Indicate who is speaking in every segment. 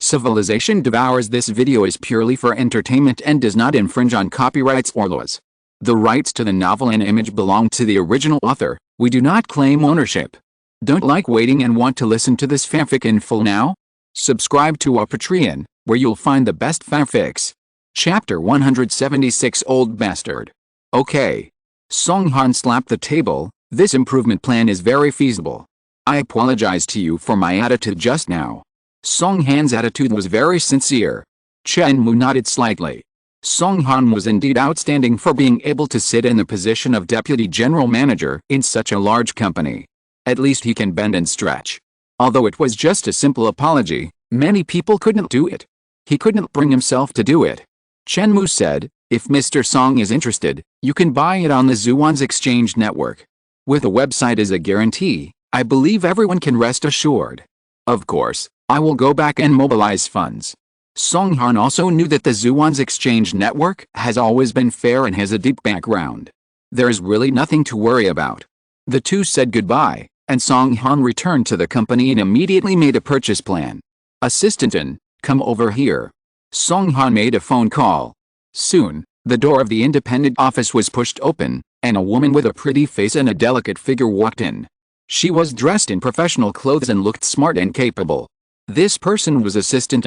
Speaker 1: Civilization Devours. This video is purely for entertainment and does not infringe on copyrights or laws. The rights to the novel and image belong to the original author. We do not claim ownership. Don't like waiting and want to listen to this fanfic in full now? Subscribe to our Patreon, where you'll find the best fanfics. Chapter 176. Old Bastard. Okay. Song Han slapped the table. This improvement plan is very feasible. I apologize to you for my attitude just now. Song Han's attitude was very sincere. Chen Mou nodded slightly. Song Han was indeed outstanding for being able to sit in the position of deputy general manager in such a large company. At least he can bend and stretch. Although it was just a simple apology, many people couldn't do it. He couldn't bring himself to do it. Chen Mou said, if Mr. Song is interested, you can buy it on the Zhuan's exchange network. With a website as a guarantee, I believe everyone can rest assured. Of course, I will go back and mobilize funds. Song Han also knew that the Zhuan's exchange network has always been fair and has a deep background. There is really nothing to worry about. The two said goodbye, and Song Han returned to the company and immediately made a purchase plan. Assistant, come over here. Song Han made a phone call. Soon, the door of the independent office was pushed open, and a woman with a pretty face and a delicate figure walked in. She was dressed in professional clothes and looked smart and capable. This person was Assistant.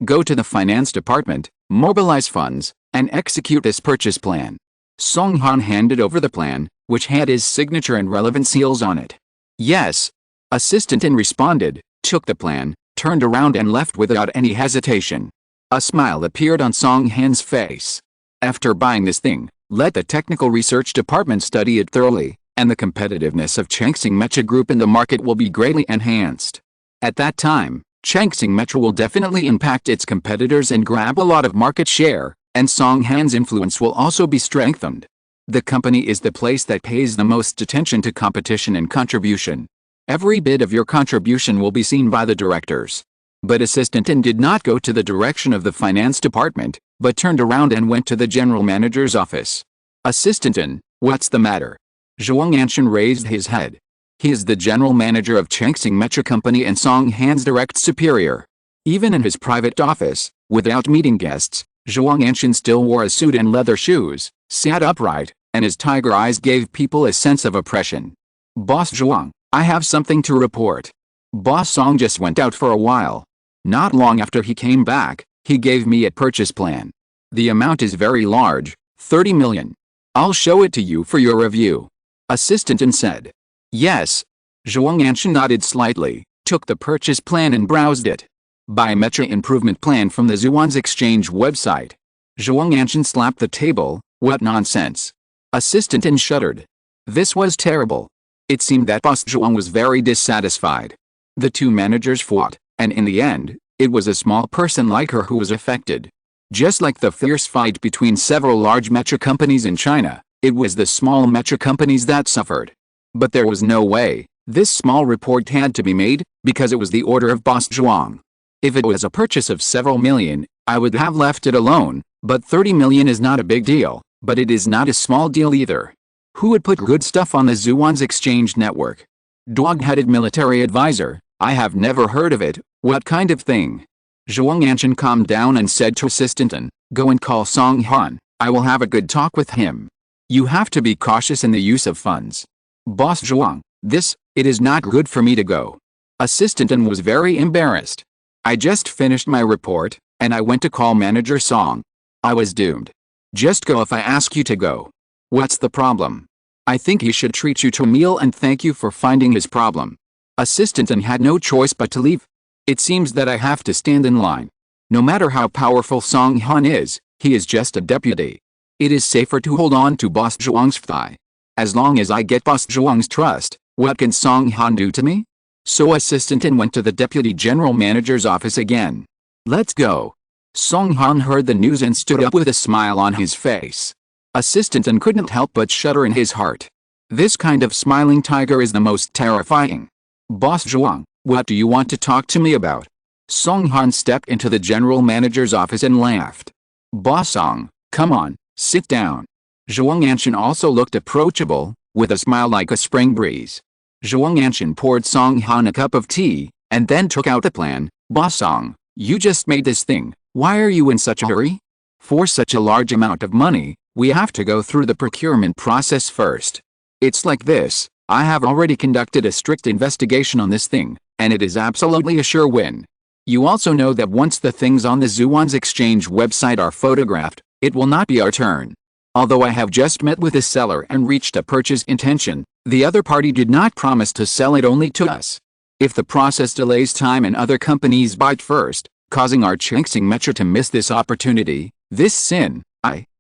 Speaker 1: Go to the finance department, mobilize funds, and execute this purchase plan. Song Han handed over the plan, which had his signature and relevant seals on it. Yes. Assistant responded, took the plan, turned around and left without any hesitation. A smile appeared on Song Han's face. After buying this thing, let the technical research department study it thoroughly, and the competitiveness of Changsing Mecha Group in the market will be greatly enhanced. At that time, Changsing Mecha will definitely impact its competitors and grab a lot of market share, and Song Han's influence will also be strengthened. The company is the place that pays the most attention to competition and contribution. Every bit of your contribution will be seen by the directors. But Assistant did not go to the direction of the finance department, but turned around and went to the general manager's office. Assistant, what's the matter? Zhuang Anshan raised his head. He is the general manager of Changsing Mecha Company and Song Han's direct superior. Even in his private office, without meeting guests, Zhuang Anshan still wore a suit and leather shoes, sat upright, and his tiger eyes gave people a sense of oppression. Boss Zhuang, I have something to report. Boss Song just went out for a while. Not long after he came back, he gave me a purchase plan. The amount is very large, 30 million. I'll show it to you for your review. Assistant said. Yes. Zhuang Anshan nodded slightly, took the purchase plan and browsed it. Buy Mecha improvement plan from the Zhuan's exchange website. Zhuang Anshan slapped the table. What nonsense. Assistant shuddered. This was terrible. It seemed that Boss Zhuang was very dissatisfied. The two managers fought, and in the end, it was a small person like her who was affected. Just like the fierce fight between several large mecha companies in China, it was the small mecha companies that suffered. But there was no way. This small report had to be made, because it was the order of Boss Zhuang. If it was a purchase of several million, I would have left it alone, but 30 million is not a big deal, but it is not a small deal either. Who would put good stuff on the Zhuan's exchange network? Dog-headed military advisor, I have never heard of it, what kind of thing? Zhuang Anshan calmed down and said to Assistant, go and call Song Han, I will have a good talk with him. You have to be cautious in the use of funds. Boss Zhuang, it is not good for me to go. Assistant was very embarrassed. I just finished my report, and I went to call Manager Song. I was doomed. Just go if I ask you to go. What's the problem? I think he should treat you to a meal and thank you for finding his problem. Assistant had no choice but to leave. It seems that I have to stand in line. No matter how powerful Song Han is, he is just a deputy. It is safer to hold on to Boss Zhuang's thigh. As long as I get Boss Zhuang's trust, what can Song Han do to me? So Assistant went to the deputy general manager's office again. Let's go. Song Han heard the news and stood up with a smile on his face. Assistant couldn't help but shudder in his heart. This kind of smiling tiger is the most terrifying. Boss Zhuang, what do you want to talk to me about? Song Han stepped into the general manager's office and laughed. Boss Song, come on, sit down. Zhuang Anshan also looked approachable, with a smile like a spring breeze. Zhuang Anshan poured Song Han a cup of tea, and then took out the plan. Boss Song, You just made this thing. Why are you in such a hurry? For such a large amount of money, we have to go through the procurement process first. It's like this. I have already conducted a strict investigation on this thing, and it is absolutely a sure win. You also know that once the things on the Zhuan's exchange website are photographed, it will not be our turn. Although I have just met with the seller and reached a purchase intention, the other party did not promise to sell it only to us. If the process delays time and other companies buy it first, causing our Chengxing Metro to miss this opportunity, this sin,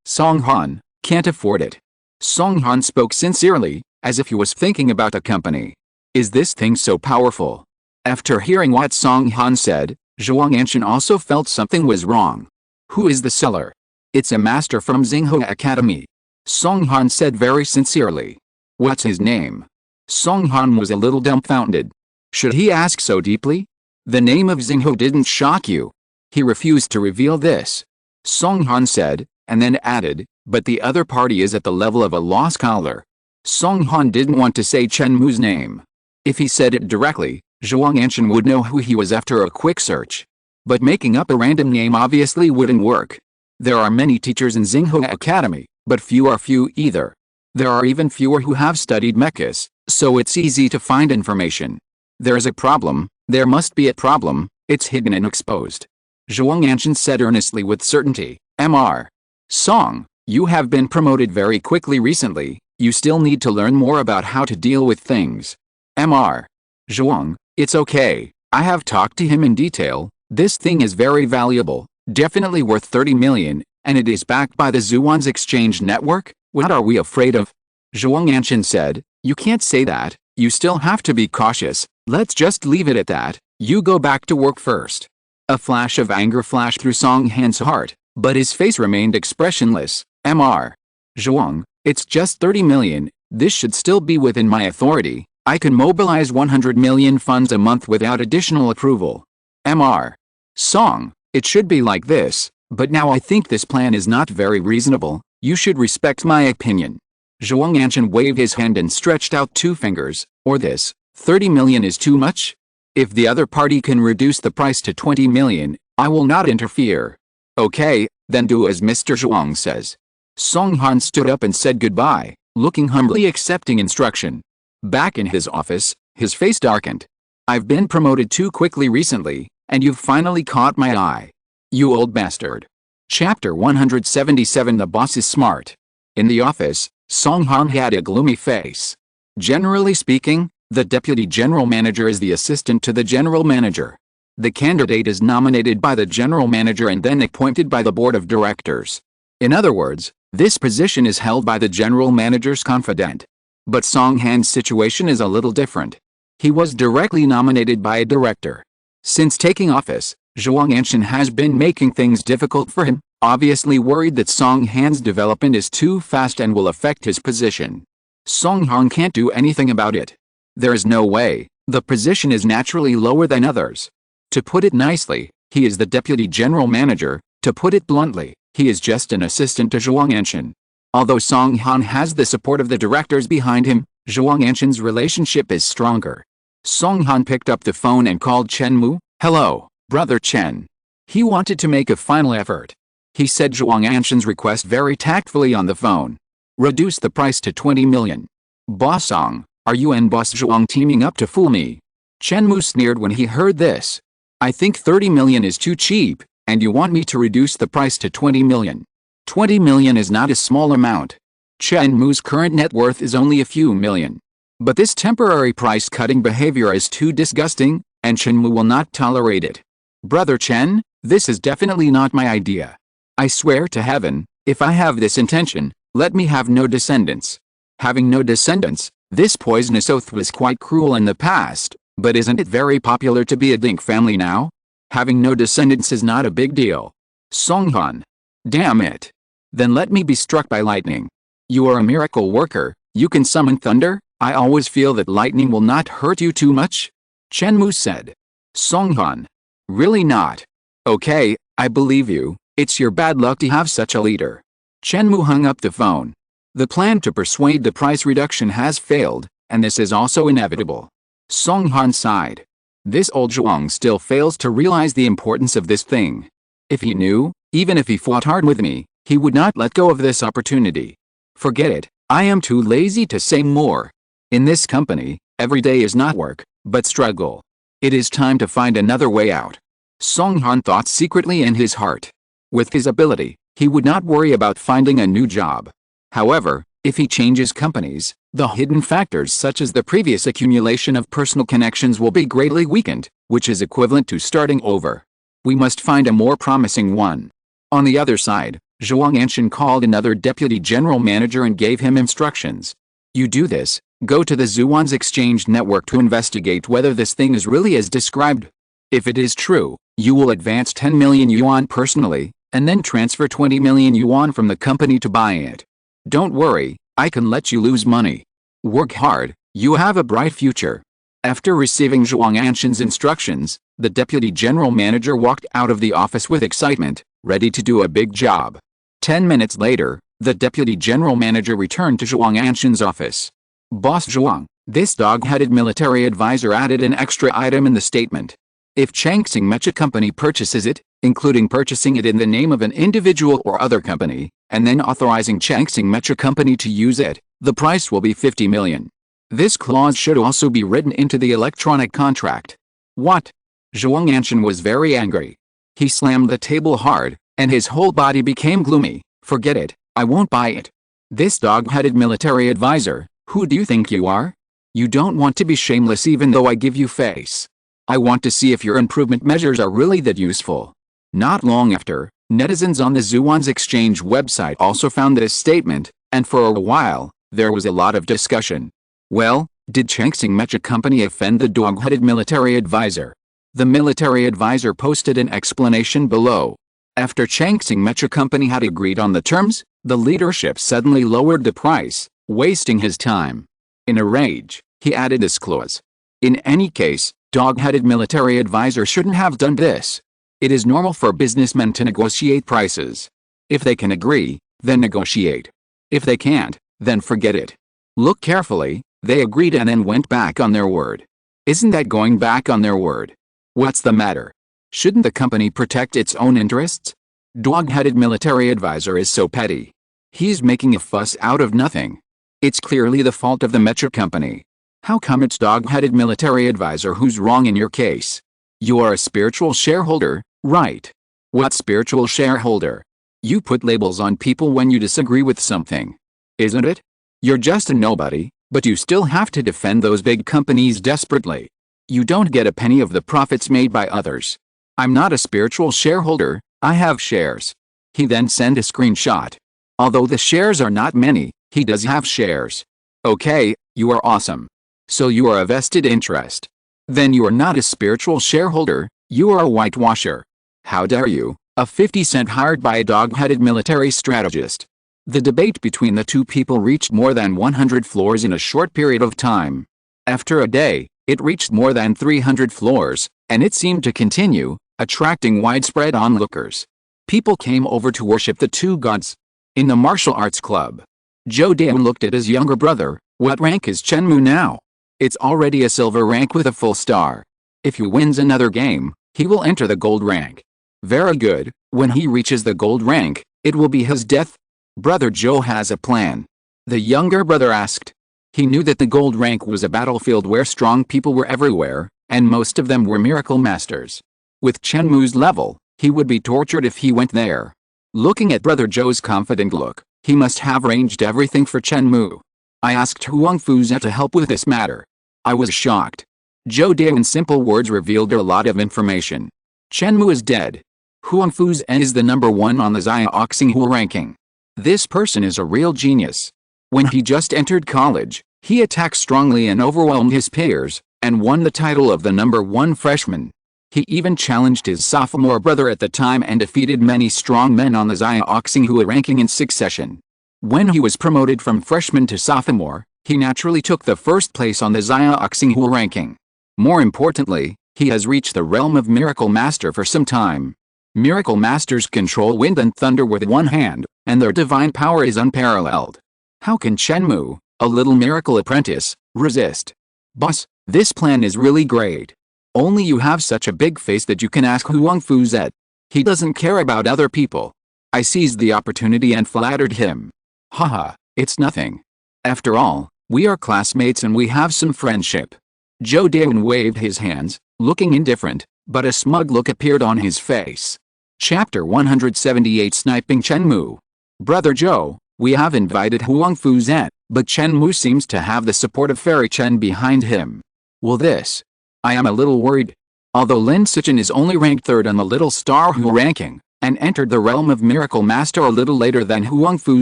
Speaker 1: Song Han, can't afford it. Song Han spoke sincerely, as if he was thinking about the company. Is this thing so powerful? After hearing what Song Han said, Zhuang Anshan also felt something was wrong. Who is the seller? It's a master from Xinghua Academy. Song Han said very sincerely. What's his name? Song Han was a little dumbfounded. Should he ask so deeply? The name of Xinghua didn't shock you. He refused to reveal this. Song Han said, and then added, but the other party is at the level of a law scholar. Song Han didn't want to say Chen Mou's name. If he said it directly, Zhuang Anshan would know who he was after a quick search. But making up a random name obviously wouldn't work. There are many teachers in Xinghua Academy, but few are few either. There are even fewer who have studied mechas, so it's easy to find information. There's a problem, there must be a problem, it's hidden and exposed. Zhuang Anshan said earnestly with certainty. Mr. Song, you have been promoted very quickly recently, you still need to learn more about how to deal with things. Mr. Zhuang, it's okay, I have talked to him in detail, this thing is very valuable, definitely worth 30 million, and it is backed by the Zhuan's exchange network, what are we afraid of? Zhuang Anshan said, you can't say that, you still have to be cautious, let's just leave it at that, you go back to work first. A flash of anger flashed through Song Han's heart, but his face remained expressionless. Mr. Zhuang, it's just 30 million, this should still be within my authority, I can mobilize 100 million funds a month without additional approval. Mr. Song, it should be like this, but now I think this plan is not very reasonable, you should respect my opinion. Zhuang Anshan waved his hand and stretched out 2 fingers, or this, 30 million is too much? If the other party can reduce the price to 20 million, I will not interfere. Okay, then do as Mr. Zhuang says. Song Han stood up and said goodbye, looking humbly accepting instruction. Back in his office, his face darkened. I've been promoted too quickly recently, and you've finally caught my eye. You old bastard. Chapter 177 The boss is smart. In the office, Song Han had a gloomy face. Generally speaking, the deputy general manager is the assistant to the general manager. The candidate is nominated by the general manager and then appointed by the board of directors. In other words, this position is held by the general manager's confidant. But Song Han's situation is a little different. He was directly nominated by a director. Since taking office, Zhuang Anshan has been making things difficult for him, obviously worried that Song Han's development is too fast and will affect his position. Song Han can't do anything about it. There is no way, the position is naturally lower than others. To put it nicely, he is the deputy general manager, to put it bluntly, he is just an assistant to Zhuang Anshan. Although Song Han has the support of the directors behind him, Zhuang Anshan's relationship is stronger. Song Han picked up the phone and called Chen Mou. Hello, brother Chen. He wanted to make a final effort. He said Zhuang Anshan's request very tactfully on the phone. Reduce the price to 20 million. Boss Song, are you and Boss Zhuang teaming up to fool me? Chen Mou sneered when he heard this. I think 30 million is too cheap, and you want me to reduce the price to 20 million. 20 million is not a small amount. Chen Mou's current net worth is only a few million. But this temporary price-cutting behavior is too disgusting, and Chen Mou will not tolerate it. Brother Chen, this is definitely not my idea. I swear to heaven, if I have this intention, let me have no descendants. Having no descendants, this poisonous oath was quite cruel in the past, but isn't it very popular to be a dink family now? Having no descendants is not a big deal. Song Han. Damn it. Then let me be struck by lightning. You are a miracle worker, you can summon thunder, I always feel that lightning will not hurt you too much. Chen Mou said. Song Han. Really not. Okay, I believe you, it's your bad luck to have such a leader. Chen Mou hung up the phone. The plan to persuade the price reduction has failed, and this is also inevitable. Song Han sighed. This old Zhuang still fails to realize the importance of this thing. If he knew, even if he fought hard with me, he would not let go of this opportunity. Forget it, I am too lazy to say more. In this company, every day is not work, but struggle. It is time to find another way out. Song Han thought secretly in his heart. With his ability, he would not worry about finding a new job. However, if he changes companies, the hidden factors such as the previous accumulation of personal connections will be greatly weakened, which is equivalent to starting over. We must find a more promising one. On the other side, Zhuang Anshan called another deputy general manager and gave him instructions. You do this, go to the Zhuan's exchange network to investigate whether this thing is really as described. If it is true, you will advance 10 million yuan personally, and then transfer 20 million yuan from the company to buy it. Don't worry, I can let you lose money. Work hard, you have a bright future. After receiving Zhuang Anshan's instructions, the deputy general manager walked out of the office with excitement, ready to do a big job. 10 minutes later, the deputy general manager returned to Zhuang Anshan's office. Boss Zhuang, this dog-headed military advisor added an extra item in the statement. If Changxing Mecha Company purchases it, including purchasing it in the name of an individual or other company, and then authorizing Changxing Mecha Company to use it, the price will be 50 million. This clause should also be written into the electronic contract. What? Zhuang Anshan was very angry. He slammed the table hard, and his whole body became gloomy. Forget it, I won't buy it. This dog-headed military advisor, who do you think you are? You don't want to be shameless even though I give you face. I want to see if your improvement measures are really that useful. Not long after, netizens on the Zhuan's exchange website also found this statement, and for a while, there was a lot of discussion. Well, did Changxing Mecha Company offend the dog-headed military advisor? The military advisor posted an explanation below. After Changxing Mecha Company had agreed on the terms, the leadership suddenly lowered the price, wasting his time. In a rage, he added this clause. In any case, dog-headed military advisor shouldn't have done this. It is normal for businessmen to negotiate prices. If they can agree, then negotiate. If they can't, then forget it. Look carefully, they agreed and then went back on their word. Isn't that going back on their word? What's the matter? Shouldn't the company protect its own interests? Dog-headed military advisor is so petty. He's making a fuss out of nothing. It's clearly the fault of the Mecha Company. How come it's dog-headed military advisor who's wrong in your case? You are a spiritual shareholder, right? What spiritual shareholder? You put labels on people when you disagree with something. Isn't it? You're just a nobody, but you still have to defend those big companies desperately. You don't get a penny of the profits made by others. I'm not a spiritual shareholder, I have shares. He then sent a screenshot. Although the shares are not many, he does have shares. Okay, you are awesome. So you are a vested interest. Then you are not a spiritual shareholder, you are a whitewasher. How dare you, a 50-cent hired by a dog-headed military strategist. The debate between the two people reached more than 100 floors in a short period of time. After a day, it reached more than 300 floors, and it seemed to continue, attracting widespread onlookers. People came over to worship the two gods. In the martial arts club, Zhou Dian looked at his younger brother. What rank is Chen Mou now? It's already a silver rank with a full star. If he wins another game, he will enter the gold rank. Very good, when he reaches the gold rank, it will be his death. Brother Zhou has a plan. The younger brother asked. He knew that the gold rank was a battlefield where strong people were everywhere, and most of them were miracle masters. With Chen Mou's level, he would be tortured if he went there. Looking at Brother Zhou's confident look, he must have arranged everything for Chen Mou. I asked Huang Fuze to help with this matter. I was shocked. Zhou Dian in simple words revealed a lot of information. Chen Mou is dead. Huang Fuze is the number 1 on the Xiaoxing ranking. This person is a real genius. When he just entered college, he attacked strongly and overwhelmed his peers, and won the title of the number 1 freshman. He even challenged his sophomore brother at the time and defeated many strong men on the Xiaoxing ranking in succession. When he was promoted from freshman to sophomore, he naturally took the first place on the Xiaoxing ranking. More importantly, he has reached the realm of Miracle Master for some time. Miracle Masters control wind and thunder with one hand, and their divine power is unparalleled. How can Chen Mou, a little miracle apprentice, resist? Boss, this plan is really great. Only you have such a big face that you can ask Huang Fu Zet. He doesn't care about other people. I seized the opportunity and flattered him. Haha, it's nothing. After all, we are classmates and we have some friendship. Zhou Dawen waved his hands, looking indifferent, but a smug look appeared on his face. Chapter 178 Sniping Chen Mou. Brother Zhou, we have invited Huang Fu Zet, but Chen Mou seems to have the support of Fairy Chen behind him. Will this? I am a little worried. Although Lin Sichen is only ranked 3rd on the Little Star Hu ranking, and entered the realm of Miracle Master a little later than Huang Fu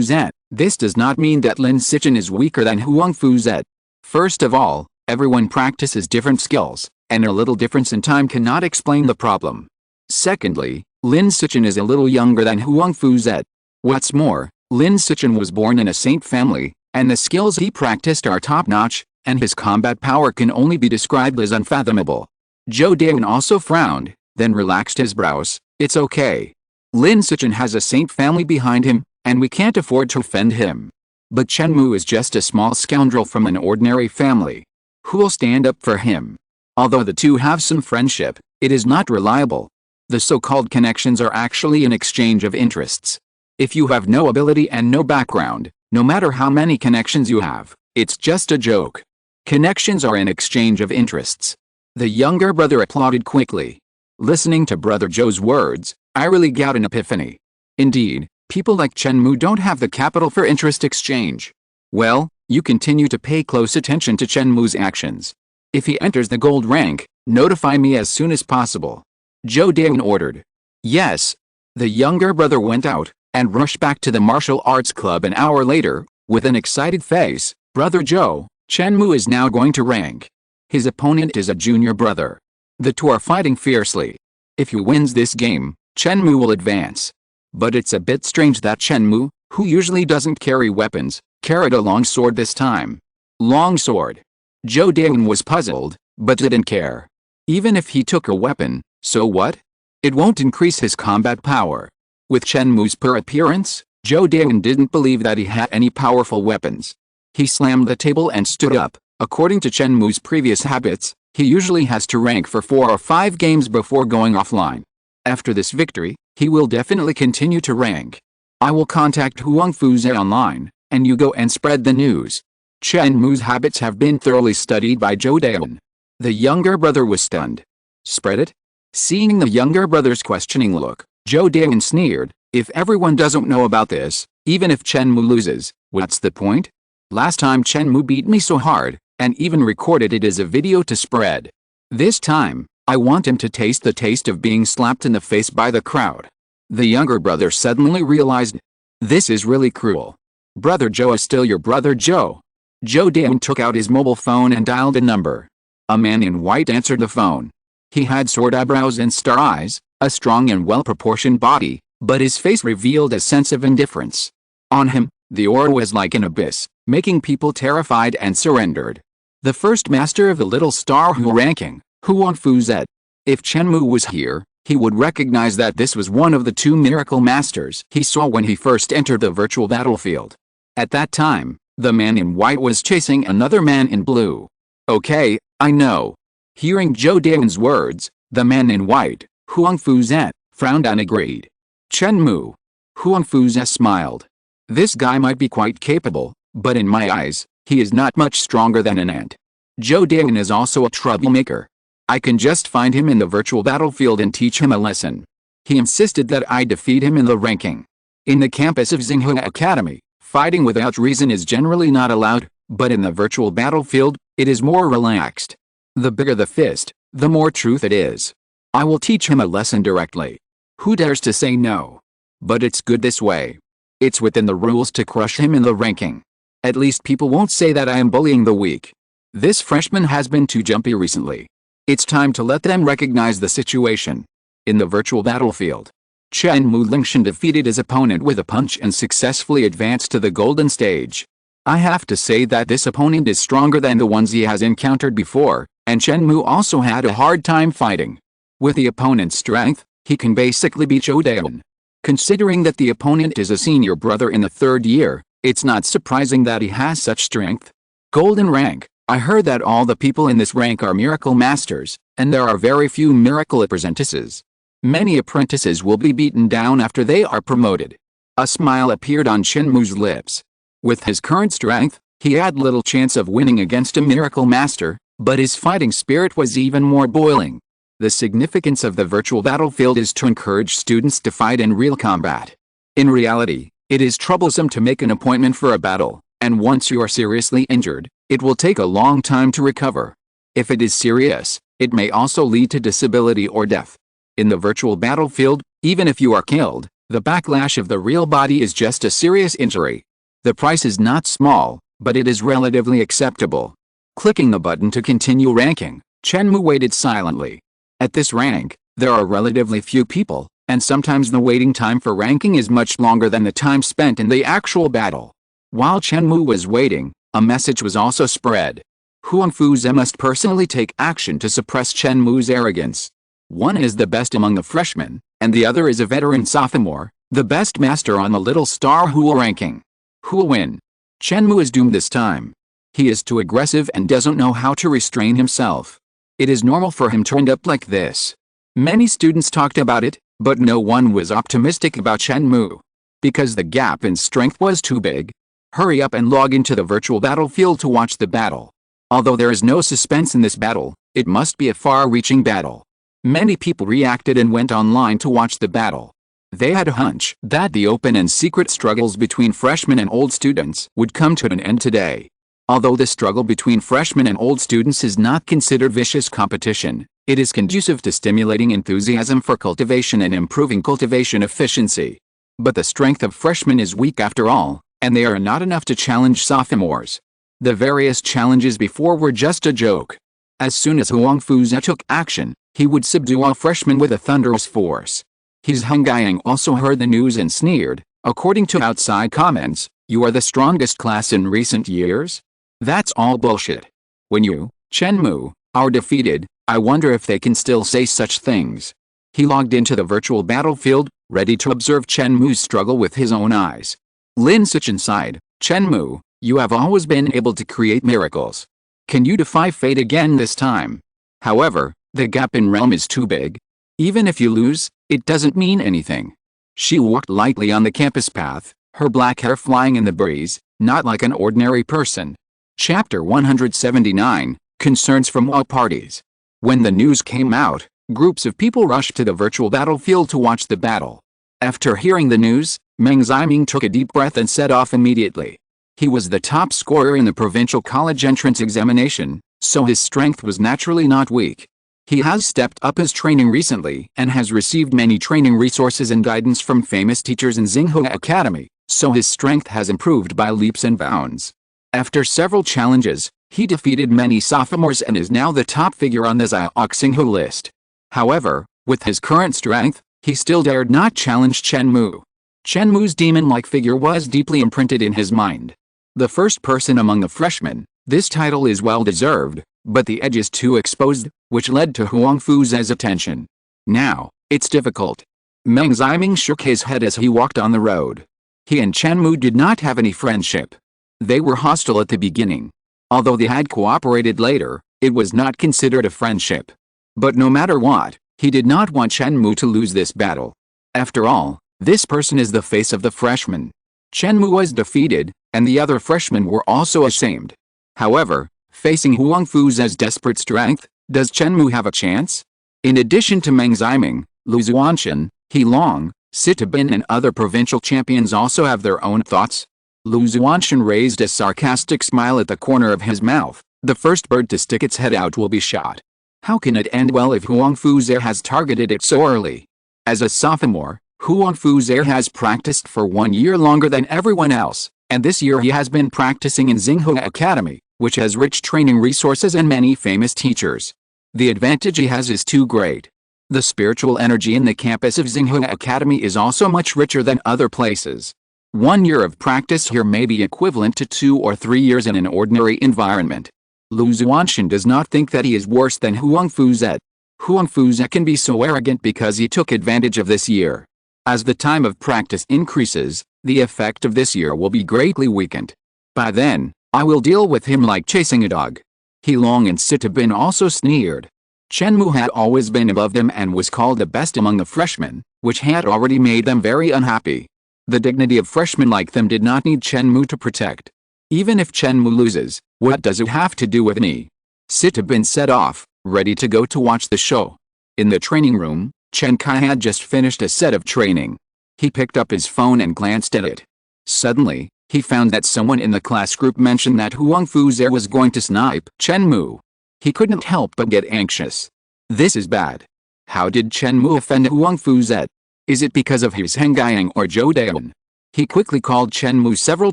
Speaker 1: Zet, this does not mean that Lin Sichen is weaker than Huang Fu Zet. First of all, everyone practices different skills, and a little difference in time cannot explain the problem. Secondly, Lin Sichen is a little younger than Huang Fu Zet. What's more, Lin Sichen was born in a saint family, and the skills he practiced are top-notch, and his combat power can only be described as unfathomable. Zhou Dawen also frowned, then relaxed his brows. It's okay. Lin Sichen has a saint family behind him, and we can't afford to offend him. But Chen Mou is just a small scoundrel from an ordinary family. Who will stand up for him? Although the two have some friendship, it is not reliable. The so-called connections are actually an exchange of interests. If you have no ability and no background, no matter how many connections you have, it's just a joke. Connections are an exchange of interests. The younger brother applauded quickly. Listening to Brother Zhou's words, I really got an epiphany. Indeed, people like Chen Mou don't have the capital for interest exchange. Well, you continue to pay close attention to Chen Mou's actions. If he enters the gold rank, notify me as soon as possible. Zhou Dawen ordered. Yes. The younger brother went out, and rushed back to the martial arts club an hour later, with an excited face. Brother Zhou, Chen Mou is now going to rank. His opponent is a junior brother. The two are fighting fiercely. If he wins this game, Chen Mou will advance. But it's a bit strange that Chen Mou, who usually doesn't carry weapons, carried a long sword this time. Long sword. Zhou Dawen was puzzled, but didn't care. Even if he took a weapon, so what? It won't increase his combat power. With Chen Mou's poor appearance, Zhou Dawen didn't believe that he had any powerful weapons. He slammed the table and stood up. According to Chen Mou's previous habits, he usually has to rank for 4 or 5 games before going offline. After this victory, he will definitely continue to rank. I will contact Huang Fu Zet online, and you go and spread the news. Chen Mou's habits have been thoroughly studied by Zhou Dawen. The younger brother was stunned. Spread it? Seeing the younger brother's questioning look, Zhou Dawen sneered. If everyone doesn't know about this, even if Chen Mou loses, what's the point? Last time Chen Mou beat me so hard, and even recorded it as a video to spread. This time, I want him to taste the taste of being slapped in the face by the crowd. The younger brother suddenly realized. This is really cruel. Brother Zhou is still your brother Zhou. Zhou Dawen took out his mobile phone and dialed a number. A man in white answered the phone. He had sword eyebrows and star eyes, a strong and well-proportioned body, but his face revealed a sense of indifference. On him, the aura was like an abyss, making people terrified and surrendered. The first master of the Little Star Hu ranking, Huang Fu Zet. If Chen Mou was here, he would recognize that this was one of the 2 miracle masters he saw when he first entered the virtual battlefield. At that time, the man in white was chasing another man in blue. Okay, I know. Hearing Zhou Dawen's words, the man in white, Huang Fu Zet, frowned and agreed. Chen Mou. Huang Fu Zet smiled. This guy might be quite capable, but in my eyes, he is not much stronger than an ant. Zhou Dawen is also a troublemaker. I can just find him in the virtual battlefield and teach him a lesson. He insisted that I defeat him in the ranking. In the campus of Xinghua Academy, fighting without reason is generally not allowed, but in the virtual battlefield, it is more relaxed. The bigger the fist, the more truth it is. I will teach him a lesson directly. Who dares to say no? But it's good this way. It's within the rules to crush him in the ranking. At least people won't say that I am bullying the weak. This freshman has been too jumpy recently. It's time to let them recognize the situation. In the virtual battlefield, Chen Mou Lingshan defeated his opponent with a punch and successfully advanced to the golden stage. I have to say that this opponent is stronger than the ones he has encountered before, and Chen Mou also had a hard time fighting. With the opponent's strength, he can basically beat Zhou Dawen. Considering that the opponent is a senior brother in the 3rd year, it's not surprising that he has such strength. Golden rank, I heard that all the people in this rank are miracle masters, and there are very few miracle apprentices. Many apprentices will be beaten down after they are promoted. A smile appeared on Chen Mou's lips. With his current strength, he had little chance of winning against a miracle master, but his fighting spirit was even more boiling. The significance of the virtual battlefield is to encourage students to fight in real combat. In reality, it is troublesome to make an appointment for a battle, and once you are seriously injured, it will take a long time to recover. If it is serious, it may also lead to disability or death. In the virtual battlefield, even if you are killed, the backlash of the real body is just a serious injury. The price is not small, but it is relatively acceptable. Clicking the button to continue ranking, Chen Mou waited silently. At this rank, there are relatively few people, and sometimes the waiting time for ranking is much longer than the time spent in the actual battle. While Chen Mou was waiting, a message was also spread. Huangfu must personally take action to suppress Chen Mou's arrogance. One is the best among the freshmen, and the other is a veteran sophomore, the best master on the Little Star who will ranking. Who will win? Chen Mou is doomed this time. He is too aggressive and doesn't know how to restrain himself. It is normal for him to end up like this. Many students talked about it, but no one was optimistic about Chen Mou. Because the gap in strength was too big. Hurry up and log into the virtual battlefield to watch the battle. Although there is no suspense in this battle, it must be a far-reaching battle. Many people reacted and went online to watch the battle. They had a hunch that the open and secret struggles between freshmen and old students would come to an end today. Although the struggle between freshmen and old students is not considered vicious competition, it is conducive to stimulating enthusiasm for cultivation and improving cultivation efficiency. But the strength of freshmen is weak after all, and they are not enough to challenge sophomores. The various challenges before were just a joke. As soon as Huangfu took action, he would subdue all freshmen with a thunderous force. His Hengayang also heard the news and sneered, according to outside comments, "You are the strongest class in recent years? That's all bullshit. When you, Chen Mou, are defeated, I wonder if they can still say such things." He logged into the virtual battlefield, ready to observe Chen Mou's struggle with his own eyes. Lin Sichin sighed, "Chen Mou, you have always been able to create miracles. Can you defy fate again this time? However, the gap in realm is too big. Even if you lose, it doesn't mean anything." She walked lightly on the campus path, her black hair flying in the breeze, not like an ordinary person. Chapter 179, Concerns from all parties. When the news came out, groups of people rushed to the virtual battlefield to watch the battle. After hearing the news, Meng Ziming took a deep breath and set off immediately. He was the top scorer in the provincial college entrance examination, so his strength was naturally not weak. He has stepped up his training recently and has received many training resources and guidance from famous teachers in Xinghua Academy, so his strength has improved by leaps and bounds. After several challenges, he defeated many sophomores and is now the top figure on the Xiao Xinghua list. However, with his current strength, he still dared not challenge Chen Mou. Chen Mou's demon-like figure was deeply imprinted in his mind. The first person among the freshmen, this title is well-deserved, but the edge is too exposed, which led to Huangfu's attention. Now, it's difficult. Meng Ziming shook his head as he walked on the road. He and Chen Mou did not have any friendship. They were hostile at the beginning. Although they had cooperated later, it was not considered a friendship. But no matter what, he did not want Chen Mou to lose this battle. After all, this person is the face of the freshmen. Chen Mou was defeated, and the other freshmen were also ashamed. However, facing Huangfu's desperate strength, does Chen Mou have a chance? In addition to Meng Ziming, Lu Zuanshan, He Long, Sitabin and other provincial champions also have their own thoughts. Lu Zuanshan raised a sarcastic smile at the corner of his mouth. The first bird to stick its head out will be shot. How can it end well if Huangfu has targeted it so early? As a sophomore, Huangfu has practiced for 1 year longer than everyone else, and this year he has been practicing in Xinghua Academy, which has rich training resources and many famous teachers. The advantage he has is too great. The spiritual energy in the campus of Xinghua Academy is also much richer than other places. 1 year of practice here may be equivalent to 2 or 3 years in an ordinary environment. Lu Zuanshan does not think that he is worse than Huangfu. Huangfu can be so arrogant because he took advantage of this year. As the time of practice increases, the effect of this year will be greatly weakened. By then, I will deal with him like chasing a dog. He Long and Sitabin also sneered. Chen Mou had always been above them and was called the best among the freshmen, which had already made them very unhappy. The dignity of freshmen like them did not need Chen Mou to protect. Even if Chen Mou loses, what does it have to do with me? Sitabin set off, ready to go to watch the show. In the training room, Chen Kai had just finished a set of training. He picked up his phone and glanced at it. Suddenly, he found that someone in the class group mentioned that Huang Fuze was going to snipe Chen Mou. He couldn't help but get anxious. This is bad. How did Chen Mou offend Huang Fuze? Is it because of his Hengayang or Zhou Dayan? He quickly called Chen Mou several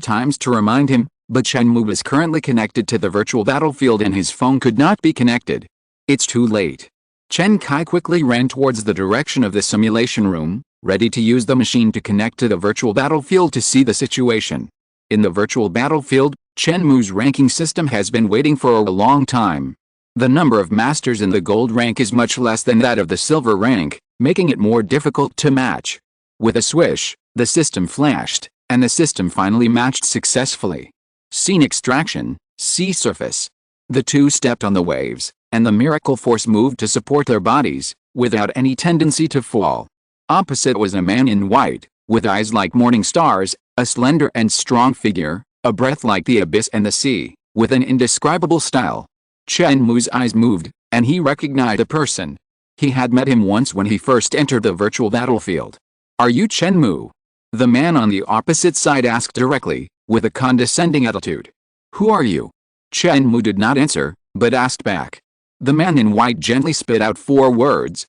Speaker 1: times to remind him, but Chen Mou was currently connected to the virtual battlefield and his phone could not be connected. It's too late. Chen Kai quickly ran towards the direction of the simulation room, ready to use the machine to connect to the virtual battlefield to see the situation. In the virtual battlefield, Chen Mou's ranking system has been waiting for a long time. The number of masters in the gold rank is much less than that of the silver rank, making it more difficult to match. With a swish, the system flashed, and the system finally matched successfully. Scene extraction, sea surface. The two stepped on the waves, and the miracle force moved to support their bodies, without any tendency to fall. Opposite was a man in white, with eyes like morning stars, a slender and strong figure, a breath like the abyss and the sea, with an indescribable style. Chen Mou's eyes moved, and he recognized the person. He had met him once when he first entered the virtual battlefield. Are you Chen Mou? The man on the opposite side asked directly, with a condescending attitude. Who are you? Chen Mou did not answer, but asked back. The man in white gently spit out 4 words,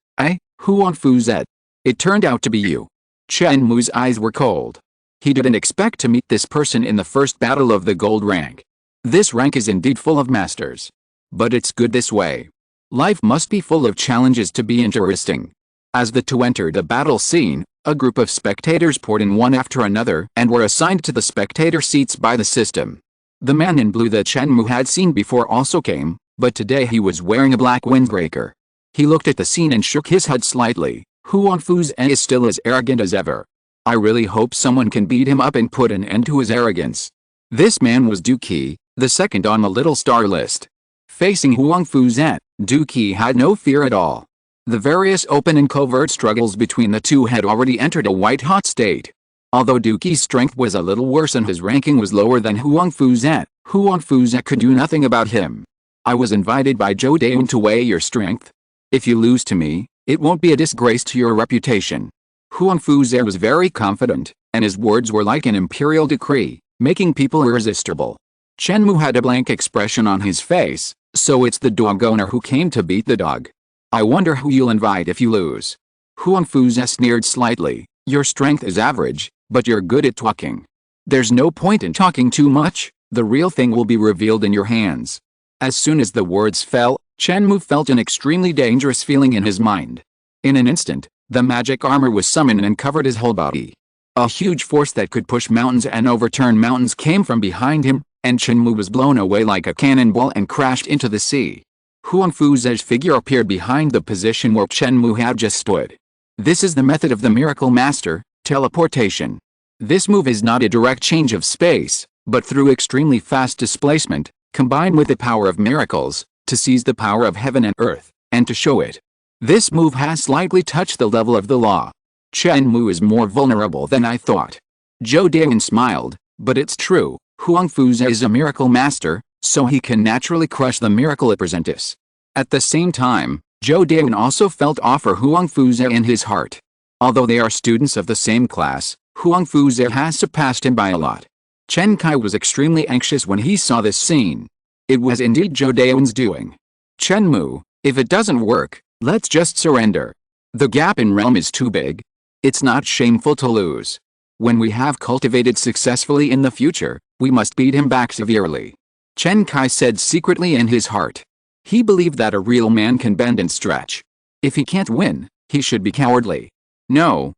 Speaker 1: Huang Fuze. It turned out to be you. Chen Mou's eyes were cold. He didn't expect to meet this person in the first battle of the gold rank. This rank is indeed full of masters. But it's good this way. Life must be full of challenges to be interesting. As the two entered the battle scene, a group of spectators poured in one after another and were assigned to the spectator seats by the system. The man in blue that Chen Mou had seen before also came, but today he was wearing a black windbreaker. He looked at the scene and shook his head slightly. Huang Fuze is still as arrogant as ever. I really hope someone can beat him up and put an end to his arrogance. This man was Du Qi, the second on the little star list. Facing Huang Fuze, Du Qi had no fear at all. The various open and covert struggles between the two had already entered a white-hot state. Although Du Qi's strength was a little worse and his ranking was lower than Huang Fuze could do nothing about him. I was invited by Zhou Dayan to weigh your strength. If you lose to me, it won't be a disgrace to your reputation. Huang Fuze was very confident, and his words were like an imperial decree, making people irresistible. Chen Mou had a blank expression on his face, so it's the dog owner who came to beat the dog. I wonder who you'll invite if you lose. Huang Fuze sneered slightly. Your strength is average, but you're good at talking. There's no point in talking too much, the real thing will be revealed in your hands. As soon as the words fell, Chen Mou felt an extremely dangerous feeling in his mind. In an instant, the magic armor was summoned and covered his whole body. A huge force that could push mountains and overturn mountains came from behind him, and Chen Mou was blown away like a cannonball and crashed into the sea. Huang Fuze's figure appeared behind the position where Chen Mou had just stood. This is the method of the miracle master, teleportation. This move is not a direct change of space, but through extremely fast displacement, combined with the power of miracles, to seize the power of heaven and earth, and to show it. This move has slightly touched the level of the law. Chen Mou is more vulnerable than I thought. Zhou Dayan smiled, but it's true, Huang Fuze is a miracle master, so he can naturally crush the miracle apprentice. At the same time, Zhou Dayan also felt awe for Huang Fuze in his heart. Although they are students of the same class, Huang Fuze has surpassed him by a lot. Chen Kai was extremely anxious when he saw this scene. It was indeed Zhou Dayan's doing. Chen Mou, if it doesn't work, let's just surrender. The gap in realm is too big. It's not shameful to lose. When we have cultivated successfully in the future, we must beat him back severely. Chen Kai said secretly in his heart. He believed that a real man can bend and stretch. If he can't win, he should be cowardly. No,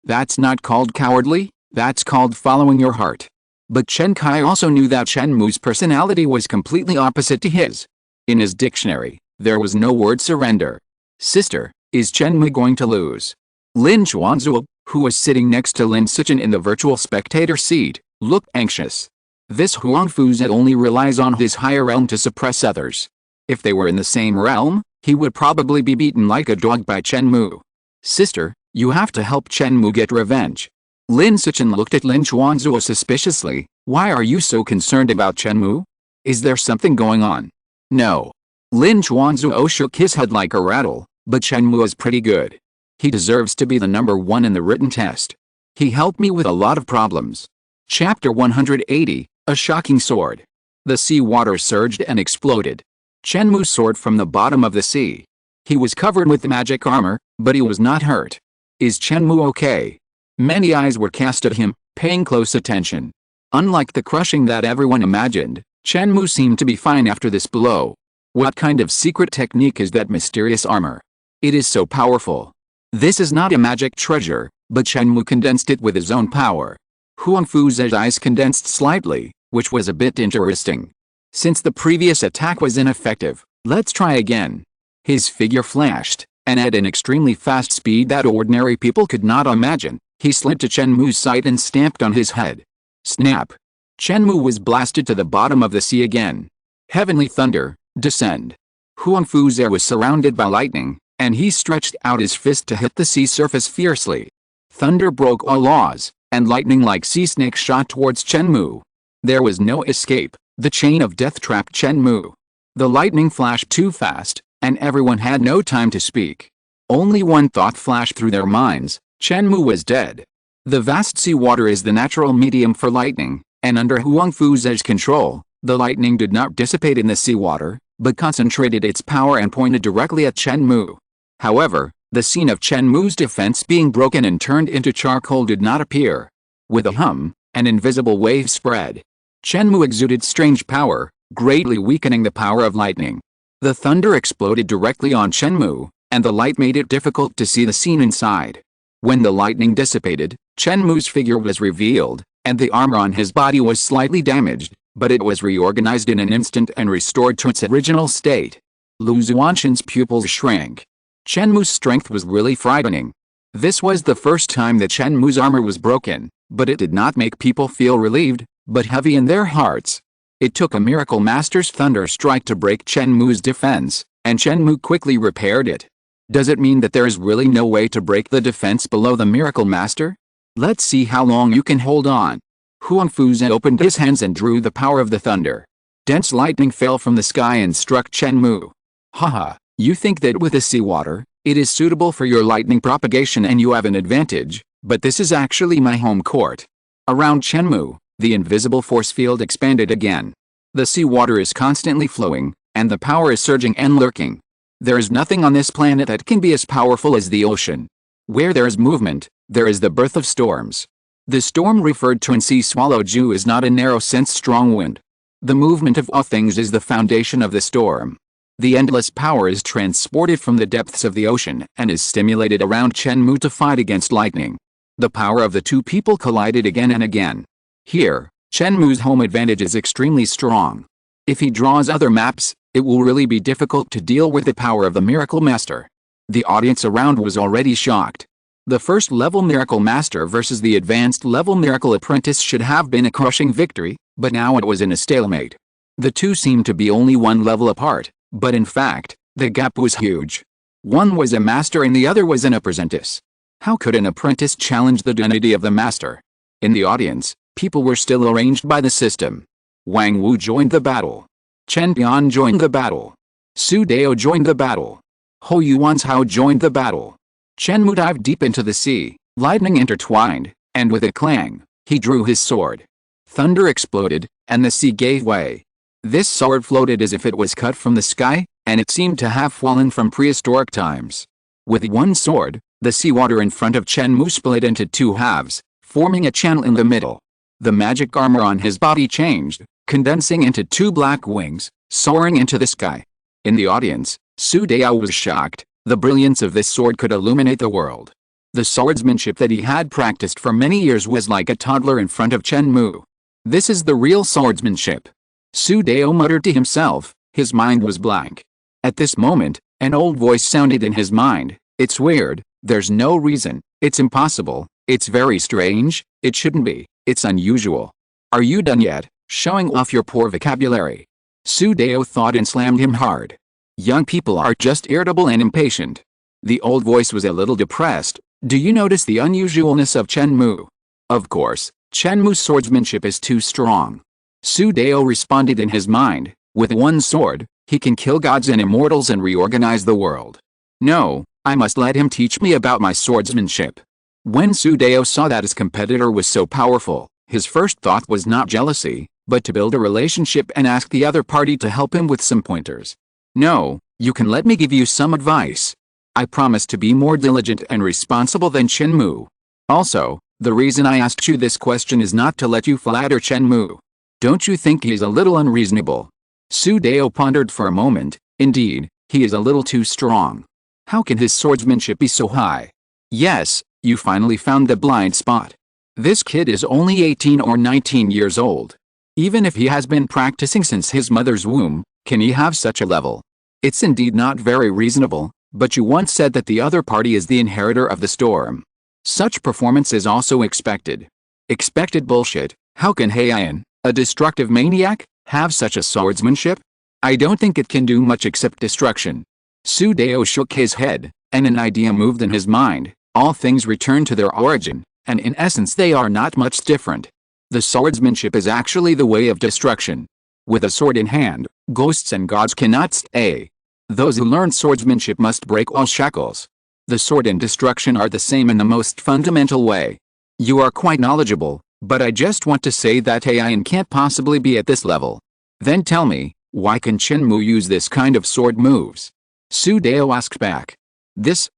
Speaker 1: that's not called cowardly, that's called following your heart. But Chen Kai also knew that Chen Mou's personality was completely opposite to his. In his dictionary, there was no word surrender. Sister, is Chen Mou going to lose? Lin Chuanzhu, who was sitting next to Lin Sichen in the virtual spectator seat, looked anxious. This Huangfuzi only relies on his higher realm to suppress others. If they were in the same realm, he would probably be beaten like a dog by Chen Mou. Sister, you have to help Chen Mou get revenge. Lin Sichen looked at Lin Chuanzuo suspiciously. Why are you so concerned about Chen Mou? Is there something going on? No. Lin Chuanzuo shook his head like a rattle, but Chen Mou is pretty good. He deserves to be the number one in the written test. He helped me with a lot of problems. Chapter 180, A Shocking Sword. The sea water surged and exploded. Chen Mou soared from the bottom of the sea. He was covered with magic armor, but he was not hurt. Is Chen Mou okay? Many eyes were cast at him, paying close attention. Unlike the crushing that everyone imagined, Chen Mou seemed to be fine after this blow. What kind of secret technique is that mysterious armor? It is so powerful. This is not a magic treasure, but Chen Mou condensed it with his own power. Huangfuzi's eyes condensed slightly, which was a bit interesting. Since the previous attack was ineffective, let's try again. His figure flashed, and at an extremely fast speed that ordinary people could not imagine, he slid to Chen Mou's side and stamped on his head. Snap! Chen Mou was blasted to the bottom of the sea again. Heavenly thunder, descend. Huangfuzi was surrounded by lightning, and he stretched out his fist to hit the sea surface fiercely. Thunder broke all laws, and lightning like sea snakes shot towards Chen Mou. There was no escape. The chain of death trapped Chen Mou. The lightning flashed too fast, and everyone had no time to speak. Only one thought flashed through their minds: Chen Mou was dead. The vast sea water is the natural medium for lightning, and under Huangfuzi's control, the lightning did not dissipate in the seawater, but concentrated its power and pointed directly at Chen Mou. However, the scene of Chen Mou's defense being broken and turned into charcoal did not appear. With a hum, an invisible wave spread. Chen Mou exuded strange power, greatly weakening the power of lightning. The thunder exploded directly on Chen Mou, and the light made it difficult to see the scene inside. When the lightning dissipated, Chen Mou's figure was revealed, and the armor on his body was slightly damaged, but it was reorganized in an instant and restored to its original state. Lu Zuanshan's pupils shrank. Chen Mou's strength was really frightening. This was the first time that Chen Mou's armor was broken, but it did not make people feel relieved, but heavy in their hearts. It took a miracle master's thunder strike to break Chen Mou's defense, and Chen Mou quickly repaired it. Does it mean that there is really no way to break the defense below the miracle master? Let's see how long you can hold on. Huangfuzi opened his hands and drew the power of the thunder. Dense lightning fell from the sky and struck Chen Mou. Haha, you think that with the seawater, it is suitable for your lightning propagation and you have an advantage, but this is actually my home court. Around Chen Mou, the invisible force field expanded again. The seawater is constantly flowing, and the power is surging and lurking. There is nothing on this planet that can be as powerful as the ocean. Where there is movement, there is the birth of storms. The storm referred to in Sea Swallow Ju is not a narrow-sense strong wind. The movement of all things is the foundation of the storm. The endless power is transported from the depths of the ocean and is stimulated around Chen Mou to fight against lightning. The power of the two people collided again and again. Here, Chen Mou's home advantage is extremely strong. If he draws other maps, it will really be difficult to deal with the power of the Miracle Master. The audience around was already shocked. The first level Miracle Master versus the advanced level Miracle Apprentice should have been a crushing victory, but now it was in a stalemate. The two seemed to be only one level apart, but in fact, the gap was huge. One was a master and the other was an apprentice. How could an apprentice challenge the divinity of the master? In the audience, people were still arranged by the system. Wang Wu joined the battle. Chen Bian joined the battle. Su Dao joined the battle. Hou Yuanzhao joined the battle. Chen Mou dived deep into the sea, lightning intertwined, and with a clang, he drew his sword. Thunder exploded, and the sea gave way. This sword floated as if it was cut from the sky, and it seemed to have fallen from prehistoric times. With one sword, the seawater in front of Chen Mou split into two halves, forming a channel in the middle. The magic armor on his body changed, condensing into two black wings, soaring into the sky. In the audience, Su Dao was shocked. The brilliance of this sword could illuminate the world. The swordsmanship that he had practiced for many years was like a toddler in front of Chen Mou. This is the real swordsmanship. Su Dao muttered to himself, his mind was blank. At this moment, an old voice sounded in his mind. It's weird, there's no reason, it's impossible, it's very strange, it shouldn't be, it's unusual. Are you done yet? Showing off your poor vocabulary. Su Dao thought and slammed him hard. Young people are just irritable and impatient. The old voice was a little depressed. Do you notice the unusualness of Chen Mou? Of course, Chen Mou's swordsmanship is too strong. Su Dao responded in his mind, with one sword, he can kill gods and immortals and reorganize the world. No, I must let him teach me about my swordsmanship. When Su Dao saw that his competitor was so powerful, his first thought was not jealousy, but to build a relationship and ask the other party to help him with some pointers. No, you can let me give you some advice. I promise to be more diligent and responsible than Chen Mou. Also, the reason I asked you this question is not to let you flatter Chen Mou. Don't you think he is a little unreasonable? Su Dao pondered for a moment. Indeed, he is a little too strong. How can his swordsmanship be so high? Yes, you finally found the blind spot. This kid is only 18 or 19 years old. Even if he has been practicing since his mother's womb, can he have such a level? It's indeed not very reasonable, but you once said that the other party is the inheritor of the storm. Such performance is also expected. Expected bullshit. How can Haiyan, a destructive maniac, have such a swordsmanship? I don't think it can do much except destruction. Su Dao shook his head, and an idea moved in his mind. All things return to their origin, and in essence they are not much different. The swordsmanship is actually the way of destruction. With a sword in hand, ghosts and gods cannot stay. Those who learn swordsmanship must break all shackles. The sword and destruction are the same in the most fundamental way. You are quite knowledgeable, but I just want to say that Haiyan can't possibly be at this level. Then tell me, why can Chen Mou use this kind of sword moves? Su Dao asked back. This,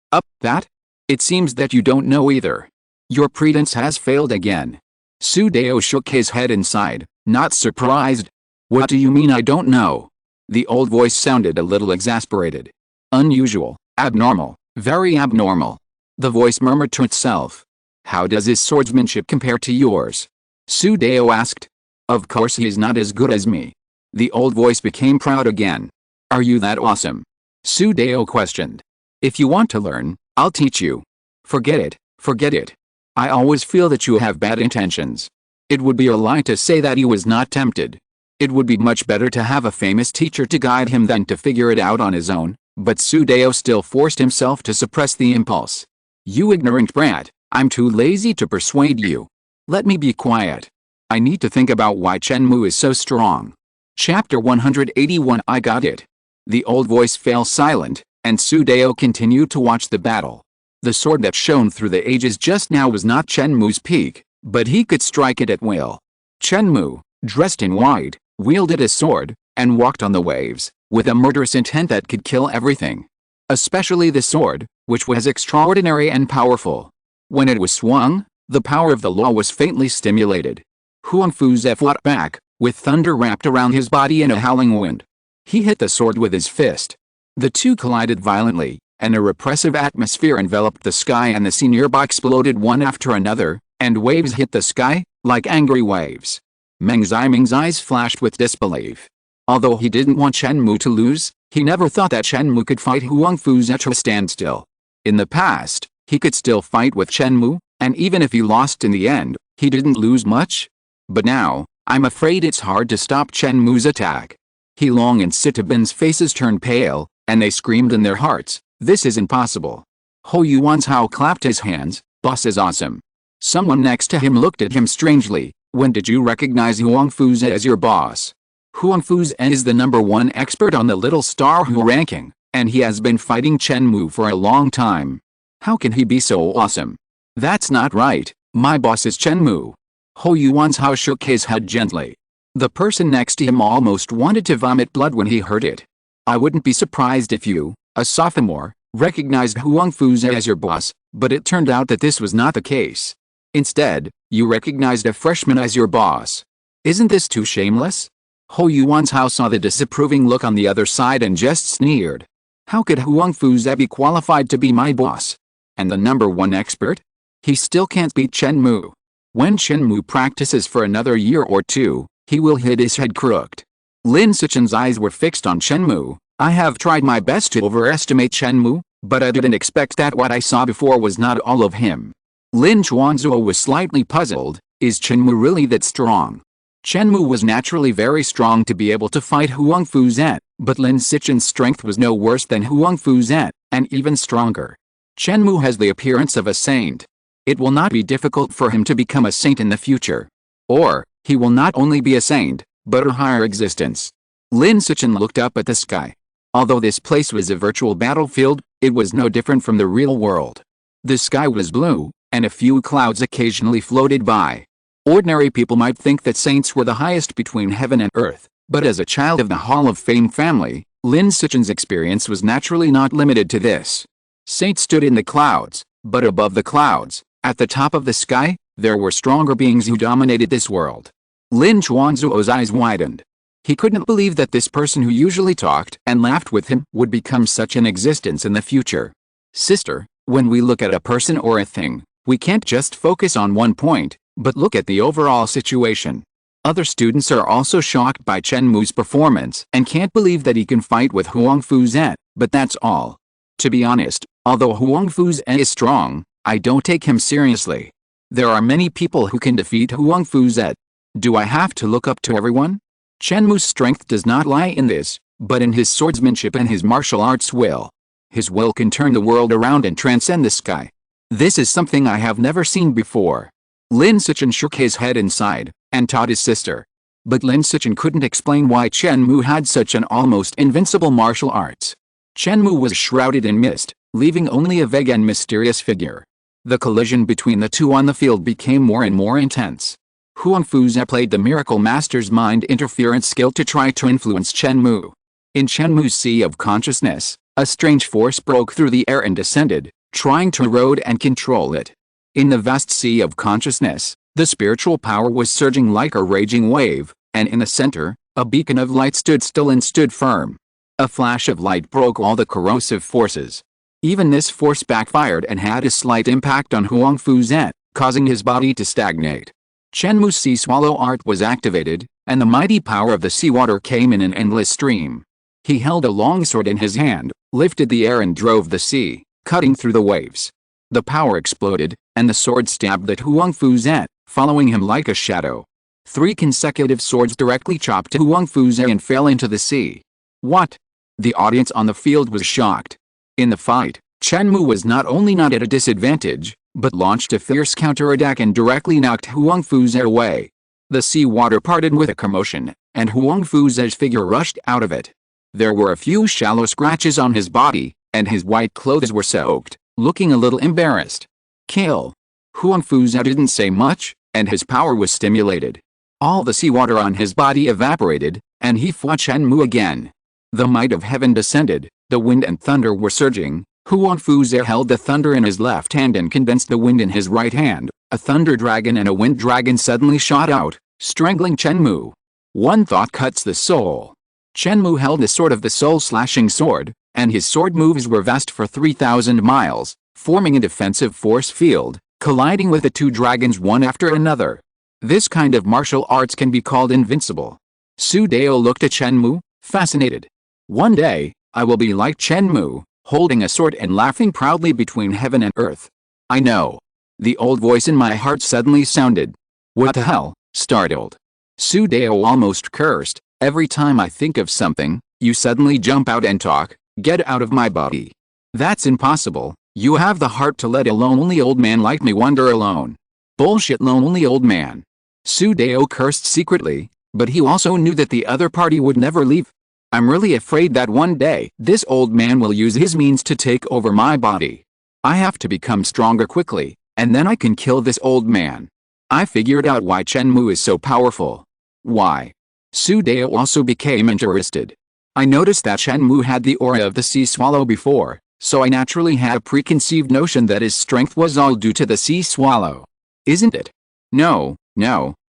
Speaker 1: that? It seems that you don't know either. Your pretense has failed again. Su Dao shook his head and sighed, not surprised. What do you mean I don't know? The old voice sounded a little exasperated. Unusual, abnormal, very abnormal. The voice murmured to itself. How does his swordsmanship compare to yours? Su Dao asked. Of course he is not as good as me. The old voice became proud again. Are you that awesome? Su Dao questioned. If you want to learn, I'll teach you. Forget it, forget it. I always feel that you have bad intentions. It would be a lie to say that he was not tempted. It would be much better to have a famous teacher to guide him than to figure it out on his own, but Su Dao still forced himself to suppress the impulse. You ignorant brat, I'm too lazy to persuade you. Let me be quiet. I need to think about why Chen Mou is so strong. Chapter 181 I got it. The old voice fell silent, and Su Dao continued to watch the battle. The sword that shone through the ages just now was not Chen Mou's peak, but he could strike it at will. Chen Mou, dressed in white, wielded a sword, and walked on the waves, with a murderous intent that could kill everything. Especially the sword, which was extraordinary and powerful. When it was swung, the power of the law was faintly stimulated. Huangfuze fought back, with thunder wrapped around his body and a howling wind. He hit the sword with his fist. The two collided violently, and a repressive atmosphere enveloped the sky and the sea nearby exploded one after another, and waves hit the sky, like angry waves. Meng Ziming's eyes flashed with disbelief. Although he didn't want Chen Mou to lose, he never thought that Chen Mou could fight Huangfuze to a standstill. In the past, he could still fight with Chen Mou, and even if he lost in the end, he didn't lose much. But now, I'm afraid it's hard to stop Chen Mou's attack. He Long and Citibin's faces turned pale, and they screamed in their hearts, this is impossible. Ho Yuan's Hao clapped his hands, boss is awesome. Someone next to him looked at him strangely. When did you recognize Huangfuze as your boss? Huangfuze is the #1 expert on the Little Star Hu ranking, and he has been fighting Chen Mou for a long time. How can he be so awesome? That's not right, my boss is Chen Mou. Ho Yuan's Hao shook his head gently. The person next to him almost wanted to vomit blood when he heard it. I wouldn't be surprised if you, a sophomore, recognized Huangfuze as your boss, but it turned out that this was not the case. Instead, you recognized a freshman as your boss. Isn't this too shameless? Ho Yuan's Hao saw the disapproving look on the other side and just sneered. How could Huangfuze be qualified to be my boss? And the #1 expert? He still can't beat Chen Mou. When Chen Mou practices for another year or two, he will hit his head crooked. Lin Sichen's eyes were fixed on Chen Mou. I have tried my best to overestimate Chen Mou, but I didn't expect that what I saw before was not all of him. Lin Chuanzuo was slightly puzzled. Is Chen Mou really that strong? Chen Mou was naturally very strong to be able to fight Huang Fu's Zet, but Lin Sichen's strength was no worse than Huang Fu's Zet, and even stronger. Chen Mou has the appearance of a saint. It will not be difficult for him to become a saint in the future. Or, he will not only be a saint, but a higher existence. Lin Sichen looked up at the sky. Although this place was a virtual battlefield, it was no different from the real world. The sky was blue, and a few clouds occasionally floated by. Ordinary people might think that saints were the highest between heaven and earth, but as a child of the Hall of Fame family, Lin Sichen's experience was naturally not limited to this. Saints stood in the clouds, but above the clouds, at the top of the sky, there were stronger beings who dominated this world. Lin Chuanzuo's eyes widened. He couldn't believe that this person who usually talked and laughed with him would become such an existence in the future. Sister, when we look at a person or a thing, we can't just focus on one point, but look at the overall situation. Other students are also shocked by Chen Mou's performance and can't believe that he can fight with Huang Fu's Zet, but that's all. To be honest, although Huang Fu's Zet is strong, I don't take him seriously. There are many people who can defeat Huang Fu's Zet. Do I have to look up to everyone? Chen Mou's strength does not lie in this, but in his swordsmanship and his martial arts will. His will can turn the world around and transcend the sky. This is something I have never seen before. Lin Sichen shook his head and sighed, and taught his sister. But Lin Sichen couldn't explain why Chen Mou had such an almost invincible martial arts. Chen Mou was shrouded in mist, leaving only a vague and mysterious figure. The collision between the two on the field became more and more intense. Huang Fu's played the miracle master's mind interference skill to try to influence Chen Mou. In Chen Mou's sea of consciousness, a strange force broke through the air and descended, trying to erode and control it. In the vast sea of consciousness, the spiritual power was surging like a raging wave, and in the center, a beacon of light stood still and stood firm. A flash of light broke all the corrosive forces. Even this force backfired and had a slight impact on Huang Fu's Zet, causing his body to stagnate. Chen Mou's sea swallow art was activated, and the mighty power of the seawater came in an endless stream. He held a long sword in his hand, lifted the air and drove the sea, cutting through the waves. The power exploded, and the sword stabbed at Huang Fu's Zet, following him like a shadow. 3 consecutive swords directly chopped Huang Fu's Zet and fell into the sea. What? The audience on the field was shocked. In the fight, Chen Mou was not only not at a disadvantage, but launched a fierce counterattack and directly knocked Huang Fu's Zet away. The sea water parted with a commotion, and Huang Fu's Zet's figure rushed out of it. There were a few shallow scratches on his body, and his white clothes were soaked, looking a little embarrassed. Kill. Huang Fu's Zet didn't say much, and his power was stimulated. All the seawater on his body evaporated, and he fought Chen Mou again. The might of heaven descended, the wind and thunder were surging. Huang Fu's Zet held the thunder in his left hand and condensed the wind in his right hand. A thunder dragon and a wind dragon suddenly shot out, strangling Chen Mou. One thought cuts the soul. Chen Mou held the sword of the soul-slashing sword, and his sword moves were vast for 3,000 miles, forming a defensive force field, colliding with the 2 dragons one after another. This kind of martial arts can be called invincible. Su Dao looked at Chen Mou, fascinated. One day, I will be like Chen Mou, holding a sword and laughing proudly between heaven and earth. I know. The old voice in my heart suddenly sounded. What the hell? Startled. Su Dao almost cursed. Every time I think of something, you suddenly jump out and talk. Get out of my body. That's impossible. You have the heart to let a lonely old man like me wander alone. Bullshit, lonely old man. Su Dao cursed secretly, but he also knew that the other party would never leave. I'm really afraid that one day, this old man will use his means to take over my body. I have to become stronger quickly, and then I can kill this old man. I figured out why Chen Mou is so powerful. Why? Su Dao also became interested. I noticed that Chen Mou had the aura of the sea swallow before, so I naturally had a preconceived notion that his strength was all due to the sea swallow. Isn't it? No,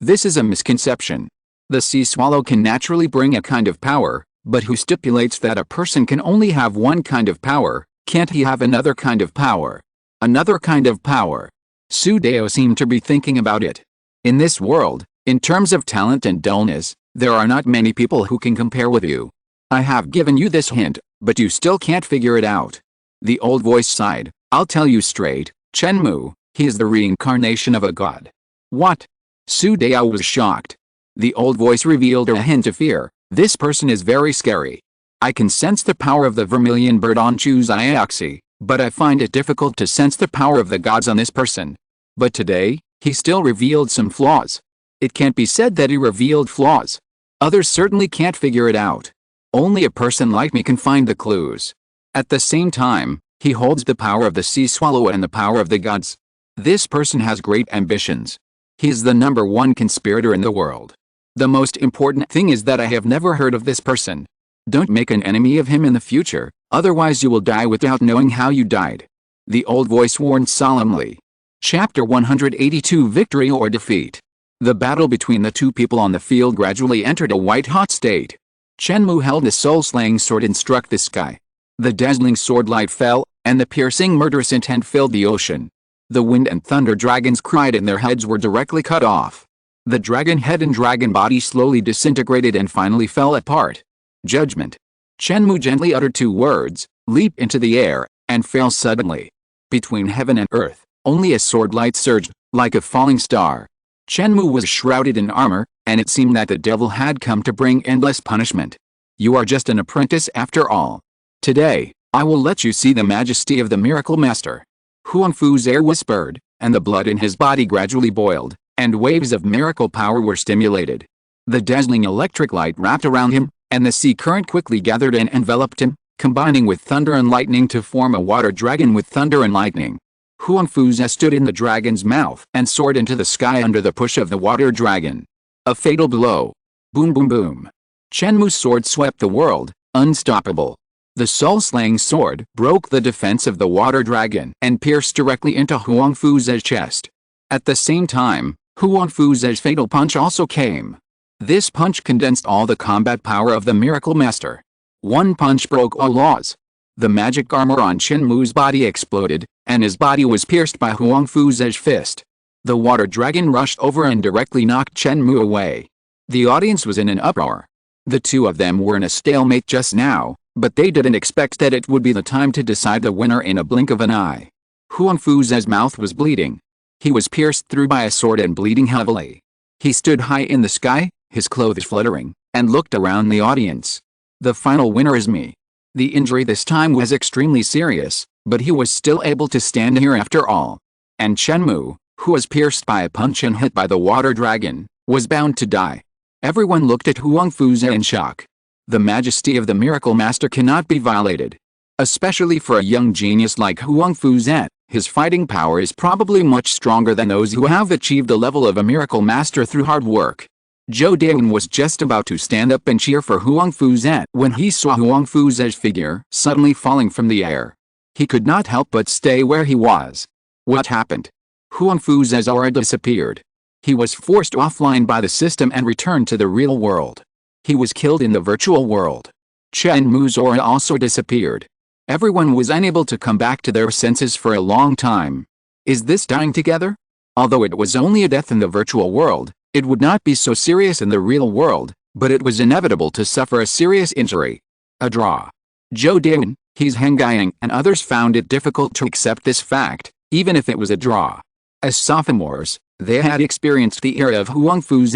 Speaker 1: this is a misconception. The sea swallow can naturally bring a kind of power, but who stipulates that a person can only have one kind of power? Can't he have another kind of power? Another kind of power. Su Dao seemed to be thinking about it. In this world, in terms of talent and dullness, there are not many people who can compare with you. I have given you this hint, but you still can't figure it out. The old voice sighed. I'll tell you straight, Chen Mou, he is the reincarnation of a god. What? Su Dao was shocked. The old voice revealed a hint of fear. This person is very scary. I can sense the power of the vermilion bird on Chu's Ioxy, but I find it difficult to sense the power of the gods on this person. But today, he still revealed some flaws. It can't be said that he revealed flaws. Others certainly can't figure it out. Only a person like me can find the clues. At the same time, he holds the power of the sea swallow and the power of the gods. This person has great ambitions. He is the #1 conspirator in the world. The most important thing is that I have never heard of this person. Don't make an enemy of him in the future, otherwise you will die without knowing how you died. The old voice warned solemnly. Chapter 182 Victory or Defeat. The battle between the two people on the field gradually entered a white-hot state. Chen Mou held a soul-slaying sword and struck the sky. The dazzling sword light fell, and the piercing murderous intent filled the ocean. The wind and thunder dragons cried and their heads were directly cut off. The dragon head and dragon body slowly disintegrated and finally fell apart. Judgment. Chen Mou gently uttered 2 words, leap into the air, and fell suddenly. Between heaven and earth, only a sword light surged, like a falling star. Chen Mou was shrouded in armor, and it seemed that the devil had come to bring endless punishment. You are just an apprentice after all. Today, I will let you see the majesty of the miracle master. Huang Fu's air whispered, and the blood in his body gradually boiled, and waves of miracle power were stimulated. The dazzling electric light wrapped around him, and the sea current quickly gathered and enveloped him, combining with thunder and lightning to form a water dragon with thunder and lightning. Huang Fu stood in the dragon's mouth and soared into the sky under the push of the water dragon. A fatal blow. Boom boom boom. Chen Mou's sword swept the world, unstoppable. The soul-slaying sword broke the defense of the water dragon and pierced directly into Huang Fu's chest. At the same time, Huang Fu's fatal punch also came. This punch condensed all the combat power of the miracle master. One punch broke all laws. The magic armor on Chen Mou's body exploded, and his body was pierced by Huang Fu's fist. The water dragon rushed over and directly knocked Chen Mou away. The audience was in an uproar. The two of them were in a stalemate just now, but they didn't expect that it would be the time to decide the winner in a blink of an eye. Huang Fu's mouth was bleeding. He was pierced through by a sword and bleeding heavily. He stood high in the sky, his clothes fluttering, and looked around the audience. The final winner is me. The injury this time was extremely serious, but he was still able to stand here after all. And Chen Mou, who was pierced by a punch and hit by the water dragon, was bound to die. Everyone looked at Huang Fu in shock. The majesty of the miracle master cannot be violated. Especially for a young genius like Huang Fu, his fighting power is probably much stronger than those who have achieved the level of a miracle master through hard work. Zhou Dawen was just about to stand up and cheer for Huang Fu when he saw Huang Fu's figure suddenly falling from the air. He could not help but stay where he was. What happened? Huang Fu's aura disappeared. He was forced offline by the system and returned to the real world. He was killed in the virtual world. Chen Mou's aura also disappeared. Everyone was unable to come back to their senses for a long time. Is this dying together? Although it was only a death in the virtual world, it would not be so serious in the real world, but it was inevitable to suffer a serious injury. A draw. Zhou Dawen, He's Hengayang and others found it difficult to accept this fact, even if it was a draw. As sophomores, they had experienced the era of Huang Fu,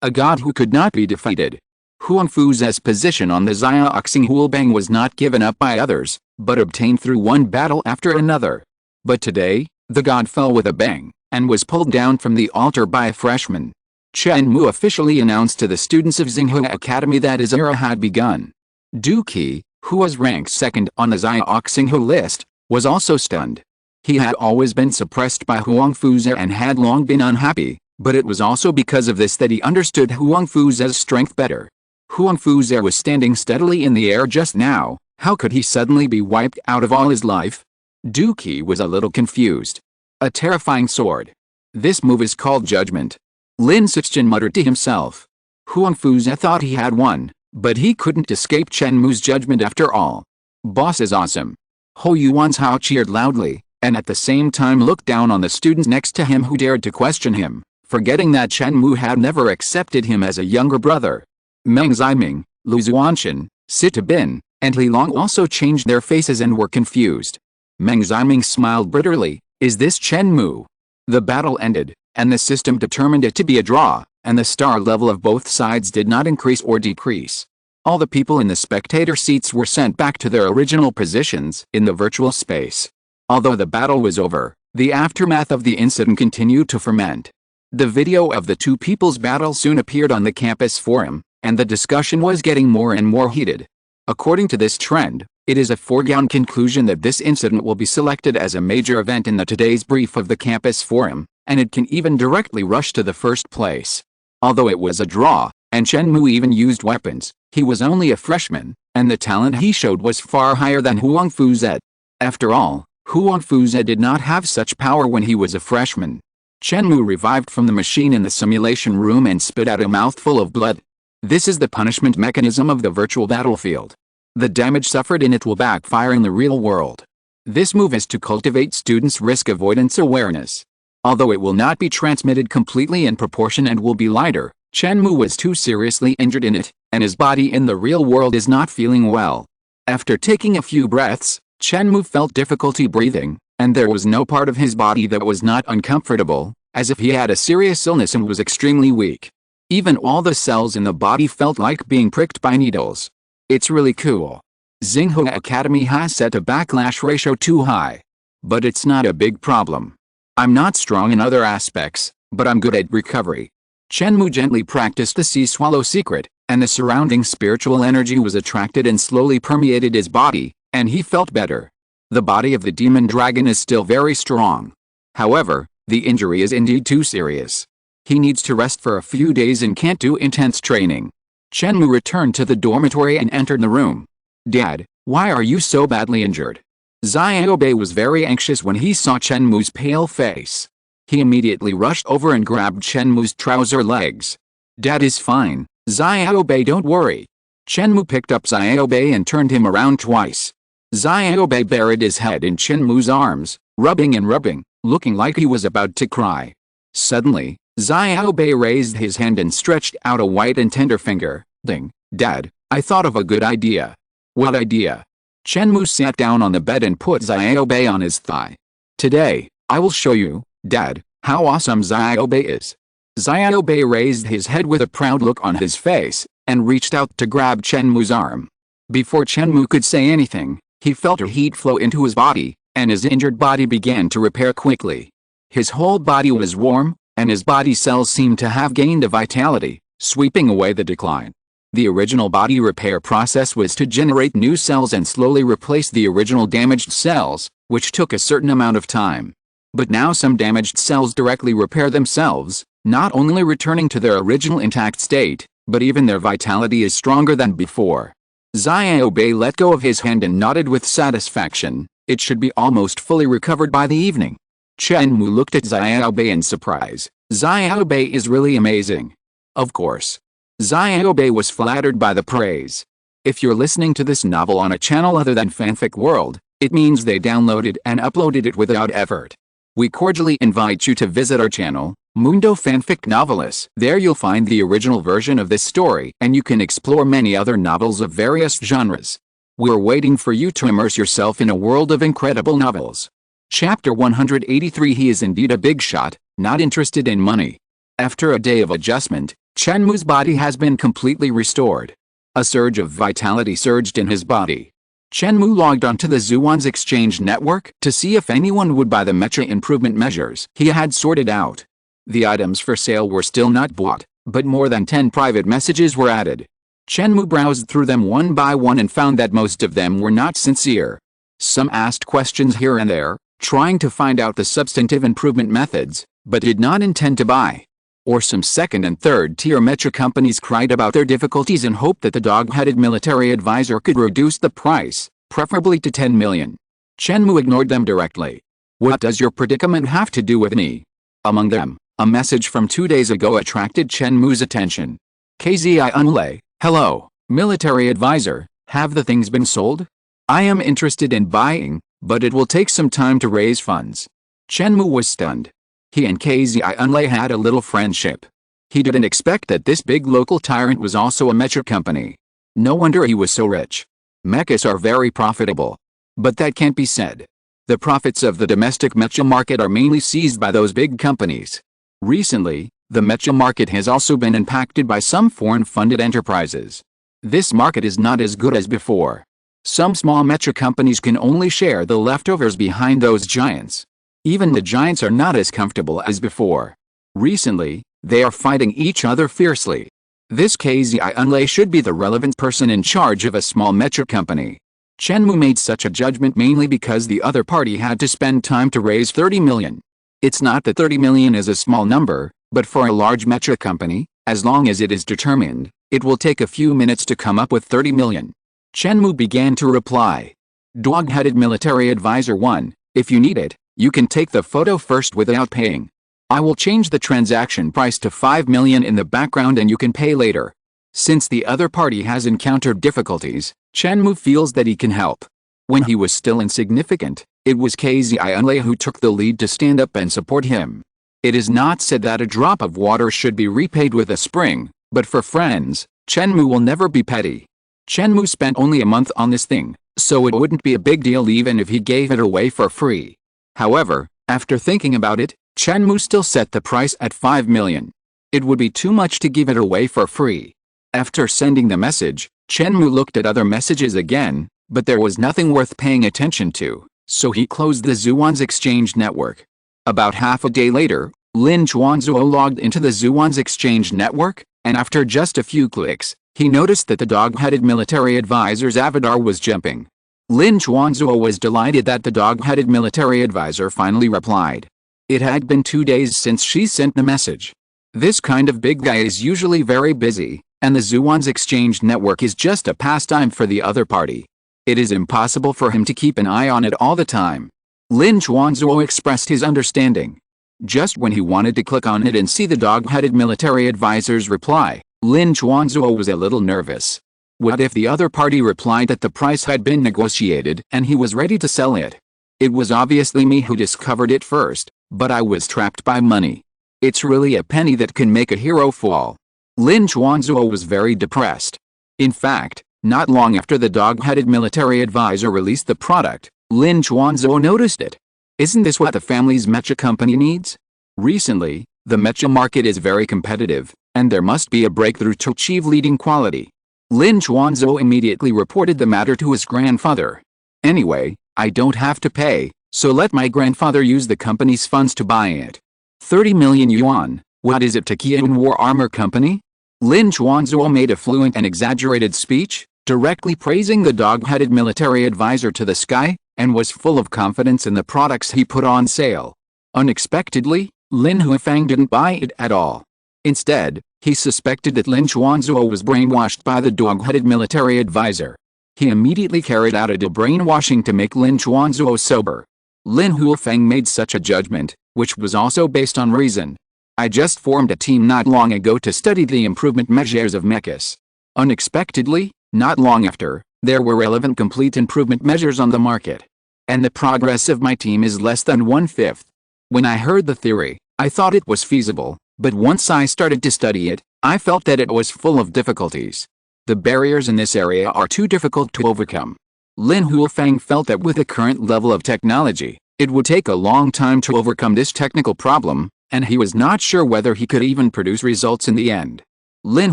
Speaker 1: a god who could not be defeated. Huang Fu's position on the Xiaoxing Huolbang was not given up by others, but obtained through one battle after another. But today, the god fell with a bang, and was pulled down from the altar by a freshman. Chen Mou officially announced to the students of Xinghua Academy that his era had begun. Du Qi, who was ranked second on the Xiaoxing Hu list, was also stunned. He had always been suppressed by Huang Fu and had long been unhappy, but it was also because of this that he understood Huang Fu's strength better. Huang Fu was standing steadily in the air just now. How could he suddenly be wiped out of all his life? Du Qi was a little confused. A terrifying sword. This move is called judgment. Lin Sixchen muttered to himself. Huang Fu thought he had won, but he couldn't escape Chen Mou's judgment after all. Boss is awesome. Hou Yuan's Hao cheered loudly, and at the same time looked down on the students next to him who dared to question him, forgetting that Chen Mou had never accepted him as a younger brother. Meng Ziming, Lu Zuanshan, Sita Bin, and Li Long also changed their faces and were confused. Meng Ziming smiled bitterly. Is this Chen Mou? The battle ended, and the system determined it to be a draw. and the star level of both sides did not increase or decrease. All the people in the spectator seats were sent back to their original positions in the virtual space. Although the battle was over, the aftermath of the incident continued to ferment. The video of the two people's battle soon appeared on the campus forum, and the discussion was getting more and more heated. According to this trend, it is a foregone conclusion that this incident will be selected as a major event in the today's brief of the campus forum, and it can even directly rush to the first place. Although it was a draw, and Chen Mou even used weapons, he was only a freshman, and the talent he showed was far higher than Huang Fuze. After all, Huang Fuze did not have such power when he was a freshman. Chen Mou revived from the machine in the simulation room and spit out a mouthful of blood. This is the punishment mechanism of the virtual battlefield. The damage suffered in it will backfire in the real world. This move is to cultivate students' risk avoidance awareness. Although it will not be transmitted completely in proportion and will be lighter, Chen Mou was too seriously injured in it, and his body in the real world is not feeling well. After taking a few breaths, Chen Mou felt difficulty breathing, and there was no part of his body that was not uncomfortable, as if he had a serious illness and was extremely weak. Even all the cells in the body felt like being pricked by needles. It's really cool. Xinghua Academy has set a backlash ratio too high. But it's not a big problem. I'm not strong in other aspects, but I'm good at recovery. Chen Mou gently practiced the sea swallow secret, and the surrounding spiritual energy was attracted and slowly permeated his body, and he felt better. The body of the demon dragon is still very strong. However, the injury is indeed too serious. He needs to rest for a few days and can't do intense training. Chen Mou returned to the dormitory and entered the room. Dad, why are you so badly injured? Xiaobei was very anxious when he saw Chen Mou's pale face. He immediately rushed over and grabbed Chen Mou's trouser legs. Dad is fine, Xiaobei, don't worry. Chen Mou picked up Xiaobei and turned him around twice. Xiaobei buried his head in Chen Mou's arms, rubbing and rubbing, looking like he was about to cry. Suddenly, Xiaobei raised his hand and stretched out a white and tender finger. Ding, Dad, I thought of a good idea. What idea? Chen Mou sat down on the bed and put Xiaobei on his thigh. Today, I will show you, Dad, how awesome Xiaobei is. Xiaobei raised his head with a proud look on his face, and reached out to grab Chen Mou's arm. Before Chen Mou could say anything, he felt a heat flow into his body, and his injured body began to repair quickly. His whole body was warm, and his body cells seemed to have gained a vitality, sweeping away the decline. The original body repair process was to generate new cells and slowly replace the original damaged cells, which took a certain amount of time. But now some damaged cells directly repair themselves, not only returning to their original intact state, but even their vitality is stronger than before. Xiaobei let go of his hand and nodded with satisfaction. It should be almost fully recovered by the evening. Chen Mou looked at Xiaobei in surprise. Xiaobei is really amazing. Of course. Xiaobei was flattered by the praise. If you're listening to this novel on a channel other than Fanfic World, it means they downloaded and uploaded it without effort. We cordially invite you to visit our channel, Mundo Fanfic Novelis. There you'll find the original version of this story, and you can explore many other novels of various genres. We're waiting for you to immerse yourself in a world of incredible novels. Chapter 183. He is indeed a big shot, not interested in money. After a day of adjustment, Chen Mou's body has been completely restored. A surge of vitality surged in his body. Chen Mou logged onto the Zuwan's exchange network to see if anyone would buy the mecha improvement measures he had sorted out. The items for sale were still not bought, but more than 10 private messages were added. Chen Mou browsed through them one by one and found that most of them were not sincere. Some asked questions here and there, trying to find out the substantive improvement methods, but did not intend to buy. Or some second and third tier mecha companies cried about their difficulties and hoped that the dog-headed military advisor could reduce the price, preferably to 10 million. Chen Mou ignored them directly. What does your predicament have to do with me? Among them, a message from 2 days ago attracted Chen Mou's attention. KZI hello, military advisor, have the things been sold? I am interested in buying, but it will take some time to raise funds. Chen Mou was stunned. He and KZI had a little friendship. He didn't expect that this big local tyrant was also a mecha company. No wonder he was so rich. Mechas are very profitable. But that can't be said. The profits of the domestic mecha market are mainly seized by those big companies. Recently, The mecha market has also been impacted by some foreign-funded enterprises. This market is not as good as before. Some small mecha companies can only share the leftovers behind those giants. Even the giants are not as comfortable as before. Recently, they are fighting each other fiercely. This Haiyan Jue should be the relevant person in charge of a small mecha company. Chen Mou made such a judgment mainly because the other party had to spend time to raise 30 million. It's not that 30 million is a small number, but for a large mecha company, as long as it is determined, it will take a few minutes to come up with 30 million. Chen Mou began to reply. Dog-headed military advisor 1, if you need it, you can take the photo first without paying. I will change the transaction price to 5 million in the background and you can pay later. Since the other party has encountered difficulties, Chen Mou feels that he can help. When he was still insignificant, it was Haiyan Jue who took the lead to stand up and support him. It is not said that a drop of water should be repaid with a spring, but for friends, Chen Mou will never be petty. Chen Mou spent only a month on this thing, so it wouldn't be a big deal even if he gave it away for free. However, after thinking about it, Chen Mou still set the price at 5 million. It would be too much to give it away for free. After sending the message, Chen Mou looked at other messages again, but there was nothing worth paying attention to, so he closed the Zhuan's exchange network. About half a day later, Lin Chuanzuo logged into the Zhuan's exchange network, and after just a few clicks, he noticed that the dog-headed military advisor's avatar was jumping. Lin Chuanzuo was delighted that the dog-headed military advisor finally replied. It had been 2 days since she sent the message. This kind of big guy is usually very busy, and the Zhuan's exchange network is just a pastime for the other party. It is impossible for him to keep an eye on it all the time. Lin Chuanzuo expressed his understanding. Just when he wanted to click on it and see the dog-headed military advisor's reply, Lin Chuanzuo was a little nervous. What if the other party replied that the price had been negotiated and he was ready to sell it? It was obviously me who discovered it first, but I was trapped by money. It's really a penny that can make a hero fall. Lin Chuanzuo was very depressed. In fact, not long after the dog-headed military advisor released the product, Lin Chuanzuo noticed it. Isn't this what the family's mecha company needs? Recently, the mecha market is very competitive, and there must be a breakthrough to achieve leading quality. Lin Chuanzuo immediately reported the matter to his grandfather. Anyway, I don't have to pay, so let my grandfather use the company's funds to buy it. 30 million yuan, what is it to Haiyan War Armor Company? Lin Chuanzuo made a fluent and exaggerated speech, directly praising the dog-headed military advisor to the sky, and was full of confidence in the products he put on sale. Unexpectedly, Lin Huifang didn't buy it at all. Instead, he suspected that Lin Chuanzuo was brainwashed by the dog-headed military advisor. He immediately carried out a brainwashing to make Lin Chuanzuo sober. Lin Huifang made such a judgment, which was also based on reason. I just formed a team not long ago to study the improvement measures of mechas. Unexpectedly, not long after, there were relevant complete improvement measures on the market. And the progress of my team is less than 1/5. When I heard the theory, I thought it was feasible, but once I started to study it, I felt that it was full of difficulties. The barriers in this area are too difficult to overcome. Lin Huifang felt that with the current level of technology, it would take a long time to overcome this technical problem, and he was not sure whether he could even produce results in the end. Lin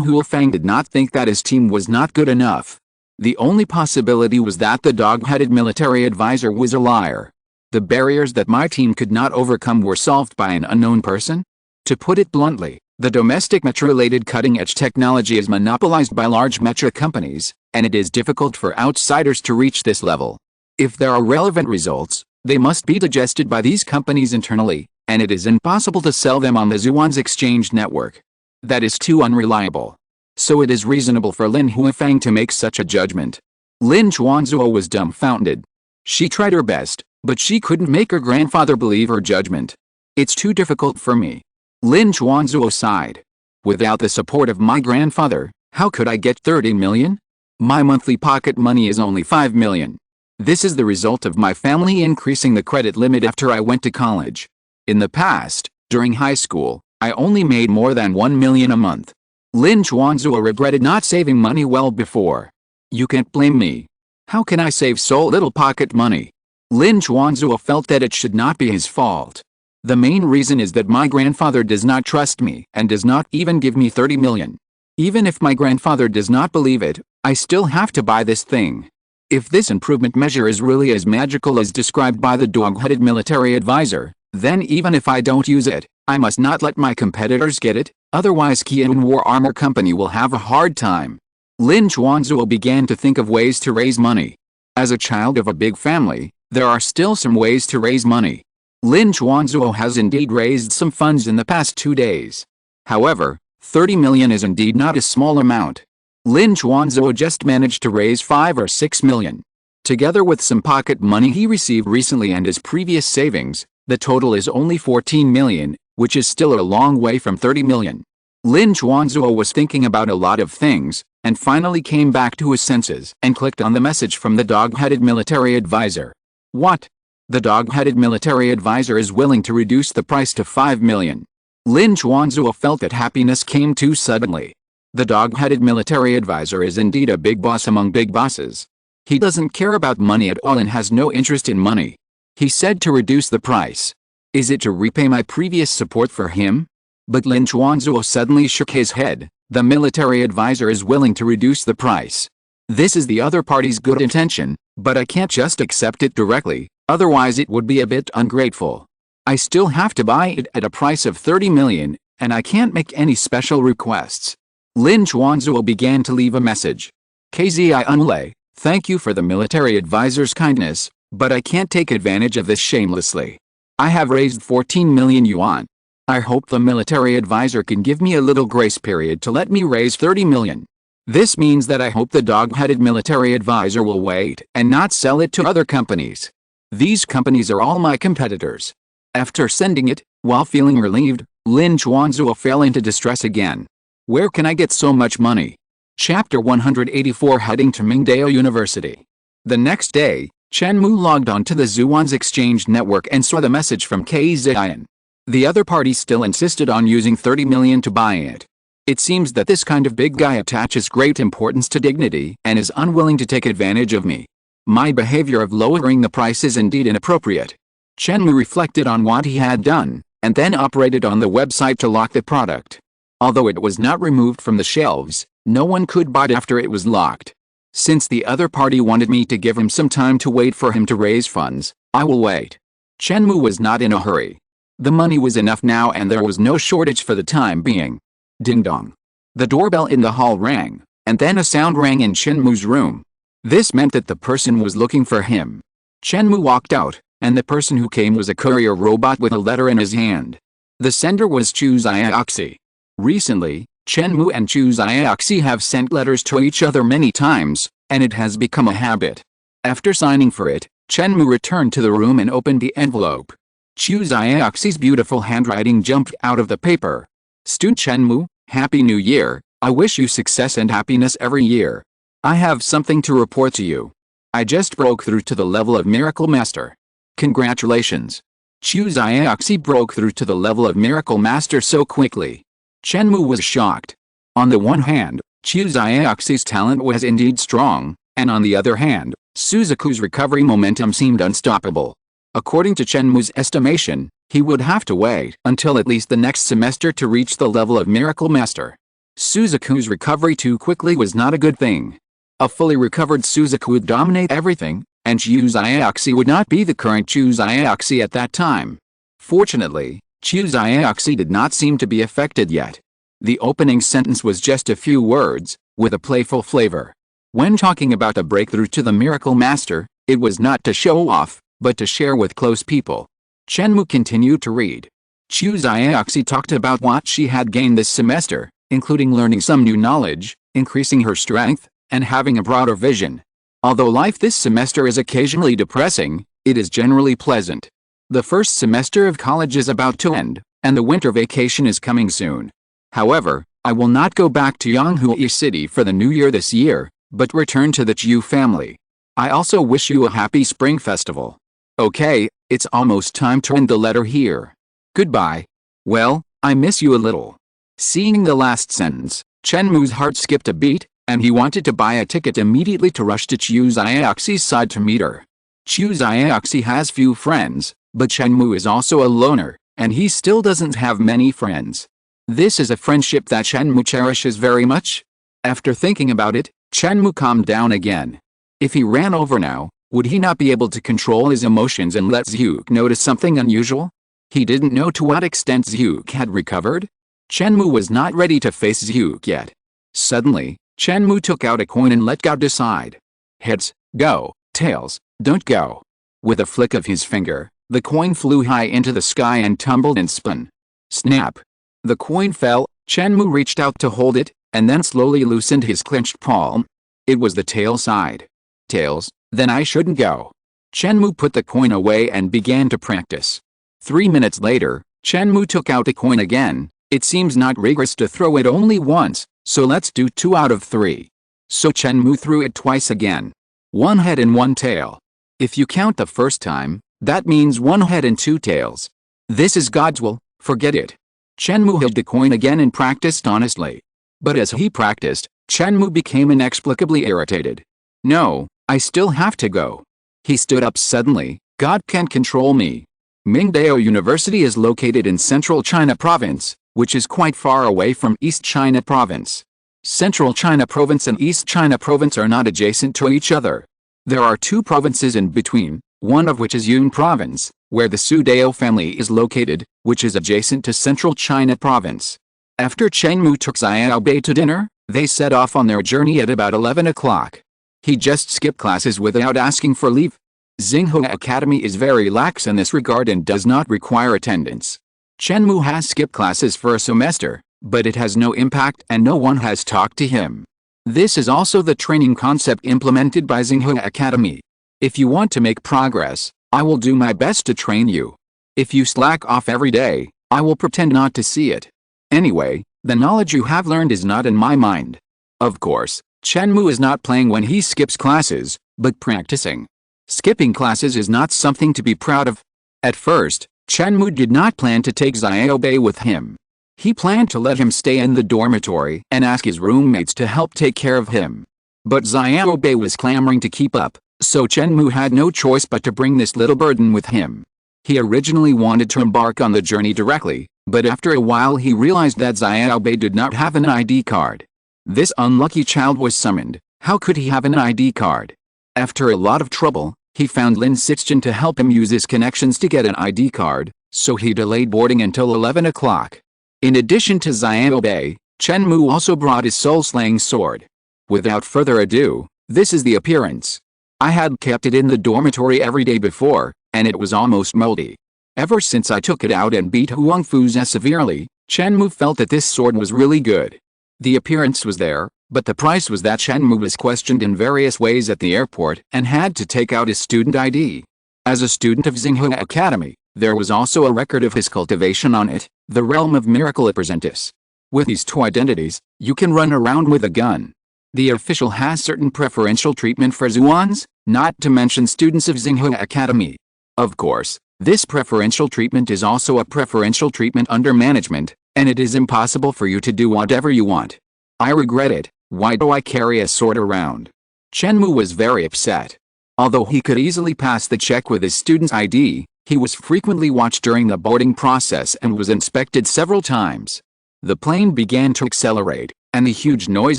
Speaker 1: Huifang did not think that his team was not good enough. The only possibility was that the dog-headed military advisor was a liar. The barriers that my team could not overcome were solved by an unknown person? To put it bluntly, the domestic mecha-related cutting-edge technology is monopolized by large mecha companies, and it is difficult for outsiders to reach this level. If there are relevant results, they must be digested by these companies internally, and it is impossible to sell them on the Zhuan's exchange network. That is too unreliable. So it is reasonable for Lin Huifang to make such a judgment. Lin Chuanzuo was dumbfounded. She tried her best, but she couldn't make her grandfather believe her judgment. It's too difficult for me. Lin Chuanzuo sighed. Without the support of my grandfather, how could I get 30 million? My monthly pocket money is only 5 million. This is the result of my family increasing the credit limit after I went to college. In the past, during high school, I only made more than 1 million a month. Lin Chuanzuo regretted not saving money well before. You can't blame me. How can I save so little pocket money? Lin Chuanzuo felt that it should not be his fault. The main reason is that my grandfather does not trust me and does not even give me 30 million. Even if my grandfather does not believe it, I still have to buy this thing. If this improvement measure is really as magical as described by the dog-headed military advisor, then even if I don't use it, I must not let my competitors get it, otherwise Haiyan War Armor Company will have a hard time. Lin Chuanzuo began to think of ways to raise money. As a child of a big family, there are still some ways to raise money. Lin Chuanzuo has indeed raised some funds in the past 2 days. However, 30 million is indeed not a small amount. Lin Chuanzuo just managed to raise 5 or 6 million. Together with some pocket money he received recently and his previous savings, the total is only 14 million, which is still a long way from 30 million. Lin Chuanzuo was thinking about a lot of things, and finally came back to his senses and clicked on the message from the dog-headed military advisor. What? The dog-headed military advisor is willing to reduce the price to 5 million. Lin Chuanzuo felt that happiness came too suddenly. The dog-headed military advisor is indeed a big boss among big bosses. He doesn't care about money at all and has no interest in money. He said to reduce the price. Is it to repay my previous support for him? But Lin Chuanzuo suddenly shook his head. The military advisor is willing to reduce the price. This is the other party's good intention, but I can't just accept it directly, otherwise it would be a bit ungrateful. I still have to buy it at a price of 30 million, and I can't make any special requests. Lin Chuanzuo began to leave a message. KZI Unlay, thank you for the military advisor's kindness, but I can't take advantage of this shamelessly. I have raised 14 million yuan. I hope the military advisor can give me a little grace period to let me raise 30 million. This means that I hope the dog-headed military advisor will wait and not sell it to other companies. These companies are all my competitors. After sending it, while feeling relieved, Lin Chuanzuo fell into distress again. Where can I get so much money? Chapter 184 Heading to Mingdao University. The next day, Chen Mou logged on to the Zuan's exchange network and saw the message from KZIan. The other party still insisted on using 30 million to buy it. It seems that this kind of big guy attaches great importance to dignity and is unwilling to take advantage of me. My behavior of lowering the price is indeed inappropriate. Chen Mou reflected on what he had done, and then operated on the website to lock the product. Although it was not removed from the shelves, no one could buy it after it was locked. Since the other party wanted me to give him some time to wait for him to raise funds, I will wait. Chen Mou was not in a hurry. The money was enough now and there was no shortage for the time being. Ding dong. The doorbell in the hall rang, and then a sound rang in Chen Mou's room. This meant that the person was looking for him. Chen Mou walked out, and the person who came was a courier robot with a letter in his hand. The sender was Chu Xiaoxi. Recently, Chen Mou and Chu Xiaoxi have sent letters to each other many times, and it has become a habit. After signing for it, Chen Mou returned to the room and opened the envelope. Chu Xiaoxi's beautiful handwriting jumped out of the paper. Student Chen Mou, Happy New Year, I wish you success and happiness every year. I have something to report to you. I just broke through to the level of Miracle Master. Congratulations. Chu Xiaoxi broke through to the level of Miracle Master so quickly. Chen Mou was shocked. On the one hand, Chu Xiaoxi's talent was indeed strong, and on the other hand, Suzaku's recovery momentum seemed unstoppable. According to Chen Mou's estimation, he would have to wait until at least the next semester to reach the level of Miracle Master. Suzaku's recovery too quickly was not a good thing. A fully recovered Suzaku would dominate everything, and Chu Xiaoxi would not be the current Chu Xiaoxi at that time. Fortunately, Chu Xiaoxi did not seem to be affected yet. The opening sentence was just a few words, with a playful flavor. When talking about a breakthrough to the Miracle Master, it was not to show off, but to share with close people. Chen Mou continued to read. Chu Xiaoxi talked about what she had gained this semester, including learning some new knowledge, increasing her strength, and having a broader vision. Although life this semester is occasionally depressing, it is generally pleasant. The first semester of college is about to end, and the winter vacation is coming soon. However, I will not go back to Yanghui City for the new year this year, but return to the Chu family. I also wish you a happy spring festival. Okay, it's almost time to end the letter here. Goodbye. Well, I miss you a little. Seeing the last sentence, Chen Mou's heart skipped a beat, and he wanted to buy a ticket immediately to rush to Chu Xiaoxi's side to meet her. Chu Xiaoxi has few friends, but Chen Mou is also a loner, and he still doesn't have many friends. This is a friendship that Chen Mou cherishes very much. After thinking about it, Chen Mou calmed down again. If he ran over now, would he not be able to control his emotions and let Zyuk notice something unusual? He didn't know to what extent Zyuk had recovered. Chen Mou was not ready to face Zyuk yet. Suddenly, Chen Mou took out a coin and let God decide. Heads, go. Tails, don't go. With a flick of his finger, the coin flew high into the sky and tumbled and spun. Snap! The coin fell. Chen Mou reached out to hold it, and then slowly loosened his clenched palm. It was the tail side. Tails, then I shouldn't go. Chen Mou put the coin away and began to practice. 3 minutes later, Chen Mou took out a coin again. It seems not rigorous to throw it only once, so let's do 2 out of 3. So Chen Mou threw it twice again. 1 head and 1 tail. If you count the first time, that means 1 head and 2 tails. This is God's will, forget it. Chen Mou held the coin again and practiced honestly. But as he practiced, Chen Mou became inexplicably irritated. No, I still have to go. He stood up suddenly. God can't control me. Mingdao University is located in Central China Province, which is quite far away from East China Province. Central China Province and East China Province are not adjacent to each other. There are 2 provinces in between, one of which is Yun Province, where the Sudao family is located, which is adjacent to Central China Province. After Chen Mou took Xiaobei to dinner, they set off on their journey at about 11 o'clock. He just skipped classes without asking for leave. Xinghua Academy is very lax in this regard and does not require attendance. Chen Mou has skipped classes for a semester, but it has no impact and no one has talked to him. This is also the training concept implemented by Xinghua Academy. If you want to make progress, I will do my best to train you. If you slack off every day, I will pretend not to see it. Anyway, the knowledge you have learned is not in my mind. Of course, Chen Mou is not playing when he skips classes, but practicing. Skipping classes is not something to be proud of. At first, Chen Mou did not plan to take Xiaobei with him. He planned to let him stay in the dormitory and ask his roommates to help take care of him. But Xiaobei was clamoring to keep up, so Chen Mou had no choice but to bring this little burden with him. He originally wanted to embark on the journey directly, but after a while he realized that Xiaobei did not have an ID card. This unlucky child was summoned. How could he have an ID card? After a lot of trouble, he found Lin Sixjun to help him use his connections to get an ID card, so he delayed boarding until 11 o'clock. In addition to Xiaobei, Chen Mou also brought his soul-slaying sword. Without further ado, this is the appearance. I had kept it in the dormitory every day before, and it was almost moldy. Ever since I took it out and beat Huang Fuze severely, Chen Mou felt that this sword was really good. The appearance was there, but the price was that Chen Mou was questioned in various ways at the airport and had to take out his student ID. As a student of Xinghua Academy, there was also a record of his cultivation on it, the realm of miracle apprentice. With these 2 identities, you can run around with a gun. The official has certain preferential treatment for Zuans, not to mention students of Xinghua Academy. Of course, this preferential treatment is also a preferential treatment under management, and it is impossible for you to do whatever you want. I regret it. Why do I carry a sword around? Chen Mou was very upset. Although he could easily pass the check with his student's ID, he was frequently watched during the boarding process and was inspected several times. The plane began to accelerate, and the huge noise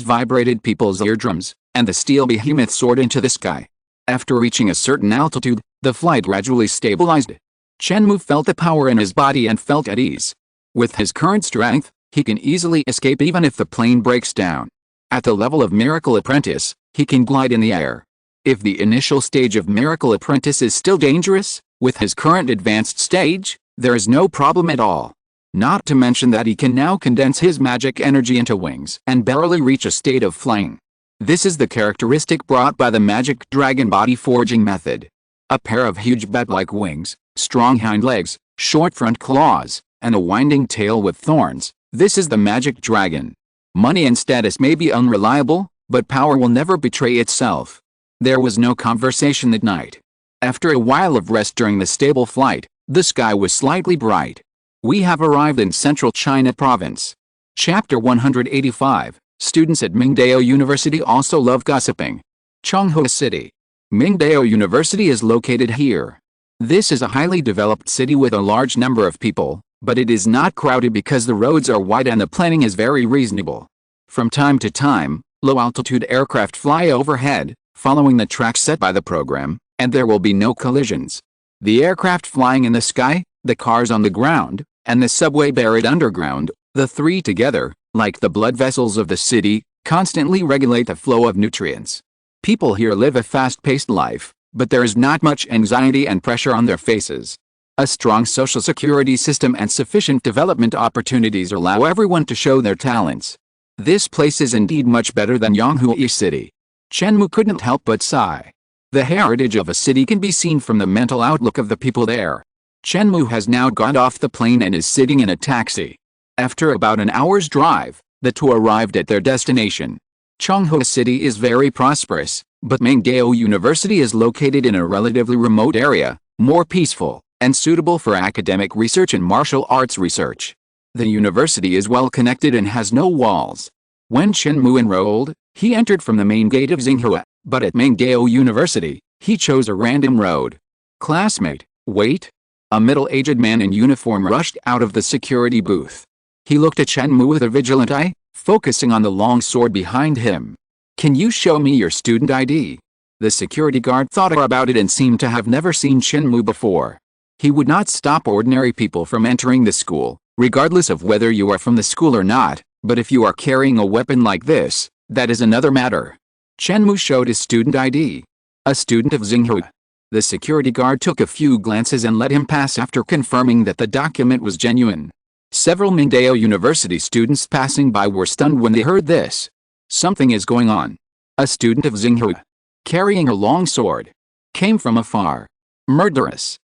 Speaker 1: vibrated people's eardrums, and the steel behemoth soared into the sky. After reaching a certain altitude, the flight gradually stabilized. Chen Mou felt the power in his body and felt at ease. With his current strength, he can easily escape even if the plane breaks down. At the level of Miracle Apprentice, he can glide in the air. If the initial stage of Miracle Apprentice is still dangerous, with his current advanced stage, there is no problem at all. Not to mention that he can now condense his magic energy into wings and barely reach a state of flying. This is the characteristic brought by the magic dragon body forging method. A pair of huge bat-like wings, strong hind legs, short front claws, and a winding tail with thorns. This is the magic dragon. Money and status may be unreliable, but power will never betray itself. There was no conversation that night. After a while of rest during the stable flight, the sky was slightly bright. We have arrived in Central China Province. Chapter 185, Students at Mingdao University also love gossiping. Changhua City. Mingdao University is located here. This is a highly developed city with a large number of people, But it is not crowded because the roads are wide and the planning is very reasonable. From time to time, low-altitude aircraft fly overhead, following the track set by the program, and there will be no collisions. The aircraft flying in the sky, the cars on the ground, and the subway buried underground, the three together, like the blood vessels of the city, constantly regulate the flow of nutrients. People here live a fast-paced life, but there is not much anxiety and pressure on their faces. A strong social security system and sufficient development opportunities allow everyone to show their talents. This place is indeed much better than Yanghui City. Chen Mou couldn't help but sigh. The heritage of a city can be seen from the mental outlook of the people there. Chen Mou has now got off the plane and is sitting in a taxi. After about an hour's drive, the two arrived at their destination. Changhua City is very prosperous, but Mingdao University is located in a relatively remote area, more peaceful, and suitable for academic research and martial arts research. The university is well connected and has no walls. When Chen Mou enrolled, he entered from the main gate of Tsinghua, but at Mingdao University, he chose a random road. Classmate, wait. A middle-aged man in uniform rushed out of the security booth. He looked at Chen Mou with a vigilant eye, focusing on the long sword behind him. Can you show me your student ID? The security guard thought about it and seemed to have never seen Chen Mou before. He would not stop ordinary people from entering the school, regardless of whether you are from the school or not, but if you are carrying a weapon like this, that is another matter. Chen Mou showed his student ID. A student of Tsinghua. The security guard took a few glances and let him pass after confirming that the document was genuine. Several Mingdao University students passing by were stunned when they heard this. Something is going on. A student of Tsinghua, carrying a long sword, came from afar. Murderous.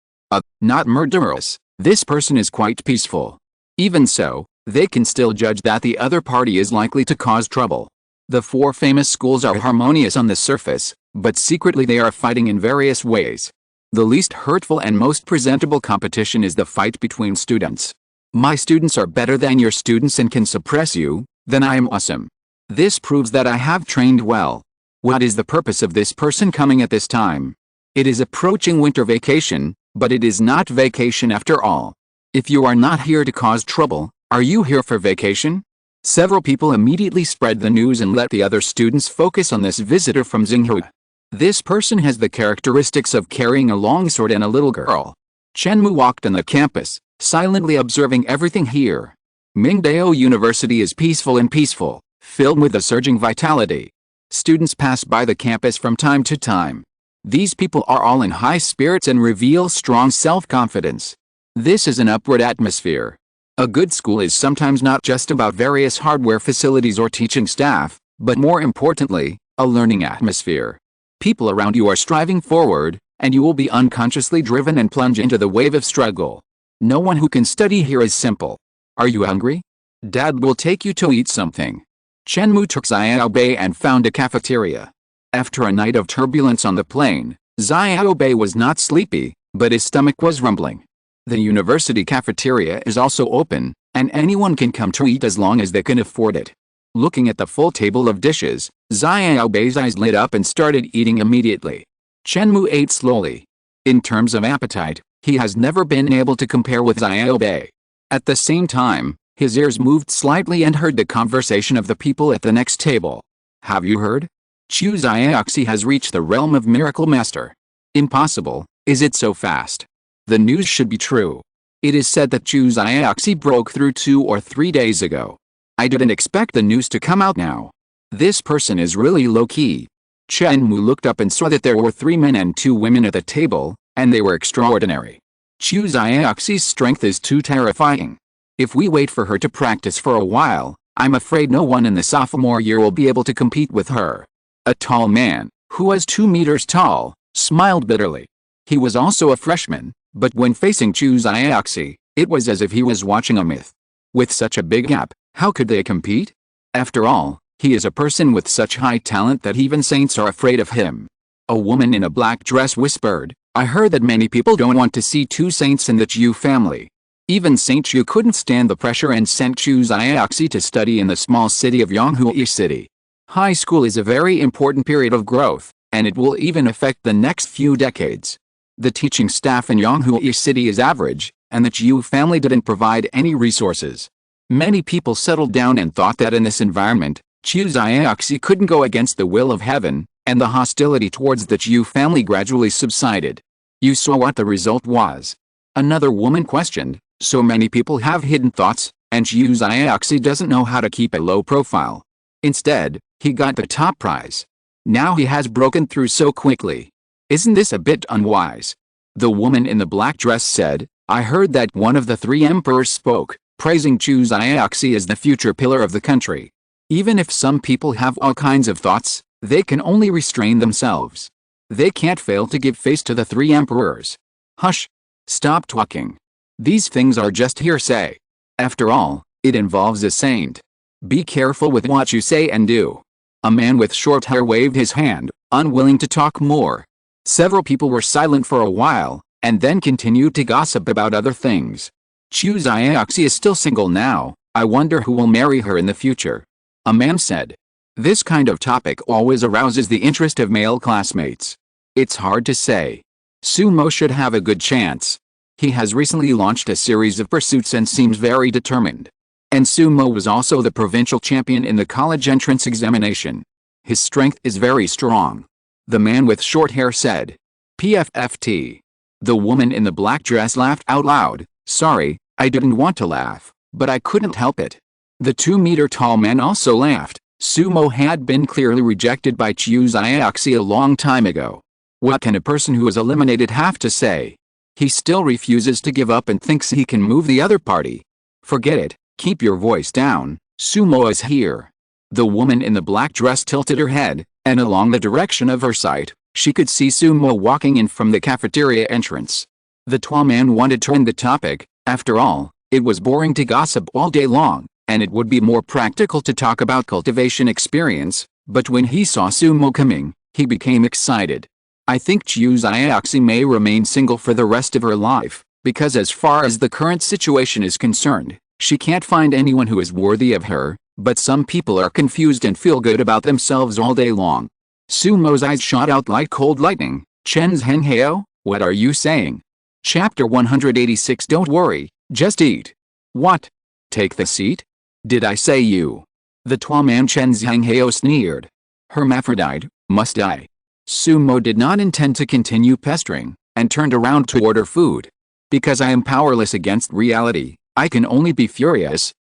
Speaker 1: Not murderous. This person is quite peaceful. Even so, they can still judge that the other party is likely to cause trouble. The four famous schools are harmonious on the surface, but secretly they are fighting in various ways. The least hurtful and most presentable competition is the fight between students. My students are better than your students and can suppress you, then I am awesome. This proves that I have trained well. What is the purpose of this person coming at this time? It is approaching winter vacation, but it is not vacation after all. If you are not here to cause trouble, are you here for vacation? Several people immediately spread the news and let the other students focus on this visitor from Tsinghua. This person has the characteristics of carrying a long sword and a little girl. Chen Mou walked on the campus, silently observing everything here. Mingdao University is peaceful, filled with a surging vitality. Students pass by the campus from time to time. These people are all in high spirits and reveal strong self-confidence. This is an upward atmosphere. A good school is sometimes not just about various hardware facilities or teaching staff, but more importantly, a learning atmosphere. People around you are striving forward, and you will be unconsciously driven and plunge into the wave of struggle. No one who can study here is simple. Are you hungry? Dad will take you to eat something. Chen Mou took Xiaobei and found a cafeteria. After a night of turbulence on the plane, Xiaobei was not sleepy, but his stomach was rumbling. The university cafeteria is also open, and anyone can come to eat as long as they can afford it. Looking at the full table of dishes, Xiaobei's eyes lit up and started eating immediately. Chen Mou ate slowly. In terms of appetite, he has never been able to compare with Xiaobei. At the same time, his ears moved slightly and heard the conversation of the people at the next table. Have you heard? Chu Xiaoxi has reached the realm of Miracle Master. Impossible, is it so fast? The news should be true. It is said that Chu Xiaoxi broke through 2 or 3 days ago. I didn't expect the news to come out now. This person is really low-key. Chen Mou looked up and saw that there were 3 men and 2 women at the table, and they were extraordinary. Chu Xiaoxi's strength is too terrifying. If we wait for her to practice for a while, I'm afraid no one in the sophomore year will be able to compete with her. A tall man, who was 2 meters tall, smiled bitterly. He was also a freshman, but when facing Chu Xiaoxi, it was as if he was watching a myth. With such a big gap, how could they compete? After all, he is a person with such high talent that even saints are afraid of him. A woman in a black dress whispered, I heard that many people don't want to see 2 saints in the Chu family. Even Saint Chu couldn't stand the pressure and sent Chu Xiaoxi to study in the small city of Yanghui City. High school is a very important period of growth, and it will even affect the next few decades. The teaching staff in Yanghui City is average, and the Jue family didn't provide any resources. Many people settled down and thought that in this environment, Chu Xiaoxi couldn't go against the will of heaven, and the hostility towards the Jue family gradually subsided. You saw what the result was. Another woman questioned, so many people have hidden thoughts, and Chu Xiaoxi doesn't know how to keep a low profile. Instead, he got the top prize. Now he has broken through so quickly. Isn't this a bit unwise? The woman in the black dress said, I heard that one of the three emperors spoke, praising Chu Xiaoxi as the future pillar of the country. Even if some people have all kinds of thoughts, they can only restrain themselves. They can't fail to give face to the three emperors. Hush! Stop talking. These things are just hearsay. After all, it involves a saint. Be careful with what you say and do. A man with short hair waved his hand, unwilling to talk more. Several people were silent for a while, and then continued to gossip about other things. Chu Xiaoxi is still single now, I wonder who will marry her in the future. A man said. This kind of topic always arouses the interest of male classmates. It's hard to say. Sumo should have a good chance. He has recently launched a series of pursuits and seems very determined. And Sumo was also the provincial champion in the college entrance examination. His strength is very strong. The man with short hair said. PFFT. The woman in the black dress laughed out loud. Sorry, I didn't want to laugh, but I couldn't help it. The 2-meter-tall man also laughed. Sumo had been clearly rejected by Chu Xiaoxi a long time ago. What can a person who is eliminated have to say? He still refuses to give up and thinks he can move the other party. Forget it, keep your voice down, Sumo is here. The woman in the black dress tilted her head, and along the direction of her sight, she could see Sumo walking in from the cafeteria entrance. The tall man wanted to end the topic. After all, it was boring to gossip all day long, and it would be more practical to talk about cultivation experience, but when he saw Sumo coming, he became excited. I think Chu Xiaoxi may remain single for the rest of her life, because as far as the current situation is concerned, she can't find anyone who is worthy of her, but some people are confused and feel good about themselves all day long. Sumo's eyes shot out like cold lightning. Chen Zhenghao, what are you saying? Chapter 186. Don't worry, just eat. What? Take the seat? Did I say you? The tall man Chen Zhenghao sneered. Hermaphrodite, must I? Sumo did not intend to continue pestering, and turned around to order food. Because I am powerless against reality, I can only be furious,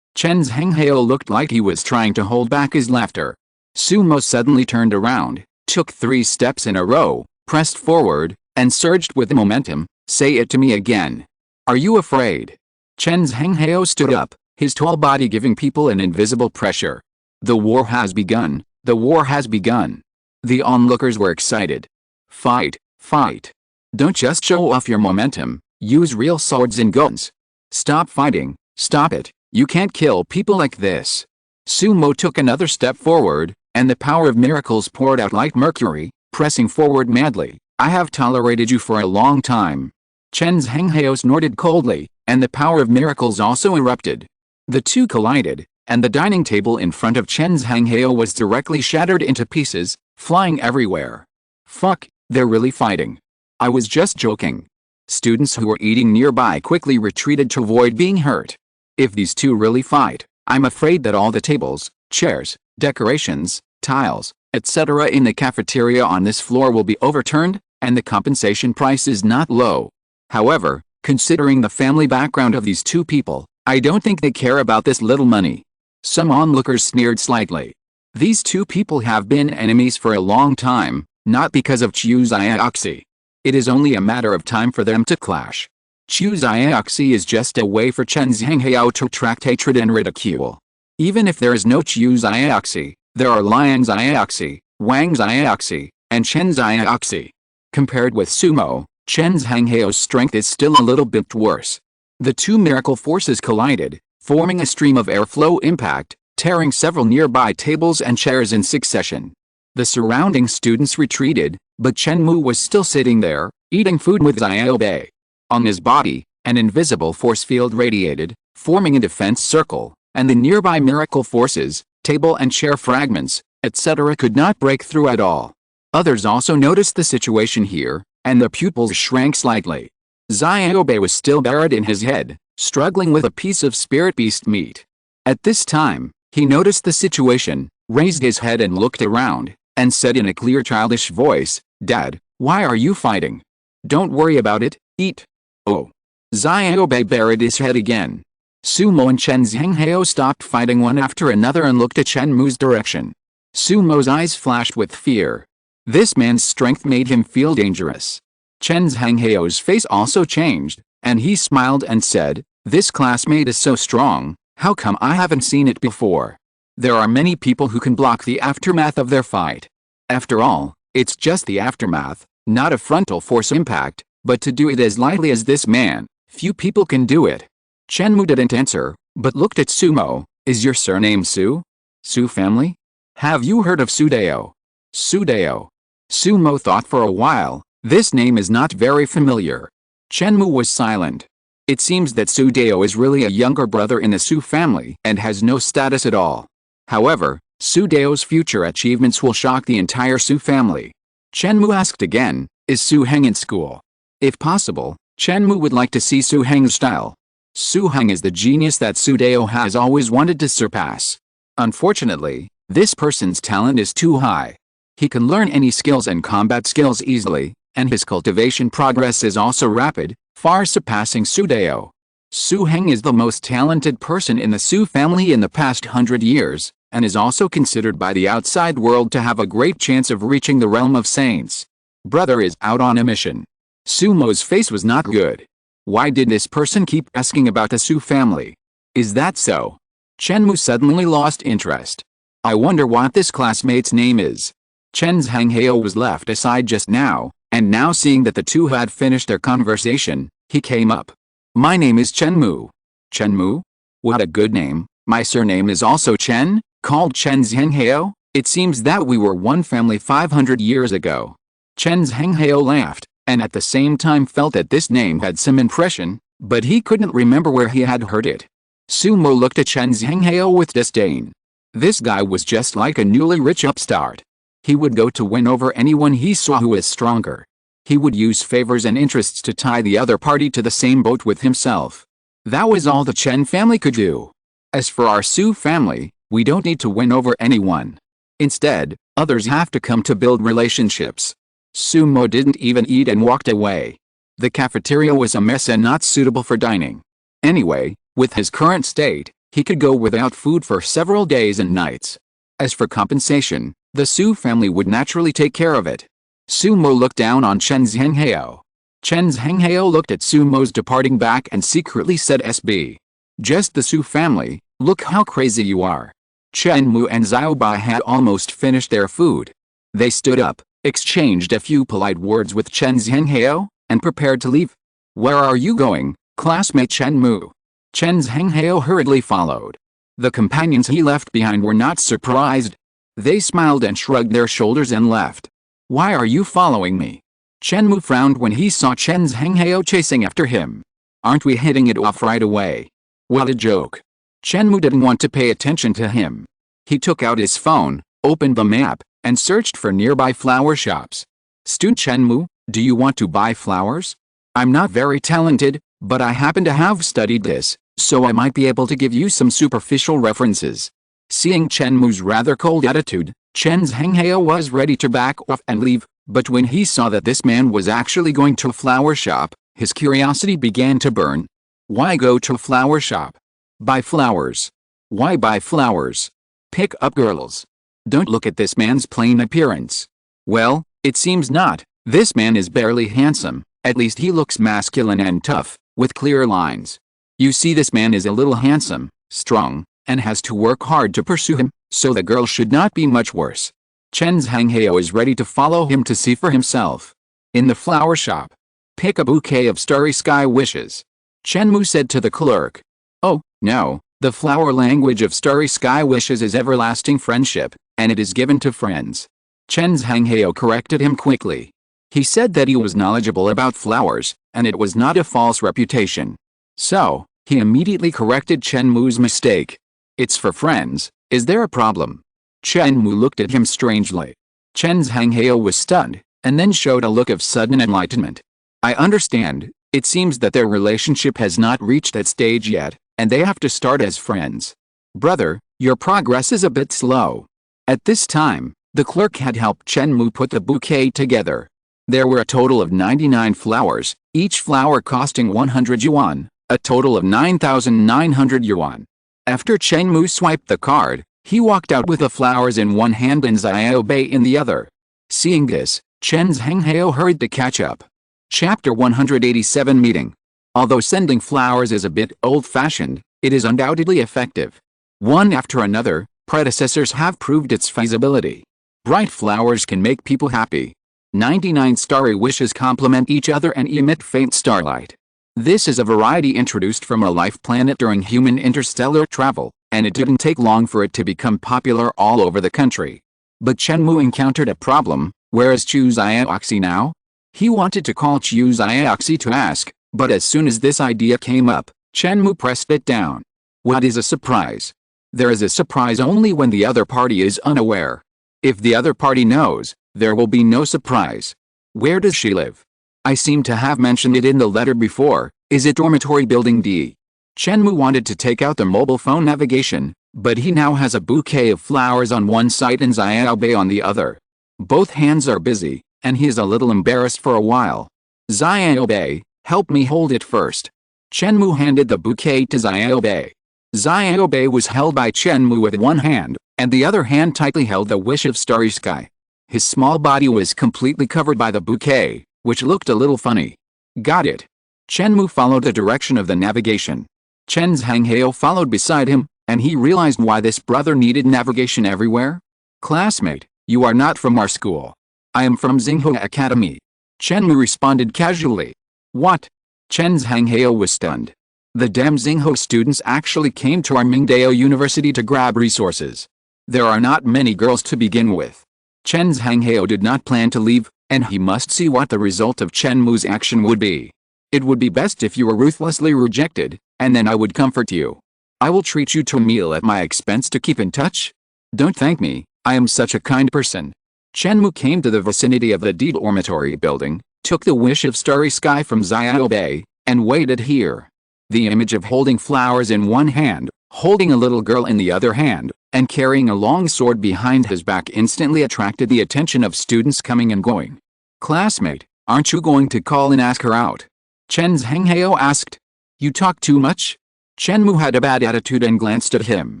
Speaker 1: Chen Zhenghao looked like he was trying to hold back his laughter. Sumo suddenly turned around, took 3 steps in a row, pressed forward, and surged with momentum. Say it to me again. Are you afraid? Chen Zhenghao stood up, his tall body giving people an invisible pressure. The war has begun, the war has begun. The onlookers were excited. Fight, fight. Don't just show off your momentum, use real swords and guns. Stop fighting, stop it, you can't kill people like this. Sumo took another step forward, and the power of miracles poured out like mercury, pressing forward madly. I have tolerated you for a long time. Chen Zhenghao snorted coldly, and the power of miracles also erupted. The two collided, and the dining table in front of Chen Zhenghao was directly shattered into pieces, flying everywhere. Fuck, they're really fighting. I was just joking. Students who were eating nearby quickly retreated to avoid being hurt. If these two really fight, I'm afraid that all the tables, chairs, decorations, tiles, etc. in the cafeteria on this floor will be overturned, and the compensation price is not low. However, considering the family background of these two people, I don't think they care about this little money. Some onlookers sneered slightly. These two people have been enemies for a long time, not because of Chu Xiaoxi. It is only a matter of time for them to clash. Chu Xiaoxi is just a way for Chen Zhenghao to attract hatred and ridicule. Even if there is no Chu Xiaoxi, there are Liang Xiaoxi, Wang Xiaoxi, and Chen Xiaoxi. Compared with Sumo, Chen Zhenghao's strength is still a little bit worse. The two miracle forces collided, forming a stream of airflow impact, tearing several nearby tables and chairs in succession. The surrounding students retreated, but Chen Mou was still sitting there, eating food with Xiaobei. On his body, an invisible force field radiated, forming a defense circle, and the nearby miracle forces, table and chair fragments, etc. could not break through at all. Others also noticed the situation here, and their pupils shrank slightly. Xiaobei was still buried in his head, struggling with a piece of spirit beast meat. At this time, he noticed the situation, raised his head and looked around, and said in a clear childish voice, "Dad, why are you fighting? Don't worry about it, eat." Oh. Xiaobei buried his head again. Sumo and Chen Zhenghao stopped fighting one after another and looked at Chen Mou's direction. Sumo's eyes flashed with fear. This man's strength made him feel dangerous. Chen Zhenghao's face also changed, and he smiled and said, "This classmate is so strong, how come I haven't seen it before? There are many people who can block the aftermath of their fight. After all, it's just the aftermath, not a frontal force impact, but to do it as lightly as this man, few people can do it." Chen Mou didn't answer, but looked at Sumo. "Is your surname Su? Su family? Have you heard of Sudao?" Sudao. Sumo thought for a while. This name is not very familiar. Chen Mou was silent. It seems that Sudao is really a younger brother in the Su family and has no status at all. However, Sudao's future achievements will shock the entire Su family. Chen Mou asked again, "Is Su Heng in school?" If possible, Chen Mou would like to see Su Heng's style. Su Heng is the genius that Sudao has always wanted to surpass. Unfortunately, this person's talent is too high. He can learn any skills and combat skills easily, and his cultivation progress is also rapid, far surpassing Sudao. Su Heng is the most talented person in the Su family in the past 100 years, and is also considered by the outside world to have a great chance of reaching the realm of saints. Brother is out on a mission. Sumo's face was not good. Why did this person keep asking about the Su family? Is that so? Chen Mou suddenly lost interest. I wonder what this classmate's name is. Chen Zhenghao was left aside just now, and now seeing that the two had finished their conversation, he came up. My name is Chen Mou. Chen Mou? What a good name. My surname is also Chen, called Chen Zhenghao. It seems that we were one family 500 years ago. Chen Zhenghao laughed, and at the same time felt that this name had some impression, but he couldn't remember where he had heard it. Sumo looked at Chen Zhenghao with disdain. This guy was just like a newly rich upstart. He would go to win over anyone he saw who was stronger. He would use favors and interests to tie the other party to the same boat with himself. That was all the Chen family could do. As for our Su family, we don't need to win over anyone. Instead, others have to come to build relationships. Sumo didn't even eat and walked away. The cafeteria was a mess and not suitable for dining. Anyway, with his current state, he could go without food for several days and nights. As for compensation, the Su family would naturally take care of it. Sumo looked down on Chen Zhenghao. Chen Zhenghao looked at Sumo's departing back and secretly said, "SB. Just the Su family, look how crazy you are." Chen Mou and Xiaobei had almost finished their food. They stood up, exchanged a few polite words with Chen Zhenghao, and prepared to leave. "Where are you going, classmate Chen Mou?" Chen Zhenghao hurriedly followed. The companions he left behind were not surprised. They smiled and shrugged their shoulders and left. "Why are you following me?" Chen Mou frowned when he saw Chen Zhenghao chasing after him. "Aren't we hitting it off right away?" What a joke. Chen Mou didn't want to pay attention to him. He took out his phone, opened the map, and searched for nearby flower shops. "Student Chen Mou, do you want to buy flowers? I'm not very talented, but I happen to have studied this, so I might be able to give you some superficial references." Seeing Chen Mou's rather cold attitude, Chen Zhenghao was ready to back off and leave, but when he saw that this man was actually going to a flower shop, his curiosity began to burn. Why go to a flower shop? Buy flowers. Why buy flowers? Pick up girls. Don't look at this man's plain appearance. Well, it seems not. This man is barely handsome, at least he looks masculine and tough, with clear lines. You see, this man is a little handsome, strong, and has to work hard to pursue him, so the girl should not be much worse. Chen Zhenghao is ready to follow him to see for himself. In the flower shop. Pick a bouquet of starry sky wishes. Chen Mou said to the clerk. Oh, no, the flower language of starry sky wishes is everlasting friendship, and it is given to friends. Chen Zhenghao corrected him quickly. He said that he was knowledgeable about flowers, and it was not a false reputation. So, he immediately corrected Chen Mou's mistake. It's for friends, is there a problem? Chen Mou looked at him strangely. Chen Zhenghao was stunned, and then showed a look of sudden enlightenment. I understand, It seems that their relationship has not reached that stage yet, and they have to start as friends. Brother, your progress is a bit slow. At this time, the clerk had helped Chen Mou put the bouquet together. There were a total of 99 flowers, each flower costing 100 yuan, a total of 9,900 yuan. After Chen Mou swiped the card, he walked out with the flowers in one hand and Xiao Bei in the other. Seeing this, Chen's Hanghao hurried to catch up. Chapter 187 Meeting. Although sending flowers is a bit old-fashioned, it is undoubtedly effective. One after another, predecessors have proved its feasibility. Bright flowers can make people happy. 99 starry wishes complement each other and emit faint starlight. This is a variety introduced from a life planet during human interstellar travel, and it didn't take long for it to become popular all over the country. But Chen Mou encountered a problem. Where is Chu Xiaoxi now? He wanted to call Chu Xiaoxi to ask, but as soon as this idea came up, Chen Mou pressed it down. What is a surprise? There is a surprise only when the other party is unaware. If the other party knows, there will be no surprise. Where does she live? I seem to have mentioned it in the letter before. Is it dormitory building D? Chen Mou wanted to take out the mobile phone navigation, but he now has a bouquet of flowers on one side and Xiao Bei on the other. Both hands are busy, and he is a little embarrassed for a while. Xiao Bei, help me hold it first. Chen Mou handed the bouquet to Xiao Bei. Xiao Bei was held by Chen Mou with one hand, and the other hand tightly held the wish of starry sky. His small body was completely covered by the bouquet, which looked a little funny. Got it. Chen Mou followed the direction of the navigation. Chen's Hanghao followed beside him, and he realized why this brother needed navigation everywhere. Classmate, you are not from our school. I am from Xinghua Academy. Chen Mou responded casually. What? Chen's Hanghao was stunned. The damn Xinghua students actually came to our Mingdao University to grab resources. There are not many girls to begin with. Chen's Hanghao did not plan to leave, and he must see what the result of Chen Mou's action would be. It would be best if you were ruthlessly rejected, and then I would comfort you. I will treat you to a meal at my expense to keep in touch. Don't thank me, I am such a kind person. Chen Mou came to the vicinity of the D dormitory building, took the wish of starry sky from Xiao Bei, and waited here. The image of holding flowers in one hand, holding a little girl in the other hand, and carrying a long sword behind his back instantly attracted the attention of students coming and going. Classmate, aren't you going to call and ask her out? Chen's Hanghao asked. You talk too much? Chen Mou had a bad attitude and glanced at him.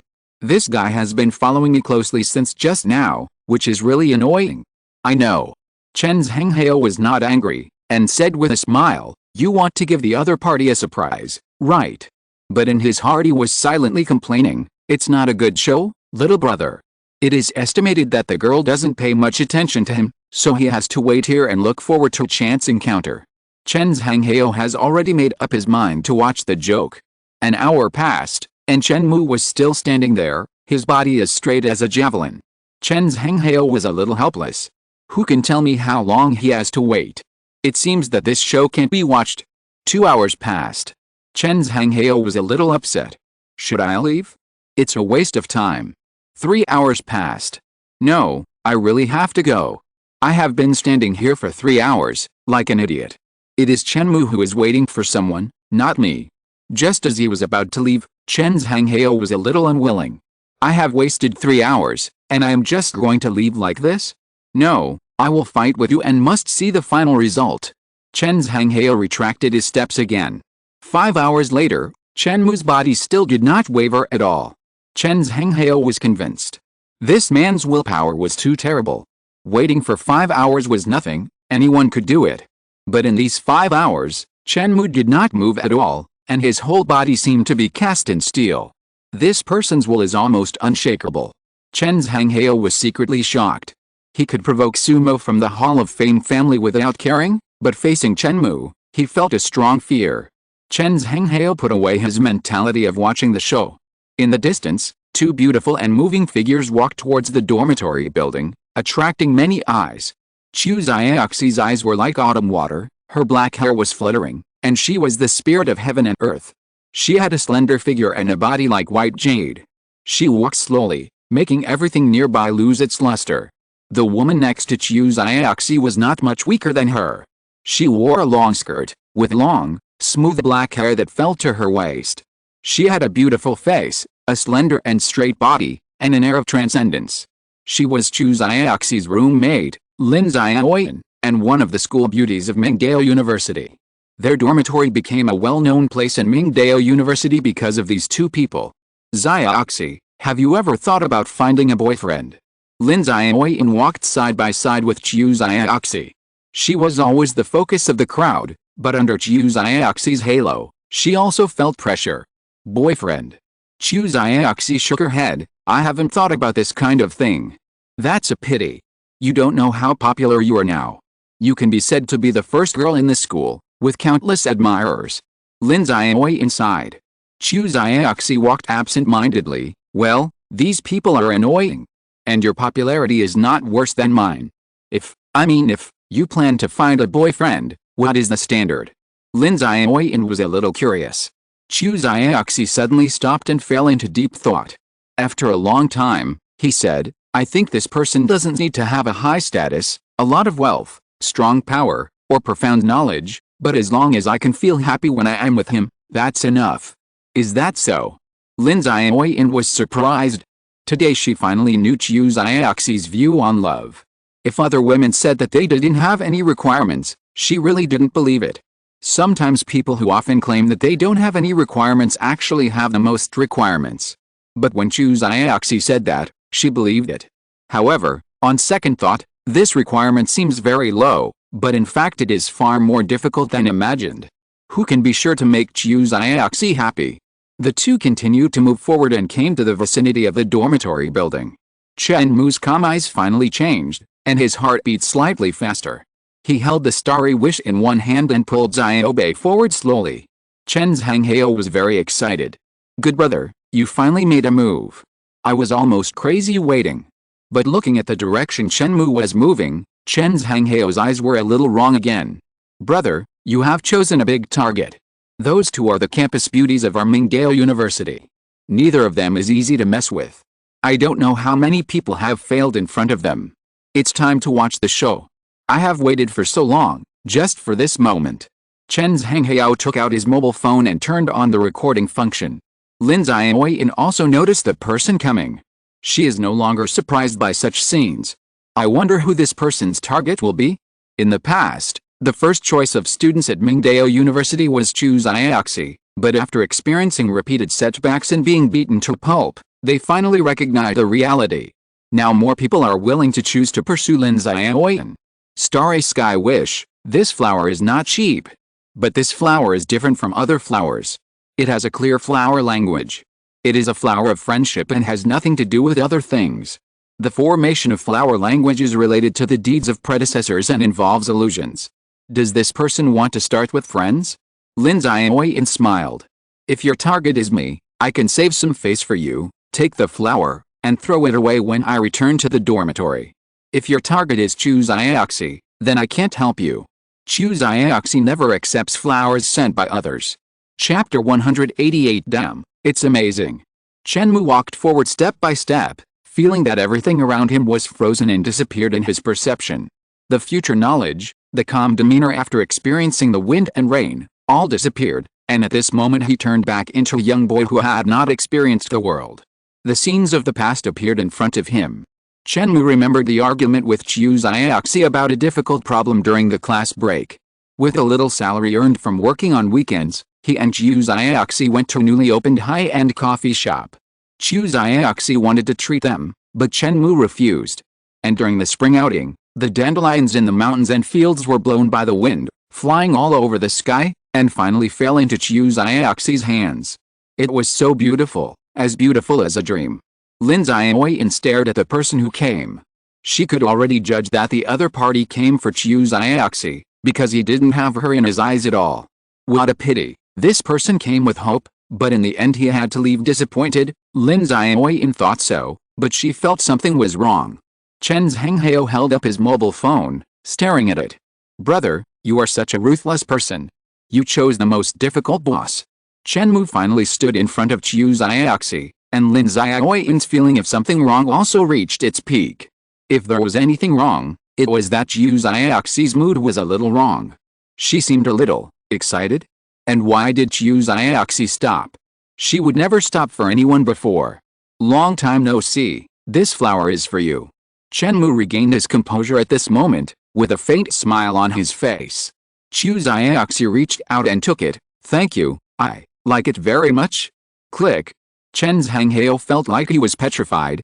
Speaker 1: This guy has been following me closely since just now, which is really annoying. I know. Chen's Hanghao was not angry, and said with a smile, you want to give the other party a surprise, right? But in his heart he was silently complaining, it's not a good show, little brother. It is estimated that the girl doesn't pay much attention to him, so he has to wait here and look forward to a chance encounter. Chen's Hanghao has already made up his mind to watch the joke. An hour passed, and Chen Mou was still standing there, his body as straight as a javelin. Chen's Hanghao was a little helpless. Who can tell me how long he has to wait? It seems that this show can't be watched. 2 hours passed. Chen's Hanghao was a little upset. Should I leave? It's a waste of time. 3 hours passed. No, I really have to go. I have been standing here for 3 hours, like an idiot. It is Chen Mou who is waiting for someone, not me. Just as he was about to leave, Chen's Hanghao was a little unwilling. I have wasted 3 hours, and I am just going to leave like this? No, I will fight with you and must see the final result. Chen's Hanghao retracted his steps again. 5 hours later, Chen Mou's body still did not waver at all. Chen's Hanghao was convinced. This man's willpower was too terrible. Waiting for 5 hours was nothing, anyone could do it. But in these 5 hours, Chen Mou did not move at all, and his whole body seemed to be cast in steel. This person's will is almost unshakable. Chen's Hanghao was secretly shocked. He could provoke sumo from the Hall of Fame family without caring, but facing Chen Mou, he felt a strong fear. Chen's Hanghao put away his mentality of watching the show. In the distance, two beautiful and moving figures walked towards the dormitory building, attracting many eyes. Chu Xiaoxi's eyes were like autumn water, her black hair was fluttering, and she was the spirit of heaven and earth. She had a slender figure and a body like white jade. She walked slowly, making everything nearby lose its luster. The woman next to Chu Xiaoxi was not much weaker than her. She wore a long skirt, with long, smooth black hair that fell to her waist. She had a beautiful face, a slender and straight body, and an air of transcendence. She was Chu Xiaoxi's roommate, Lin Xiaoyan, and one of the school beauties of Mingdao University. Their dormitory became a well-known place in Mingdao University because of these two people. Xiaoxi, have you ever thought about finding a boyfriend? Lin Xiaoyan walked side by side with Chu Xiaoxi. She was always the focus of the crowd, but under Chu Xiaoxi's halo, she also felt pressure. Boyfriend. Chu Xiaoxi shook her head. I haven't thought about this kind of thing. That's a pity. You don't know how popular you are now. You can be said to be the first girl in the school, with countless admirers. Lin Xiaoyan sighed. Chu Xiaoxi walked absent-mindedly. Well, these people are annoying. And your popularity is not worse than mine. If you plan to find a boyfriend, what is the standard? Lin Xiaoyan was a little curious. Chu Xiaoxi suddenly stopped and fell into deep thought. After a long time, he said, I think this person doesn't need to have a high status, a lot of wealth, strong power, or profound knowledge, but as long as I can feel happy when I am with him, that's enough. Is that so? Lin Xiaoyan was surprised. Today she finally knew Chu Xiaoxi's view on love. If other women said that they didn't have any requirements, she really didn't believe it. Sometimes people who often claim that they don't have any requirements actually have the most requirements. But when Chu Xiaoxi said that, she believed it. However, on second thought, this requirement seems very low, but in fact it is far more difficult than imagined. Who can be sure to make Chu Xiaoxi happy? The two continued to move forward and came to the vicinity of the dormitory building. Chen Mou's calm eyes finally changed, and his heart beat slightly faster. He held the starry wish in one hand and pulled Xiaobei forward slowly. Chen's Hanghao was very excited. Good brother, you finally made a move. I was almost crazy waiting. But looking at the direction Chen Mou was moving, Chen's Hanghao's eyes were a little wrong again. Brother, you have chosen a big target. Those two are the campus beauties of our Mingdao University. Neither of them is easy to mess with. I don't know how many people have failed in front of them. It's time to watch the show. I have waited for so long, just for this moment. Chen's Hanghao took out his mobile phone and turned on the recording function. Lin Xiaoyan also noticed the person coming. She is no longer surprised by such scenes. I wonder who this person's target will be? In the past, the first choice of students at Mingdao University was Chu Xiaoxi, but after experiencing repeated setbacks and being beaten to pulp, they finally recognized the reality. Now more people are willing to choose to pursue Lin Xiaoyan. Starry Sky Wish, this flower is not cheap. But this flower is different from other flowers. It has a clear flower language. It is a flower of friendship and has nothing to do with other things. The formation of flower language is related to the deeds of predecessors and involves illusions. Does this person want to start with friends? Lin Xiaoyan smiled. If your target is me, I can save some face for you, take the flower, and throw it away when I return to the dormitory. If your target is Chu Xiaoxi, then I can't help you. Chu Xiaoxi never accepts flowers sent by others. Chapter 188. Damn, it's amazing. Chen Mou walked forward step by step, feeling that everything around him was frozen and disappeared in his perception. The future knowledge, the calm demeanor after experiencing the wind and rain, all disappeared, and at this moment he turned back into a young boy who had not experienced the world. The scenes of the past appeared in front of him. Chen Mou remembered the argument with Chu Xiaoxi about a difficult problem during the class break. With a little salary earned from working on weekends, he and Chu Xiaoxi went to a newly opened high-end coffee shop. Chu Xiaoxi wanted to treat them, but Chen Mou refused. And during the spring outing, the dandelions in the mountains and fields were blown by the wind, flying all over the sky, and finally fell into Chu Xiaoxi's hands. It was so beautiful as a dream. Lin Xiaoyan stared at the person who came. She could already judge that the other party came for Chu Xiaoxi, because he didn't have her in his eyes at all. What a pity, this person came with hope, but in the end he had to leave disappointed. Lin Xiaoyan thought so, but she felt something was wrong. Chen's Hanghao held up his mobile phone, staring at it. Brother, you are such a ruthless person. You chose the most difficult boss. Chen Mou finally stood in front of Chu Xiaoxi, and Lin Xiaoyan's feeling of something wrong also reached its peak. If there was anything wrong, it was that Chu Xiaoxi's mood was a little wrong. She seemed a little excited. And why did Chu Xiaoxi stop? She would never stop for anyone before. Long time no see, this flower is for you. Chen Mou regained his composure at this moment, with a faint smile on his face. Chu Xiaoxi reached out and took it. Thank you, I like it very much. Click. Chen's Hanghao felt like he was petrified,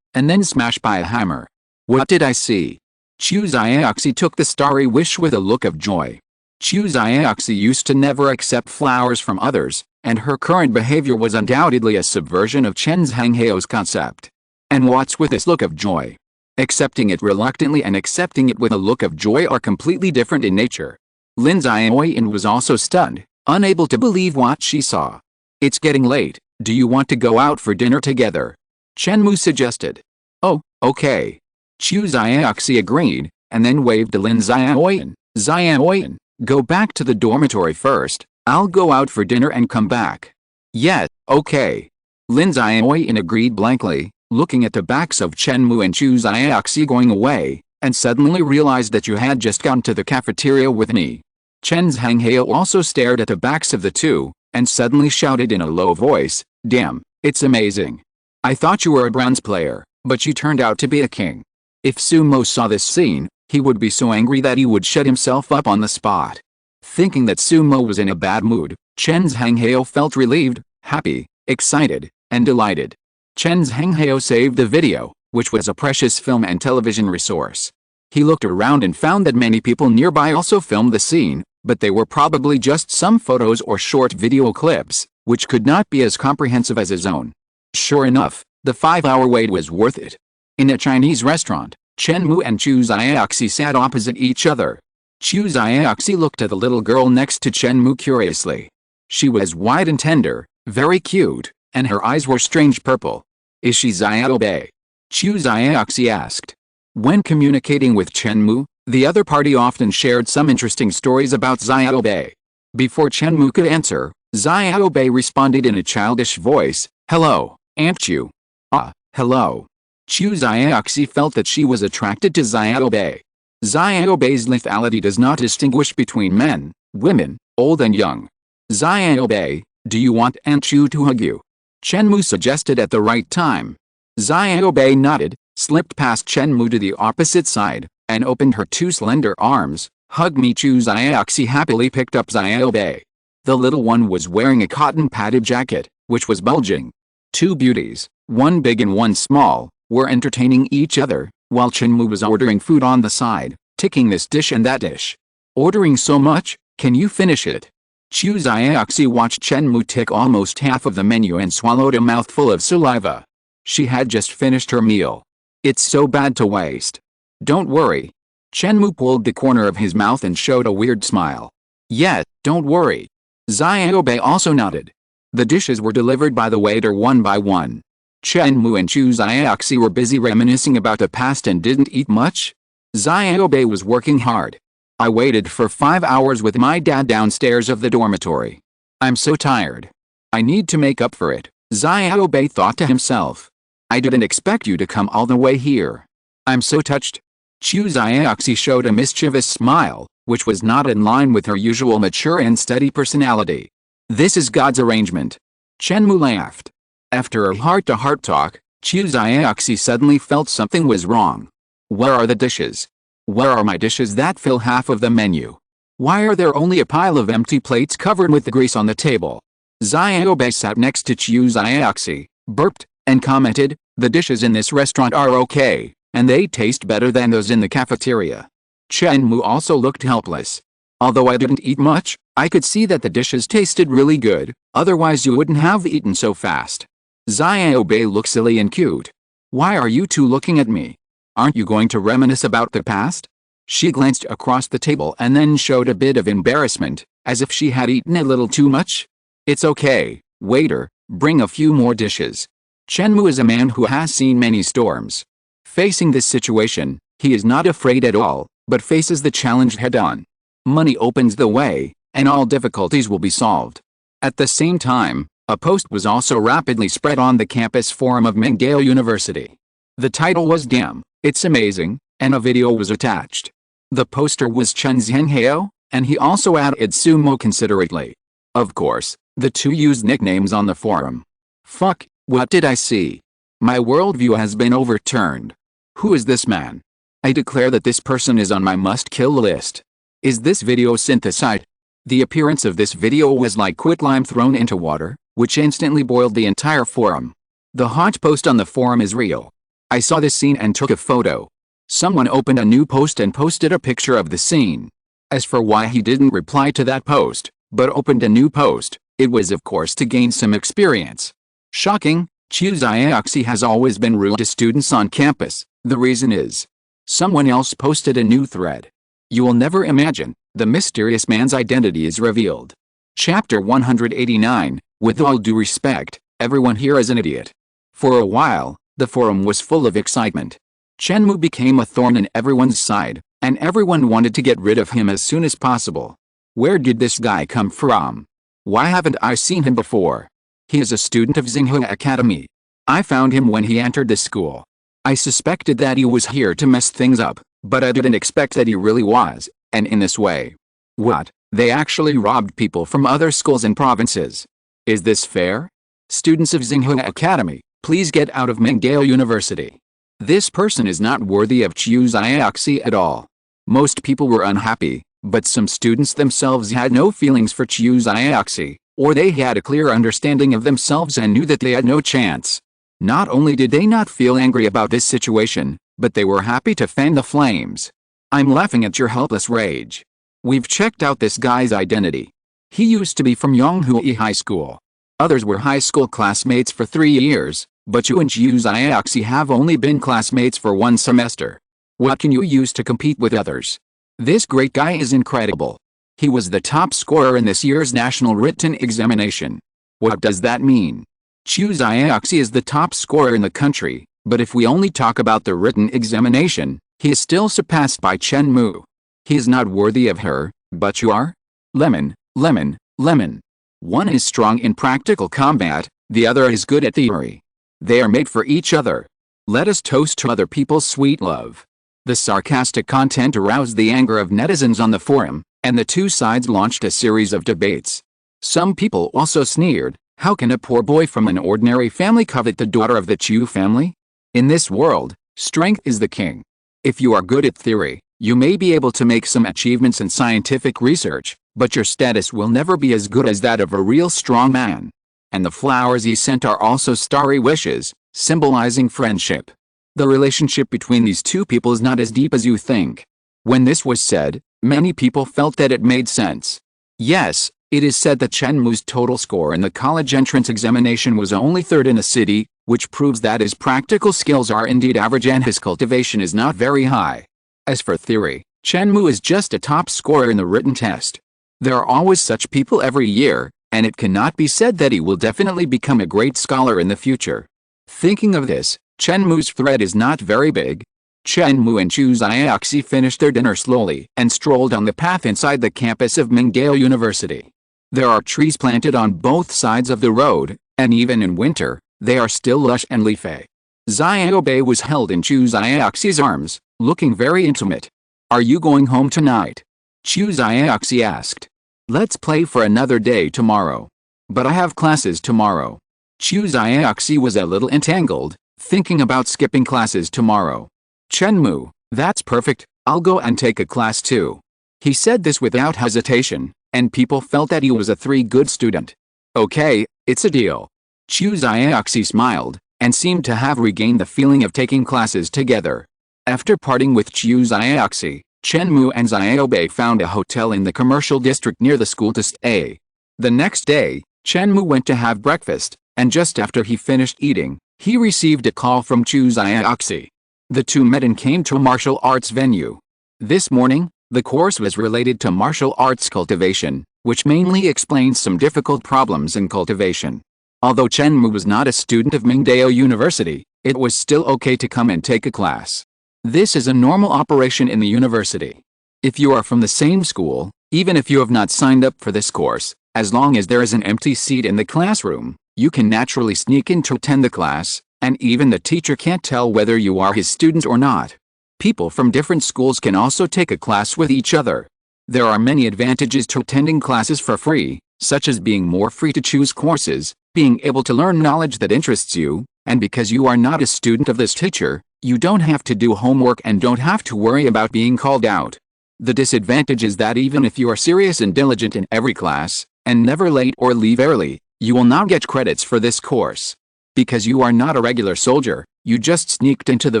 Speaker 1: and then smashed by a hammer. What did I see? Chu Xiaoxi took the starry wish with a look of joy. Chu Xiaoxi used to never accept flowers from others, and her current behavior was undoubtedly a subversion of Chen's Hanghao's concept. And what's with this look of joy? Accepting it reluctantly and accepting it with a look of joy are completely different in nature. Lin Xiaoyan was also stunned, unable to believe what she saw. It's getting late, do you want to go out for dinner together? Chen Mou suggested. Oh, okay. Chu Xiaoxi agreed, and then waved to Lin Xiaoyan. Xiaoyan, go back to the dormitory first, I'll go out for dinner and come back. Yeah, okay. Lin Xiaoyan agreed blankly, looking at the backs of Chen Mou and Chu Xiaoxi going away, and suddenly realized that you had just gone to the cafeteria with me. Chen's Hanghao also stared at the backs of the two, and suddenly shouted in a low voice, damn, it's amazing. I thought you were a bronze player, but you turned out to be a king. If Sumo saw this scene, he would be so angry that he would shut himself up on the spot. Thinking that Sumo was in a bad mood, Chen's Hanghao felt relieved, happy, excited, and delighted. Chen's Hanghao saved the video, which was a precious film and television resource. He looked around and found that many people nearby also filmed the scene, but they were probably just some photos or short video clips, which could not be as comprehensive as his own. Sure enough, the 5-hour wait was worth it. In a Chinese restaurant, Chen Mou and Chu Xiaoxi sat opposite each other. Chu Xiaoxi looked at the little girl next to Chen Mou curiously. She was white and tender, very cute, and her eyes were strange purple. Is she Xiaobai? Chu Xiaoxi asked. When communicating with Chen Mou, the other party often shared some interesting stories about Xiaobai. Before Chen Mou could answer, Xiaobai responded in a childish voice, hello, Aunt Chu. Ah, hello. Chu Xiaoxi felt that she was attracted to Xiaobai. Xiaobai's lethality does not distinguish between men, women, old and young. Xiaobai, do you want Aunt Chu to hug you? Chen Mou suggested at the right time. Xiaobai nodded, slipped past Chen Mou to the opposite side, and opened her two slender arms. Hug me. Chu Xiaoxi happily picked up Xiaobai. The little one was wearing a cotton padded jacket, which was bulging. Two beauties, one big and one small, were entertaining each other, while Chen Mou was ordering food on the side, ticking this dish and that dish. Ordering so much, can you finish it? Chu Xiaoxi watched Chen Mou tick almost half of the menu and swallowed a mouthful of saliva. She had just finished her meal. It's so bad to waste. Don't worry. Chen Mou pulled the corner of his mouth and showed a weird smile. Yeah, don't worry. Xiaobai also nodded. The dishes were delivered by the waiter one by one. Chen Mou and Chu Xiaoxi were busy reminiscing about the past and didn't eat much. Xiaobai was working hard. I waited for 5 hours with my dad downstairs of the dormitory. I'm so tired. I need to make up for it, Xiaobai thought to himself. I didn't expect you to come all the way here. I'm so touched. Chu Xiaoxi showed a mischievous smile, which was not in line with her usual mature and steady personality. This is God's arrangement. Chen Mou laughed. After a heart-to-heart talk, Chu Xiaoxi suddenly felt something was wrong. Where are the dishes? Where are my dishes that fill half of the menu? Why are there only a pile of empty plates covered with the grease on the table? Xiaobai sat next to Chu Xiaoxi, burped, and commented, the dishes in this restaurant are okay, and they taste better than those in the cafeteria. Chen Mou also looked helpless. Although I didn't eat much, I could see that the dishes tasted really good, otherwise you wouldn't have eaten so fast. Xiaobai looked silly and cute. Why are you two looking at me? Aren't you going to reminisce about the past? She glanced across the table and then showed a bit of embarrassment, as if she had eaten a little too much. It's okay, waiter, bring a few more dishes. Chen Mou is a man who has seen many storms. Facing this situation, he is not afraid at all, but faces the challenge head-on. Money opens the way, and all difficulties will be solved. At the same time, a post was also rapidly spread on the campus forum of Mingdao University. The title was Damn, It's Amazing, and a video was attached. The poster was Chen Zhenghao, And he also added sumo considerately. Of course, the two used nicknames on the forum. Fuck, what did I see? My worldview has been overturned. Who is this man? I declare that this person is on my must-kill list. Is this video synthesized? The appearance of this video was like quicklime thrown into water, which instantly boiled the entire forum. The hot post on the forum is real. I saw this scene and took a photo. Someone opened a new post and posted a picture of the scene. As for why he didn't reply to that post, but opened a new post, it was of course to gain some experience. Shocking, Chu Xiaoxi has always been rude to students on campus. The reason is, someone else posted a new thread. You will never imagine, the mysterious man's identity is revealed. Chapter 189, with all due respect, everyone here is an idiot. For a while, the forum was full of excitement. Chen Mou became a thorn in everyone's side, and everyone wanted to get rid of him as soon as possible. Where did this guy come from? Why haven't I seen him before? He is a student of Xinghua Academy. I found him when he entered the school. I suspected that he was here to mess things up, but I didn't expect that he really was, and in this way. What? They actually robbed people from other schools and provinces. Is this fair? Students of Xinghua Academy, please get out of Mingdao University. This person is not worthy of Chu Xiaoxi at all. Most people were unhappy, but some students themselves had no feelings for Chu Xiaoxi, or they had a clear understanding of themselves and knew that they had no chance. Not only did they not feel angry about this situation, but they were happy to fan the flames. I'm laughing at your helpless rage. We've checked out this guy's identity. He used to be from Yonghui High School. Others were high school classmates for 3 years, but you and Chu Xiaoxi have only been classmates for 1 semester. What can you use to compete with others? This great guy is incredible. He was the top scorer in this year's national written examination. What does that mean? Chu Xiaoxi is the top scorer in the country, but if we only talk about the written examination, he is still surpassed by Chen Mou. He is not worthy of her, but you are? Lemon, lemon, lemon. One is strong in practical combat, the other is good at theory. They are made for each other. Let us toast to other people's sweet love. The sarcastic content aroused the anger of netizens on the forum, and the two sides launched a series of debates. Some people also sneered, how can a poor boy from an ordinary family covet the daughter of the Chu family? In this world, strength is the king. If you are good at theory, you may be able to make some achievements in scientific research, but your status will never be as good as that of a real strong man. And the flowers he sent are also starry wishes, symbolizing friendship. The relationship between these two people is not as deep as you think. When this was said, many people felt that it made sense. Yes, it is said that Chen Mou's total score in the college entrance examination was only 3rd in the city, which proves that his practical skills are indeed average and his cultivation is not very high. As for theory, Chen Mou is just a top scorer in the written test. There are always such people every year, and it cannot be said that he will definitely become a great scholar in the future. Thinking of this, Chen Mou's thread is not very big. Chen Mou and Chu Xiaoxi finished their dinner slowly and strolled on the path inside the campus of Mingdao University. There are trees planted on both sides of the road, and even in winter, they are still lush and leafy. Xiaobei was held in Chu Xiaoxi's arms, looking very intimate. Are you going home tonight? Chu Xiaoxi asked. Let's play for another day tomorrow. But I have classes tomorrow. Chu Xiaoxi was a little entangled, thinking about skipping classes tomorrow. Chen Mou, that's perfect, I'll go and take a class too. He said this without hesitation, and people felt that he was a good student. Okay, it's a deal. Chu Xiaoxi smiled, and seemed to have regained the feeling of taking classes together. After parting with Chu Xiaoxi, Chen Mou and Xiaobei found a hotel in the commercial district near the school to stay. The next day, Chen Mou went to have breakfast, and just after he finished eating, he received a call from Chu Xiaoxi. The two met and came to a martial arts venue. This morning, the course was related to martial arts cultivation, which mainly explains some difficult problems in cultivation. Although Chen Mou was not a student of Mingdao University, it was still okay to come and take a class. This is a normal operation in the university. If you are from the same school, even if you have not signed up for this course, as long as there is an empty seat in the classroom, you can naturally sneak in to attend the class, and even the teacher can't tell whether you are his student or not. People from different schools can also take a class with each other. There are many advantages to attending classes for free, such as being more free to choose courses, being able to learn knowledge that interests you, and because you are not a student of this teacher, you don't have to do homework and don't have to worry about being called out. The disadvantage is that even if you are serious and diligent in every class, and never late or leave early, you will not get credits for this course. Because you are not a regular soldier, you just sneaked into the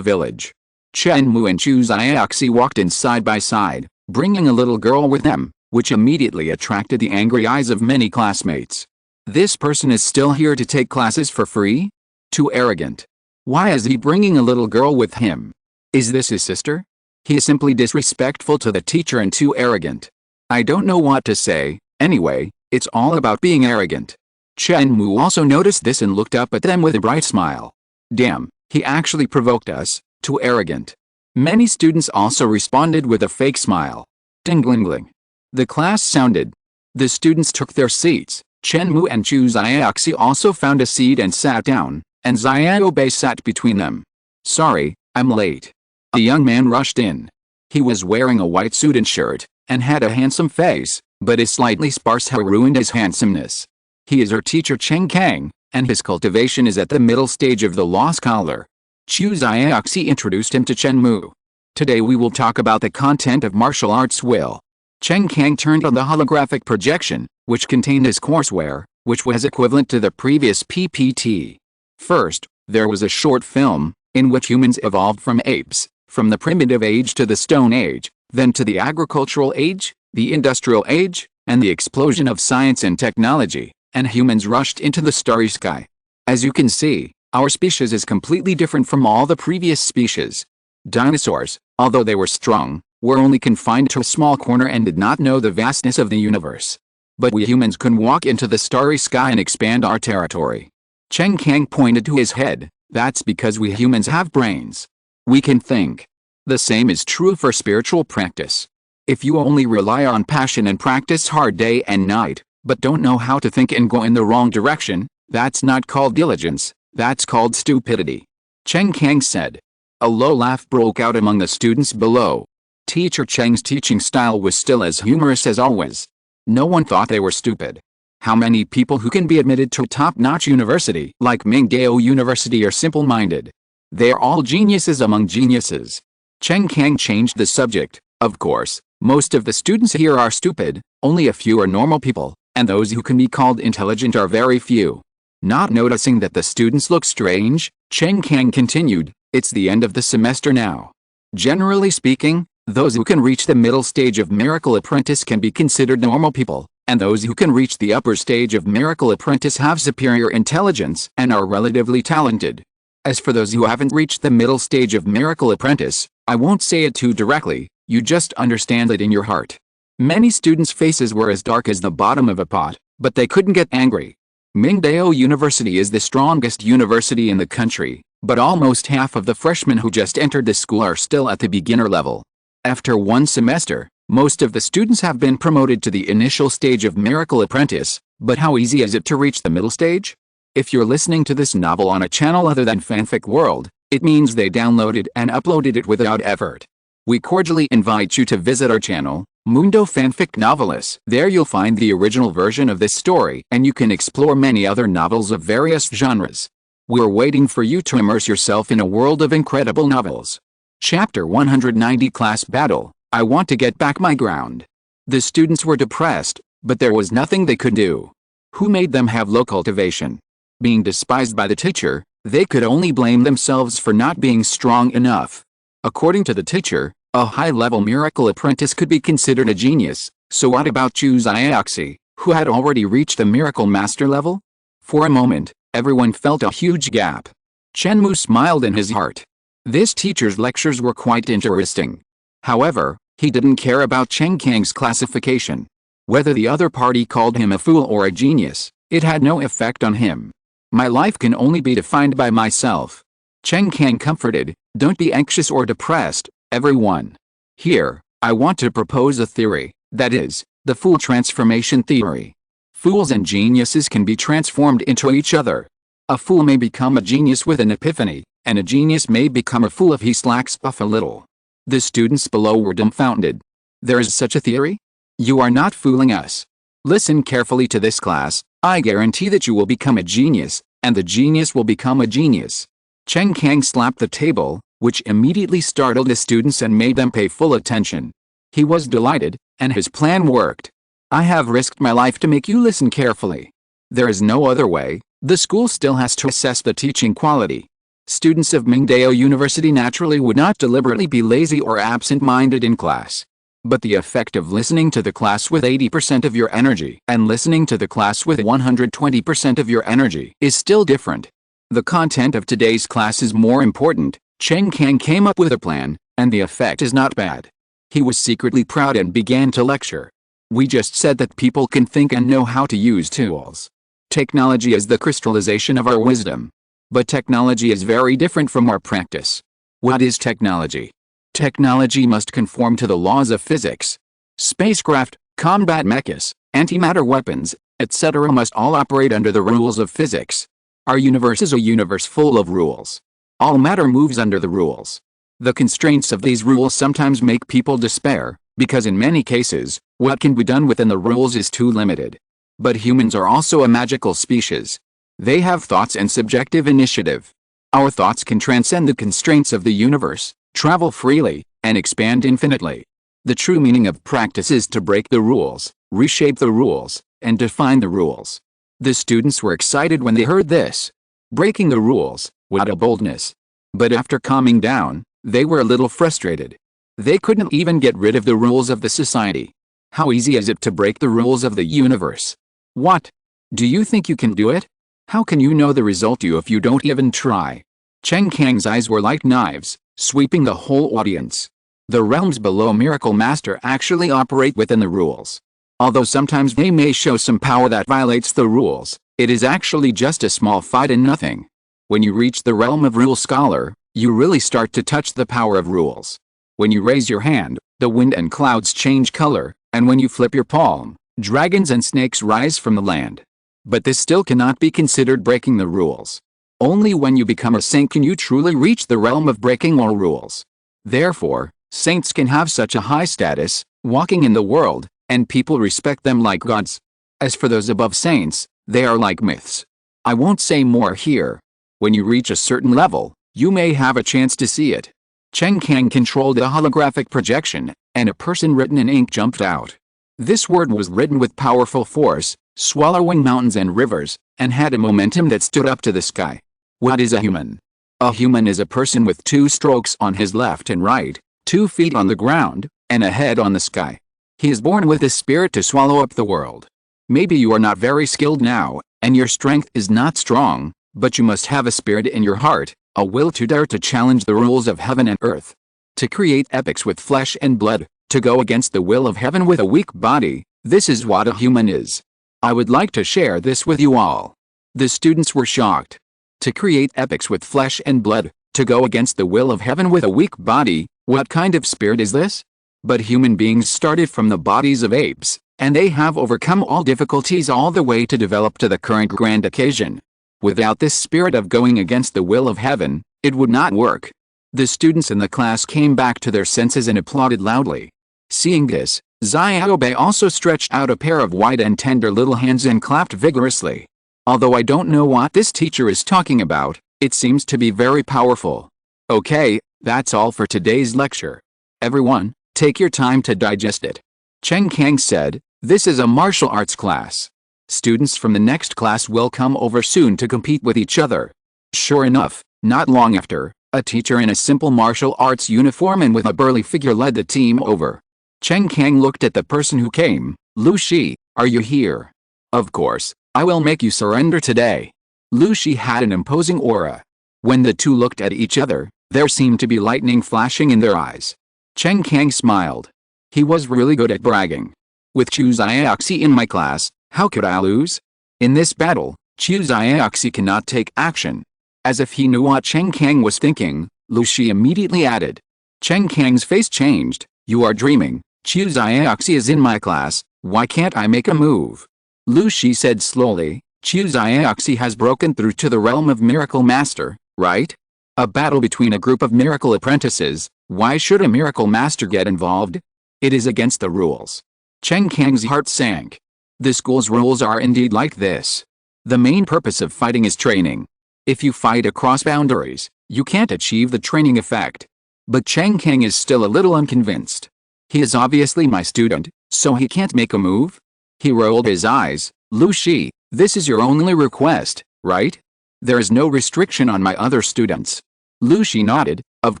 Speaker 1: village. Chen Mou and Chu Xiaoxi walked in side by side, bringing a little girl with them, which immediately attracted the angry eyes of many classmates. This person is still here to take classes for free? Too arrogant. Why is he bringing a little girl with him? Is this his sister? He is simply disrespectful to the teacher and too arrogant. I don't know what to say. Anyway, it's all about being arrogant. Chen Mou also noticed this and looked up at them with a bright smile. Damn, he actually provoked us. Too arrogant. Many students also responded with a fake smile. Ding-ling-ling. The class sounded. The students took their seats. Chen Mou and Chu Xiaoxi also found a seat and sat down, and Xiao Bei sat between them. Sorry, I'm late. A young man rushed in. He was wearing a white suit and shirt, and had a handsome face, but his slightly sparse hair ruined his handsomeness. He is our teacher Cheng Kang, and his cultivation is at the middle stage of the law scholar. Chu Xiaoxi introduced him to Chen Mou. Today we will talk about the content of martial arts will. Cheng Kang turned on the holographic projection, which contained his courseware, which was equivalent to the previous PPT. First, there was a short film, in which humans evolved from apes, from the primitive age to the Stone Age, then to the agricultural age, the industrial age, and the explosion of science and technology, and humans rushed into the starry sky. As you can see, our species is completely different from all the previous species. Dinosaurs, although they were strong, were only confined to a small corner and did not know the vastness of the universe. But we humans can walk into the starry sky and expand our territory. Cheng Kang pointed to his head. That's because we humans have brains. We can think. The same is true for spiritual practice. If you only rely on passion and practice hard day and night, but don't know how to think and go in the wrong direction, that's not called diligence, that's called stupidity. Cheng Kang said. A low laugh broke out among the students below. Teacher Cheng's teaching style was still as humorous as always. No one thought they were stupid. How many people who can be admitted to a top-notch university like Mingdao University are simple-minded? They are all geniuses among geniuses. Cheng Kang changed the subject. Of course, most of the students here are stupid, only a few are normal people, and those who can be called intelligent are very few. Not noticing that the students look strange, Cheng Kang continued, it's the end of the semester now. Generally speaking, those who can reach the middle stage of Miracle Apprentice can be considered normal people, and those who can reach the upper stage of Miracle Apprentice have superior intelligence and are relatively talented. As for those who haven't reached the middle stage of Miracle Apprentice, I won't say it too directly, you just understand it in your heart. Many students' faces were as dark as the bottom of a pot, but they couldn't get angry. Mingdao University is the strongest university in the country, but almost half of the freshmen who just entered the school are still at the beginner level. After one semester, most of the students have been promoted to the initial stage of Miracle Apprentice, but how easy is it to reach the middle stage? If you're listening to this novel on a channel other than Fanfic World, it means they downloaded and uploaded it without effort. We cordially invite you to visit our channel, Mundo Fanfic Novelis. There you'll find the original version of this story and you can explore many other novels of various genres. We're waiting for you to immerse yourself in a world of incredible novels. Chapter 190 Class Battle. I want to get back my ground. The students were depressed, but there was nothing they could do. Who made them have low cultivation? Being despised by the teacher, they could only blame themselves for not being strong enough. According to the teacher, a high-level Miracle Apprentice could be considered a genius, so what about Chu Xiaoxi, who had already reached the Miracle Master level? For a moment, everyone felt a huge gap. Chen Mou smiled in his heart. This teacher's lectures were quite interesting. However, he didn't care about Cheng Kang's classification. Whether the other party called him a fool or a genius, it had no effect on him. My life can only be defined by myself. Cheng Kang comforted, don't be anxious or depressed, everyone. Here, I want to propose a theory, that is, the fool transformation theory. Fools and geniuses can be transformed into each other. A fool may become a genius with an epiphany, and a genius may become a fool if he slacks off a little. The students below were dumbfounded. There is such a theory? You are not fooling us. Listen carefully to this class. I guarantee that you will become a genius, and the genius will become a genius. Chen Kang slapped the table, which immediately startled the students and made them pay full attention. He was delighted, and his plan worked. I have risked my life to make you listen carefully. There is no other way. The school still has to assess the teaching quality. Students of Mingdao University naturally would not deliberately be lazy or absent-minded in class. But the effect of listening to the class with 80% of your energy and listening to the class with 120% of your energy is still different. The content of today's class is more important. Chen Kang came up with a plan, and the effect is not bad. He was secretly proud and began to lecture. We just said that people can think and know how to use tools. Technology is the crystallization of our wisdom. But technology is very different from our practice. What is technology? Technology must conform to the laws of physics. Spacecraft, combat mechas, antimatter weapons, etc. must all operate under the rules of physics. Our universe is a universe full of rules. All matter moves under the rules. The constraints of these rules sometimes make people despair, because in many cases, what can be done within the rules is too limited. But humans are also a magical species. They have thoughts and subjective initiative. Our thoughts can transcend the constraints of the universe, travel freely, and expand infinitely. The true meaning of practice is to break the rules, reshape the rules, and define the rules. The students were excited when they heard this. Breaking the rules, what a boldness. But after calming down, they were a little frustrated. They couldn't even get rid of the rules of the society. How easy is it to break the rules of the universe? What? Do you think you can do it? How can you know the result if you don't even try? Chen Kang's eyes were like knives, sweeping the whole audience. The realms below Miracle Master actually operate within the rules. Although sometimes they may show some power that violates the rules, it is actually just a small fight and nothing. When you reach the realm of Rule Scholar, you really start to touch the power of rules. When you raise your hand, the wind and clouds change color, and when you flip your palm, dragons and snakes rise from the land. But this still cannot be considered breaking the rules. Only when you become a saint can you truly reach the realm of breaking all rules. Therefore, saints can have such a high status, walking in the world, and people respect them like gods. As for those above saints, they are like myths. I won't say more here. When you reach a certain level, you may have a chance to see it. Chen Kang controlled a holographic projection, and a person written in ink jumped out. This word was written with powerful force, swallowing mountains and rivers, and had a momentum that stood up to the sky. What is a human? A human is a person with 2 strokes on his left and right, 2 feet on the ground, and a head on the sky. He is born with the spirit to swallow up the world. Maybe you are not very skilled now, and your strength is not strong, but you must have a spirit in your heart, a will to dare to challenge the rules of heaven and earth. To create epics with flesh and blood, to go against the will of heaven with a weak body, this is what a human is. I would like to share this with you all. The students were shocked. To create epics with flesh and blood, to go against the will of heaven with a weak body, what kind of spirit is this? But human beings started from the bodies of apes, and they have overcome all difficulties all the way to develop to the current grand occasion. Without this spirit of going against the will of heaven, it would not work. The students in the class came back to their senses and applauded loudly. Seeing this, Xiaobei also stretched out a pair of white and tender little hands and clapped vigorously. Although I don't know what this teacher is talking about, it seems to be very powerful. Okay, that's all for today's lecture. Everyone, take your time to digest it. Chen Kang said, this is a martial arts class. Students from the next class will come over soon to compete with each other. Sure enough, not long after, a teacher in a simple martial arts uniform and with a burly figure led the team over. Chen Kang looked at the person who came. Lu Shi, are you here? Of course, I will make you surrender today. Lu Shi had an imposing aura. When the two looked at each other, there seemed to be lightning flashing in their eyes. Chen Kang smiled. He was really good at bragging. With Chu Xiaoxi in my class, how could I lose? In this battle, Chu Xiaoxi cannot take action. As if he knew what Chen Kang was thinking, Lu Shi immediately added. Chen Kang's face changed. You are dreaming. Chu Xiaoxi is in my class, why can't I make a move? Lu Shi said slowly, Chu Xiaoxi has broken through to the realm of Miracle Master, right? A battle between a group of miracle apprentices, why should a miracle master get involved? It is against the rules. Chen Kang's heart sank. The school's rules are indeed like this. The main purpose of fighting is training. If you fight across boundaries, you can't achieve the training effect. But Chen Kang is still a little unconvinced. He is obviously my student, so he can't make a move? He rolled his eyes. Lu Shi, this is your only request, right? There is no restriction on my other students. Lu Shi nodded. Of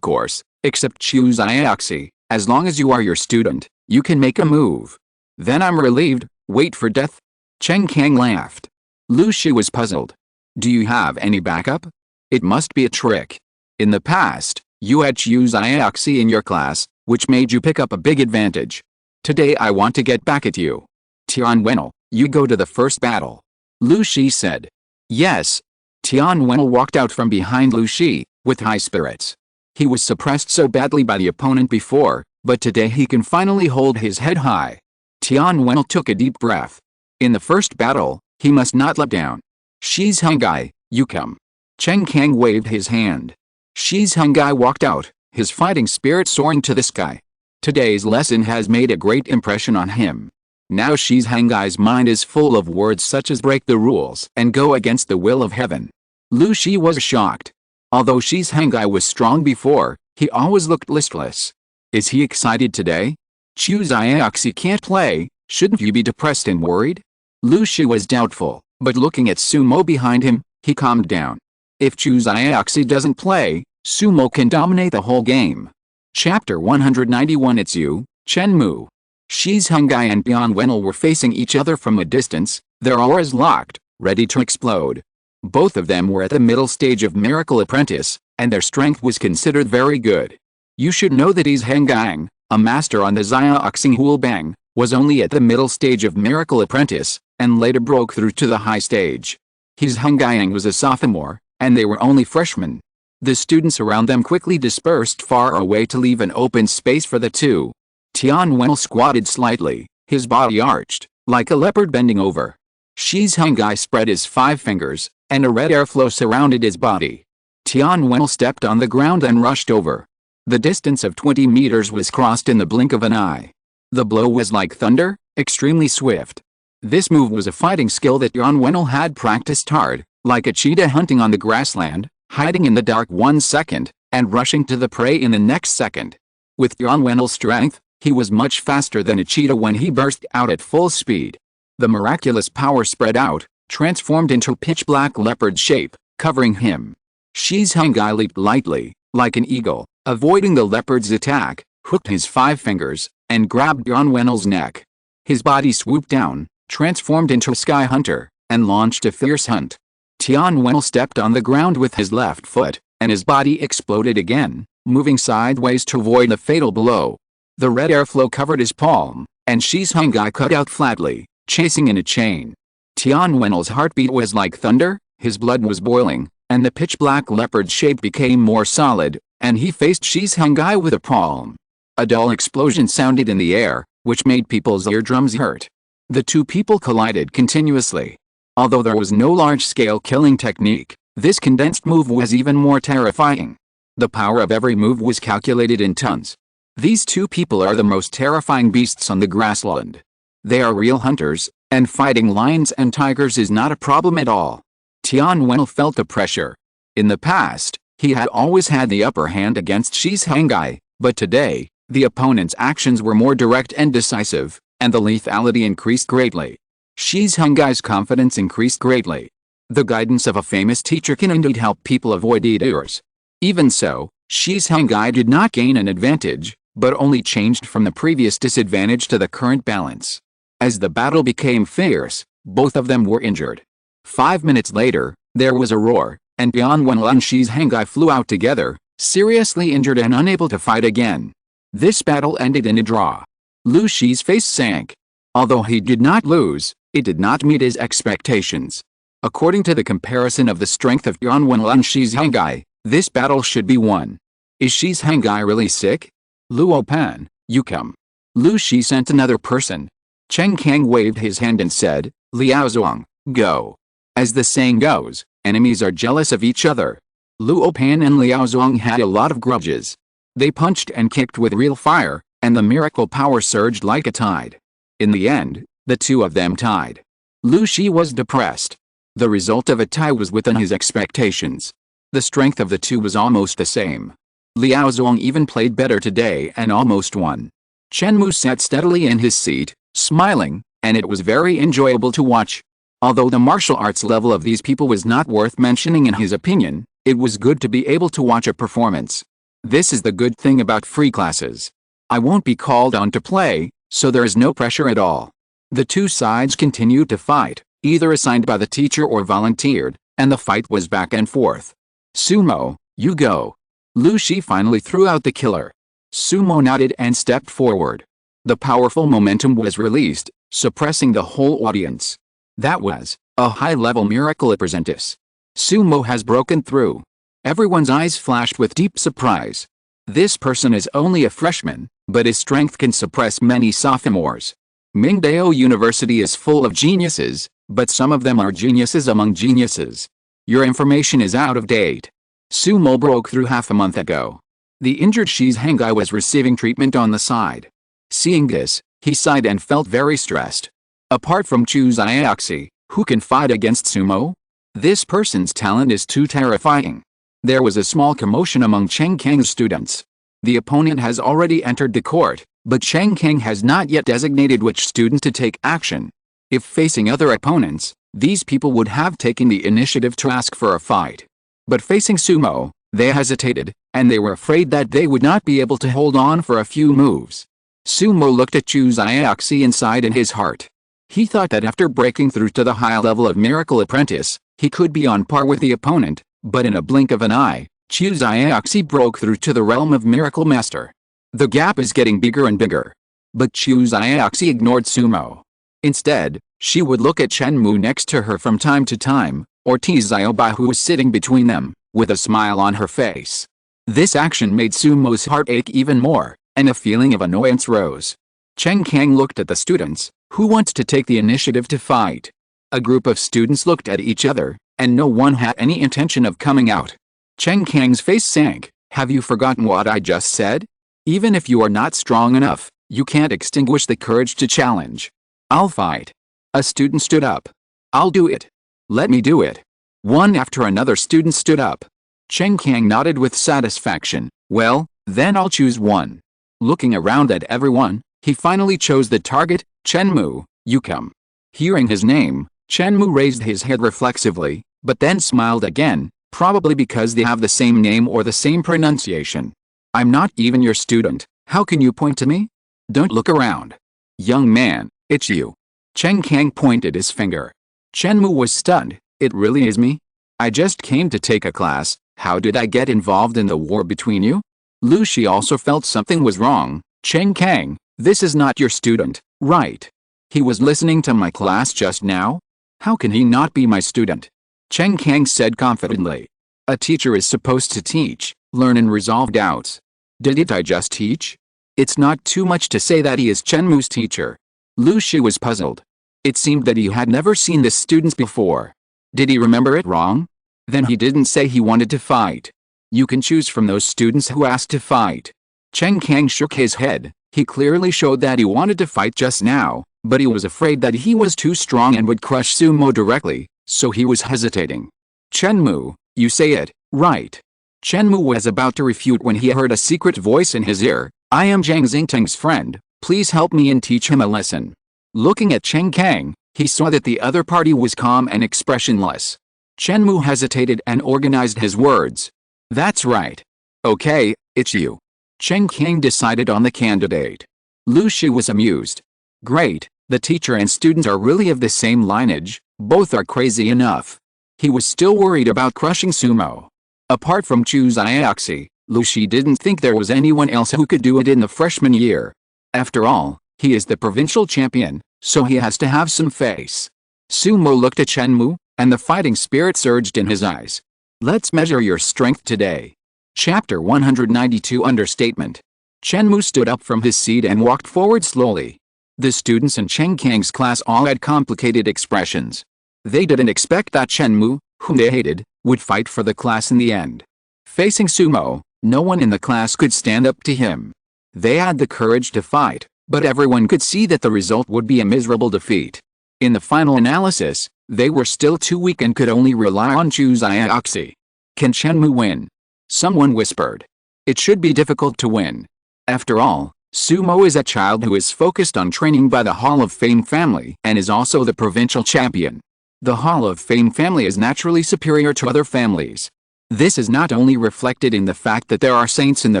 Speaker 1: course, except Chu Xiaoxi, as long as you are your student, you can make a move. Then I'm relieved. Wait for death? Chen Kang laughed. Lu Shi was puzzled. Do you have any backup? It must be a trick. In the past, you had Chu Xiaoxi in your class, which made you pick up a big advantage. Today I want to get back at you. Tian Wenel, you go to the first battle. Lu Shi said. Yes. Tian Wenel walked out from behind Lu Shi, with high spirits. He was suppressed so badly by the opponent before, but today he can finally hold his head high. Tian Wenel took a deep breath. In the first battle, he must not let down. Shi's Hungai, you come. Chen Kang waved his hand. Shi's Hungai walked out, his fighting spirit soaring to the sky. Today's lesson has made a great impression on him. Now Shi's Hungai's mind is full of words such as break the rules and go against the will of heaven. Lu Shi was shocked. Although Shi's Hungai was strong before, he always looked listless. Is he excited today? Chu Xiaoxi can't play, shouldn't you be depressed and worried? Lu Shi was doubtful, but looking at Sumo behind him, he calmed down. If Chu Xiaoxi doesn't play, Sumo can dominate the whole game. Chapter 191. It's you, Chen Mou. Shi's Hungai and Tian Wenel were facing each other from a distance, their auras locked, ready to explode. Both of them were at the middle stage of Miracle Apprentice, and their strength was considered very good. You should know that Yi's Hengang, a master on the Xiaoxing Hulbang, was only at the middle stage of Miracle Apprentice, and later broke through to the high stage. Yi's Hengang was a sophomore, and they were only freshmen. The students around them quickly dispersed far away to leave an open space for the two. Tian Wenel squatted slightly, his body arched, like a leopard bending over. Shi's Hungai spread his 5 fingers, and a red airflow surrounded his body. Tian Wenel stepped on the ground and rushed over. The distance of 20 meters was crossed in the blink of an eye. The blow was like thunder, extremely swift. This move was a fighting skill that Tian Wenel had practiced hard, like a cheetah hunting on the grassland, hiding in the dark 1 second, and rushing to the prey in the next second. With Tian Wenel's strength, he was much faster than a cheetah when he burst out at full speed. The miraculous power spread out, transformed into pitch-black leopard shape, covering him. Shi's Hungai leaped lightly, like an eagle, avoiding the leopard's attack, hooked his 5 fingers, and grabbed Tian Wenel's neck. His body swooped down, transformed into a sky hunter, and launched a fierce hunt. Tian Wenel stepped on the ground with his left foot, and his body exploded again, moving sideways to avoid the fatal blow. The red airflow covered his palm, and Shi's Hungai cut out flatly, chasing in a chain. Tian Wenel's heartbeat was like thunder, his blood was boiling, and the pitch-black leopard shape became more solid, and he faced Shi's Hungai with a palm. A dull explosion sounded in the air, which made people's eardrums hurt. The two people collided continuously. Although there was no large-scale killing technique, this condensed move was even more terrifying. The power of every move was calculated in tons. These two people are the most terrifying beasts on the grassland. They are real hunters, and fighting lions and tigers is not a problem at all. Tian Wenel felt the pressure. In the past, he had always had the upper hand against Shi's Hungai, but today, the opponent's actions were more direct and decisive, and the lethality increased greatly. Shi's Hungai's confidence increased greatly. The guidance of a famous teacher can indeed help people avoid Devours. Even so, Shi's Hungai did not gain an advantage, but only changed from the previous disadvantage to the current balance. As the battle became fierce, both of them were injured. 5 minutes later, there was a roar, and Tian Wenel and Shi's Hungai flew out together, seriously injured and unable to fight again. This battle ended in a draw. Lu Shi's face sank. Although he did not lose, it did not meet his expectations. According to the comparison of the strength of Tian Wenel and Shi's Hungai, this battle should be won. Is Shi's Hungai really sick? Luo Pan, you come. Lu Shi sent another person. Chen Kang waved his hand and said, Liao Zhuang, go. As the saying goes, enemies are jealous of each other. Luo Pan and Liao Zhuang had a lot of grudges. They punched and kicked with real fire, and the miracle power surged like a tide. In the end, the two of them tied. Lu Shi was depressed. The result of a tie was within his expectations. The strength of the two was almost the same. Liao Zong even played better today and almost won. Chen Mou sat steadily in his seat, smiling, and it was very enjoyable to watch. Although the martial arts level of these people was not worth mentioning in his opinion, it was good to be able to watch a performance. This is the good thing about free classes. I won't be called on to play, so there is no pressure at all. The two sides continued to fight, either assigned by the teacher or volunteered, and the fight was back and forth. Sumo, you go. Lu Shi finally threw out the killer. Sumo nodded and stepped forward. The powerful momentum was released, suppressing the whole audience. That was a high-level miracle apprentice. Sumo has broken through. Everyone's eyes flashed with deep surprise. This person is only a freshman, but his strength can suppress many sophomores. Mingdao University is full of geniuses, but some of them are geniuses among geniuses. Your information is out of date. Sumo broke through half a month ago. The injured Shi's Hangai was receiving treatment on the side. Seeing this, he sighed and felt very stressed. Apart from Chu Xiaoxi, who can fight against Sumo? This person's talent is too terrifying. There was a small commotion among Chen Kang's students. The opponent has already entered the court, but Chen Kang has not yet designated which student to take action. If facing other opponents, these people would have taken the initiative to ask for a fight. But facing Sumo, they hesitated, and they were afraid that they would not be able to hold on for a few moves. Sumo looked at Chu Xiaoxi and sighed in his heart. He thought that after breaking through to the high level of Miracle Apprentice, he could be on par with the opponent, but in a blink of an eye, Chu Xiaoxi broke through to the realm of Miracle Master. The gap is getting bigger and bigger. But Chu Xiaoxi ignored Sumo. Instead, she would look at Chen Mou next to her from time to time, or tease Xiaobai who was sitting between them, with a smile on her face. This action made Sumo's heart ache even more, and a feeling of annoyance rose. Chen Kang looked at the students. Who wants to take the initiative to fight? A group of students looked at each other, and no one had any intention of coming out. Chen Kang's face sank. Have you forgotten what I just said? Even if you are not strong enough, you can't extinguish the courage to challenge. I'll fight. A student stood up. I'll do it. Let me do it. One after another student stood up. Chen Kang nodded with satisfaction. Well, then I'll choose one. Looking around at everyone, he finally chose the target. Chen Mou, you come. Hearing his name, Chen Mou raised his head reflexively, but then smiled again, probably because they have the same name or the same pronunciation. I'm not even your student, how can you point to me? Don't look around. Young man, it's you. Chen Kang pointed his finger. Chen Mou was stunned. It really is me? I just came to take a class, how did I get involved in the war between you? Lu Shi also felt something was wrong. Chen Kang, this is not your student, right? He was listening to my class just now? How can he not be my student? Chen Kang said confidently. A teacher is supposed to teach, learn and resolve doubts. Didn't I just teach? It's not too much to say that he is Chen Mou's teacher. Lu Shi was puzzled. It seemed that he had never seen this student before. Did he remember it wrong? Then he didn't say he wanted to fight. You can choose from those students who asked to fight. Chen Kang shook his head. He clearly showed that he wanted to fight just now, but he was afraid that he was too strong and would crush Sumo directly, so he was hesitating. Chen Mou, you say it, right? Chen Mou was about to refute when he heard a secret voice in his ear. I am Zhang Xingteng's friend, please help me and teach him a lesson. Looking at Chen Kang, he saw that the other party was calm and expressionless. Chen Mou hesitated and organized his words. That's right. Okay, it's you. Chen Kang decided on the candidate. Lu Shi was amused. Great, the teacher and students are really of the same lineage, both are crazy enough. He was still worried about crushing Sumo. Apart from Chu Xiaoxi, Lu Shi didn't think there was anyone else who could do it in the freshman year. After all, he is the provincial champion, so he has to have some face. Sumo looked at Chen Mou, and the fighting spirit surged in his eyes. Let's measure your strength today. Chapter 192 Understatement. Chen Mou stood up from his seat and walked forward slowly. The students in Chen Kang's class all had complicated expressions. They didn't expect that Chen Mou, whom they hated, would fight for the class in the end. Facing Sumo, no one in the class could stand up to him. They had the courage to fight, But everyone could see that the result would be a miserable defeat. In the final analysis, they were still too weak and could only rely on Chu's Ioxi. Can Chen Mou win? Someone whispered. It should be difficult to win. After all, sumo is a child who is focused on training by the Hall of Fame family and is also the provincial champion. The Hall of Fame family is naturally superior to other families. This is not only reflected in the fact that there are saints in the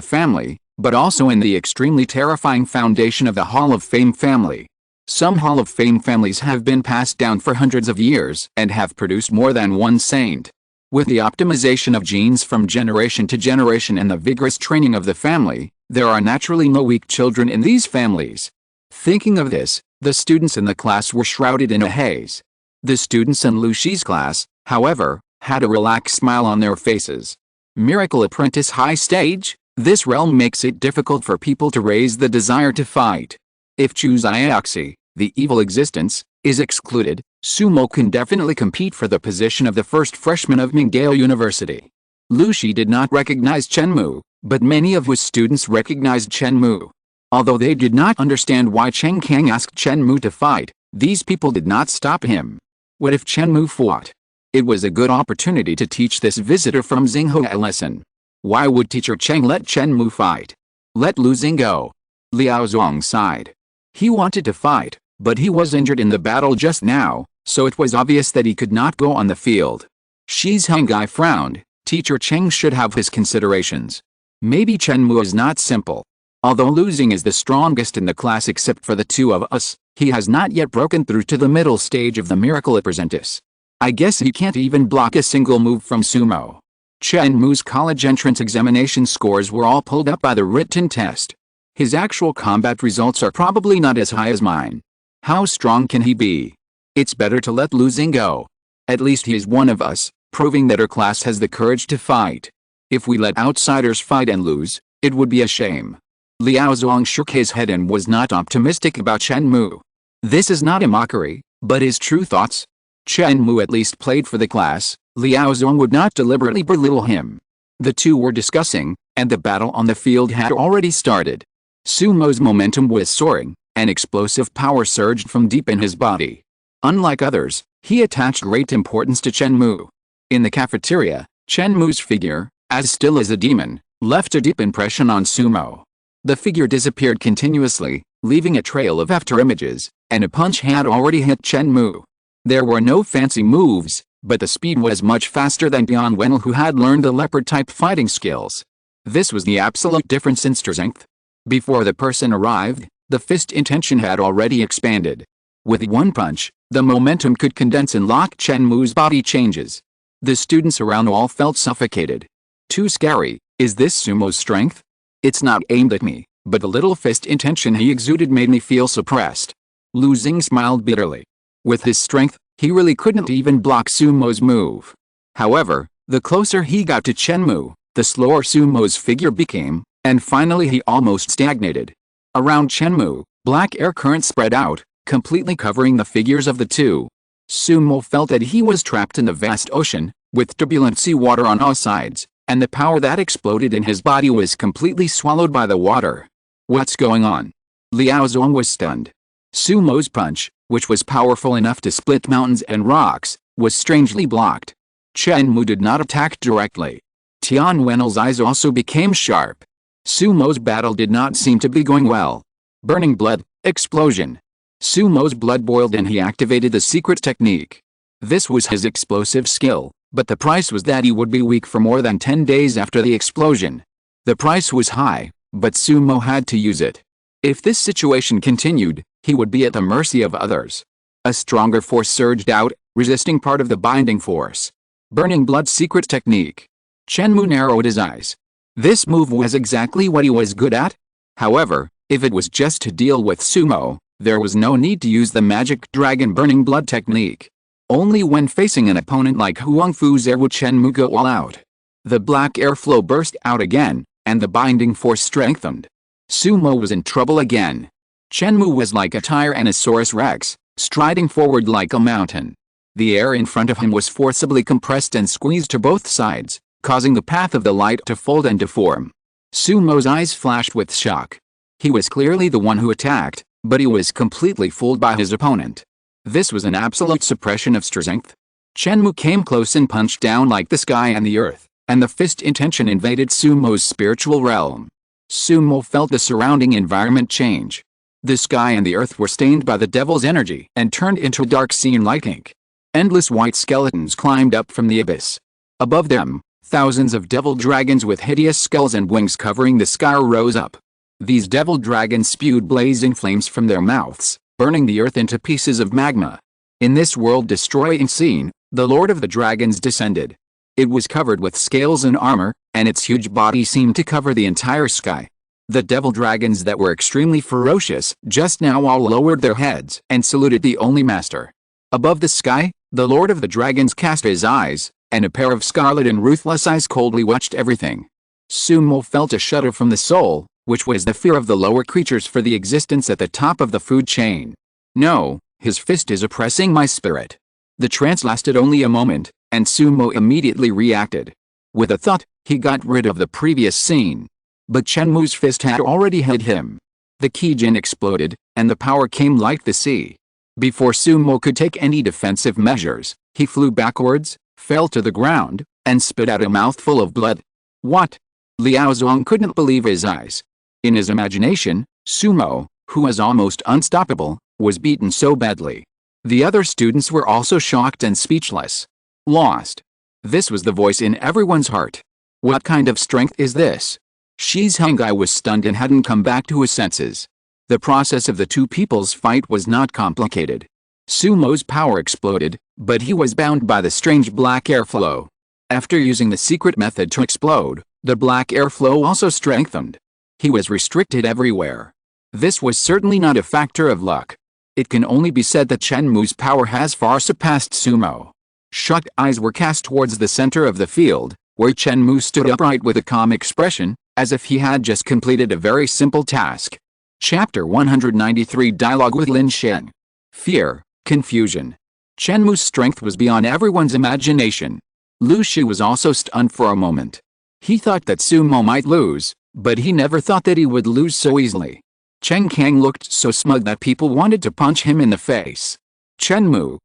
Speaker 1: family, but also in the extremely terrifying foundation of the Hall of Fame family. Some Hall of Fame families have been passed down for hundreds of years and have produced more than one saint. With the optimization of genes from generation to generation and the vigorous training of the family, there are naturally no weak children in these families. Thinking of this, the students in the class were shrouded in a haze. The students in Lu Shi's class, however, had a relaxed smile on their faces. Miracle Apprentice High Stage? This realm makes it difficult for people to raise the desire to fight. If Chu's Ioxi, the evil existence, is excluded, sumo can definitely compete for the position of the first freshman of Mingdao University. Lu Shi did not recognize Chen Mou, but many of his students recognized Chen Mou. Although they did not understand why Chen Kang asked Chen Mou to fight, these people did not stop him. What if Chen Mou fought? It was a good opportunity to teach this visitor from Xinghe a lesson. Why would teacher Cheng let Chen Mou fight? Let Lu Xing go. Liao Zhuang sighed. He wanted to fight, but he was injured in the battle just now, so it was obvious that he could not go on the field. Shi's Hangai frowned. Teacher Cheng should have his considerations. Maybe Chen Mou is not simple. Although Lu Xing is the strongest in the class except for the two of us, he has not yet broken through to the middle stage of the Miracle Apprentice. I guess he can't even block a single move from sumo. Chen Mou's college entrance examination scores were all pulled up by the written test. His actual combat results are probably not as high as mine. How strong can he be? It's better to let Lu Xing go. At least he is one of us, proving that our class has the courage to fight. If we let outsiders fight and lose, it would be a shame. Liao Zhuang shook his head and was not optimistic about Chen Mou. This is not a mockery, but his true thoughts. Chen Mou at least played for the class. Liao Zhuang would not deliberately belittle him. The two were discussing, and the battle on the field had already started. Sumo's momentum was soaring, and explosive power surged from deep in his body. Unlike others, he attached great importance to Chen Mou. In the cafeteria, Chen Mou's figure, as still as a demon, left a deep impression on sumo. The figure disappeared continuously, leaving a trail of afterimages, and a punch had already hit Chen Mou. There were no fancy moves, but the speed was much faster than Bian Wenel, who had learned the leopard-type fighting skills. This was the absolute difference in strength. Before the person arrived, the fist intention had already expanded. With one punch, the momentum could condense and lock Chen Mou's body changes. The students around all felt suffocated. Too scary. Is this sumo's strength? It's not aimed at me, but the little fist intention he exuded made me feel suppressed. Lu Xing smiled bitterly. With his strength, he really couldn't even block sumo's move. However, the closer he got to Chen Mou, the slower sumo's figure became, and finally he almost stagnated. Around Chen Mou, black air currents spread out, completely covering the figures of the two. Sumo felt that he was trapped in the vast ocean, with turbulent sea water on all sides, and the power that exploded in his body was completely swallowed by the water. What's going on? Liao Zhuang was stunned. Sumo's punch, which was powerful enough to split mountains and rocks, was strangely blocked. Chen Mou did not attack directly. Tian Wenel's eyes also became sharp. Sumo's battle did not seem to be going well. Burning blood, explosion. Sumo's blood boiled and he activated the secret technique. This was his explosive skill, but the price was that he would be weak for more than 10 days after the explosion. The price was high, but Sumo had to use it. If this situation continued, he would be at the mercy of others. A stronger force surged out, resisting part of the binding force. Burning blood secret technique. Chen Mou narrowed his eyes. This move was exactly what he was good at. However, if it was just to deal with sumo, there was no need to use the magic dragon burning blood technique. Only when facing an opponent like Huang Fu's air would Chen Mou go all out. The black airflow burst out again, and the binding force strengthened. Sumo was in trouble again. Chen Mou was like a Tyrannosaurus Rex, striding forward like a mountain. The air in front of him was forcibly compressed and squeezed to both sides, causing the path of the light to fold and deform. Sumo's eyes flashed with shock. He was clearly the one who attacked, but he was completely fooled by his opponent. This was an absolute suppression of strength. Chen Mou came close and punched down like the sky and the earth, and the fist intention invaded Sumo's spiritual realm. Sumo felt the surrounding environment change. The sky and the earth were stained by the devil's energy and turned into dark scene like ink. Endless white skeletons climbed up from the abyss. Above them, thousands of devil dragons with hideous skulls and wings covering the sky rose up. These devil dragons spewed blazing flames from their mouths, burning the earth into pieces of magma. In this world-destroying scene, the Lord of the Dragons descended. It was covered with scales and armor, and its huge body seemed to cover the entire sky. The devil dragons that were extremely ferocious just now all lowered their heads and saluted the only master. Above the sky, the Lord of the Dragons cast his eyes, and a pair of scarlet and ruthless eyes coldly watched everything. Sumo felt a shudder from the soul, which was the fear of the lower creatures for the existence at the top of the food chain. No, his fist is oppressing my spirit. The trance lasted only a moment, and Sumo immediately reacted. With a thought, he got rid of the previous scene. But Chen Mou's fist had already hit him. The Kijin exploded, and the power came like the sea. Before Sumo could take any defensive measures, he flew backwards, fell to the ground, and spit out a mouthful of blood. What? Liao Zong couldn't believe his eyes. In his imagination, Sumo, who was almost unstoppable, was beaten so badly. The other students were also shocked and speechless. Lost. This was the voice in everyone's heart. What kind of strength is this? Shi's Hangai was stunned and hadn't come back to his senses. The process of the two people's fight was not complicated. Sumo's power exploded, but he was bound by the strange black airflow. After using the secret method to explode, the black airflow also strengthened. He was restricted everywhere. This was certainly not a factor of luck. It can only be said that Chen Mou's power has far surpassed Sumo. Shocked eyes were cast towards the center of the field, where Chen Mou stood upright with a calm expression, as if he had just completed a very simple task. Chapter 193 Dialogue with Lin Shen. Fear, confusion. Chen Mou's strength was beyond everyone's imagination. Lu Shi was also stunned for a moment. He thought that Sumo might lose, but he never thought that he would lose so easily. Chen Kang looked so smug that people wanted to punch him in the face. Chen Mou,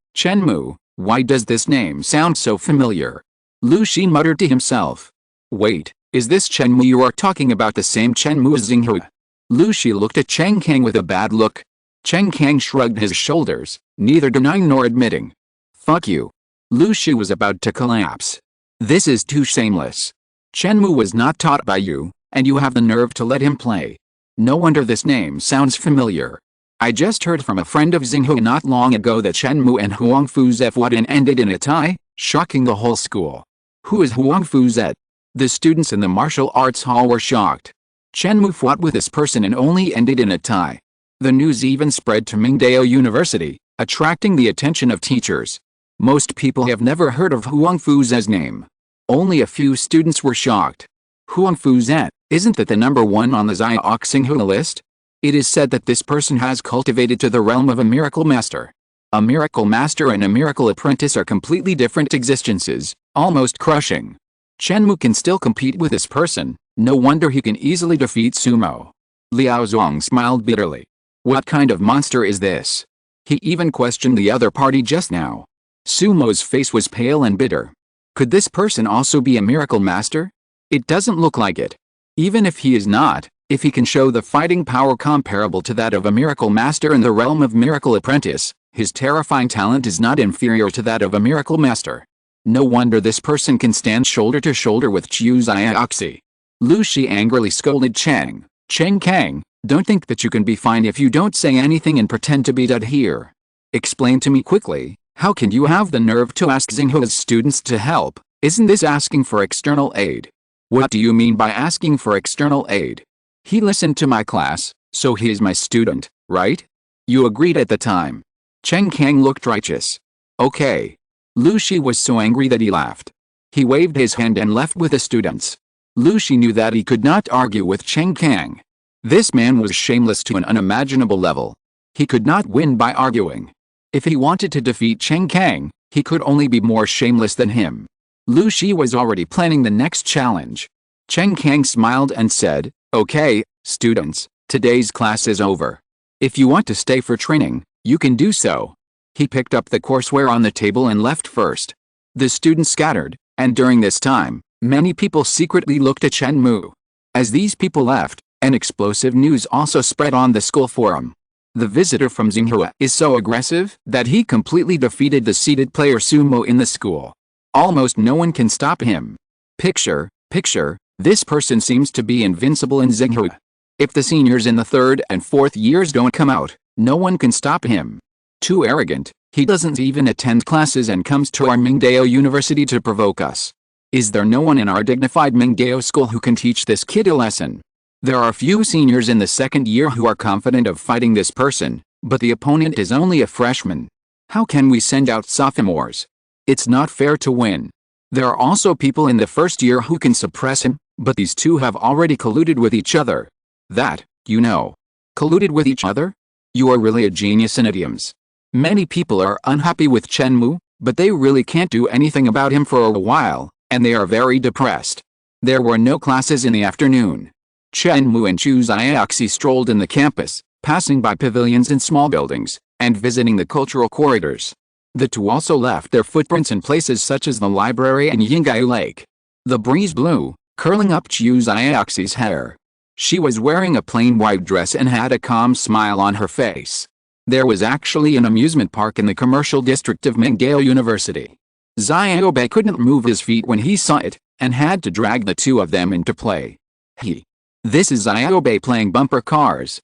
Speaker 1: why does this name sound so familiar? Lu Shi muttered to himself. Wait, is this Chen Mou you are talking about, the same Chen Mou as Xinghu? Lu Shi looked at Chen Kang with a bad look. Chen Kang shrugged his shoulders, neither denying nor admitting. Fuck you. Lu Shi was about to collapse. This is too shameless. Chen Mou was not taught by you, and you have the nerve to let him play. No wonder this name sounds familiar. I just heard from a friend of Xinghu not long ago that Chen Mou and Huang Fu's F1 ended in a tie, shocking the whole school. Who is Huang Fu's? The students in the martial arts hall were shocked. Chen Mou fought with this person and only ended in a tie. The news even spread to Mingdao University, attracting the attention of teachers. Most people have never heard of Huang Fu's name. Only a few students were shocked. Huang Fu's, isn't that the number one on the Zia Xinghu list? It is said that this person has cultivated to the realm of a miracle master. A miracle master and a miracle apprentice are completely different existences, almost crushing. Chen Mou can still compete with this person, no wonder he can easily defeat Sumo. Liao Zong smiled bitterly. What kind of monster is this? He even questioned the other party just now. Sumo's face was pale and bitter. Could this person also be a miracle master? It doesn't look like it. Even if he is not, if he can show the fighting power comparable to that of a miracle master in the realm of miracle apprentice, his terrifying talent is not inferior to that of a miracle master. No wonder this person can stand shoulder to shoulder with Chiu Xiaoxi. Lu Shi angrily scolded Chen Kang, don't think that you can be fine if you don't say anything and pretend to be dead here. Explain to me quickly, how can you have the nerve to ask Xinghu's students to help? Isn't this asking for external aid? What do you mean by asking for external aid? He listened to my class, so he is my student, right? You agreed at the time. Chen Kang looked righteous. Okay. Lu Shi was so angry that he laughed. He waved his hand and left with the students. Lu Shi knew that he could not argue with Chen Kang. This man was shameless to an unimaginable level. He could not win by arguing. If he wanted to defeat Chen Kang, he could only be more shameless than him. Lu Shi was already planning the next challenge. Chen Kang smiled and said, okay, students, Today's class is over. If you want to stay for training, you can do so. He picked up the courseware on the table and left first. The students scattered, and during this time, many people secretly looked at Chen Mou. As these people left, an explosive news also spread on the school forum. The visitor from Xinhua is so aggressive that he completely defeated the seated player sumo in the school. Almost no one can stop him. Picture, this person seems to be invincible in Xinhua. If the seniors in the 3rd and 4th years don't come out, no one can stop him. Too arrogant, he doesn't even attend classes and comes to our Mingdao University to provoke us. Is there no one in our dignified Mingdao school who can teach this kid a lesson? There are few seniors in the 2nd year who are confident of fighting this person, but the opponent is only a freshman. How can we send out sophomores? It's not fair to win. There are also people in the 1st year who can suppress him, but these two have already colluded with each other. That, you know. Colluded with each other? You are really a genius in idioms. Many people are unhappy with Chen Mou, but they really can't do anything about him for a while, and they are very depressed. There were no classes in the afternoon. Chen Mou and Chu Xiaoxi strolled in the campus, passing by pavilions and small buildings, and visiting the cultural corridors. The two also left their footprints in places such as the library and Yinggai Lake. The breeze blew, curling up Chu Xiaoxi's hair. She was wearing a plain white dress and had a calm smile on her face. There was actually an amusement park in the commercial district of Mingdao University. Xiaobei couldn't move his feet when he saw it, and had to drag the two of them into play. This is Xiaobei playing bumper cars.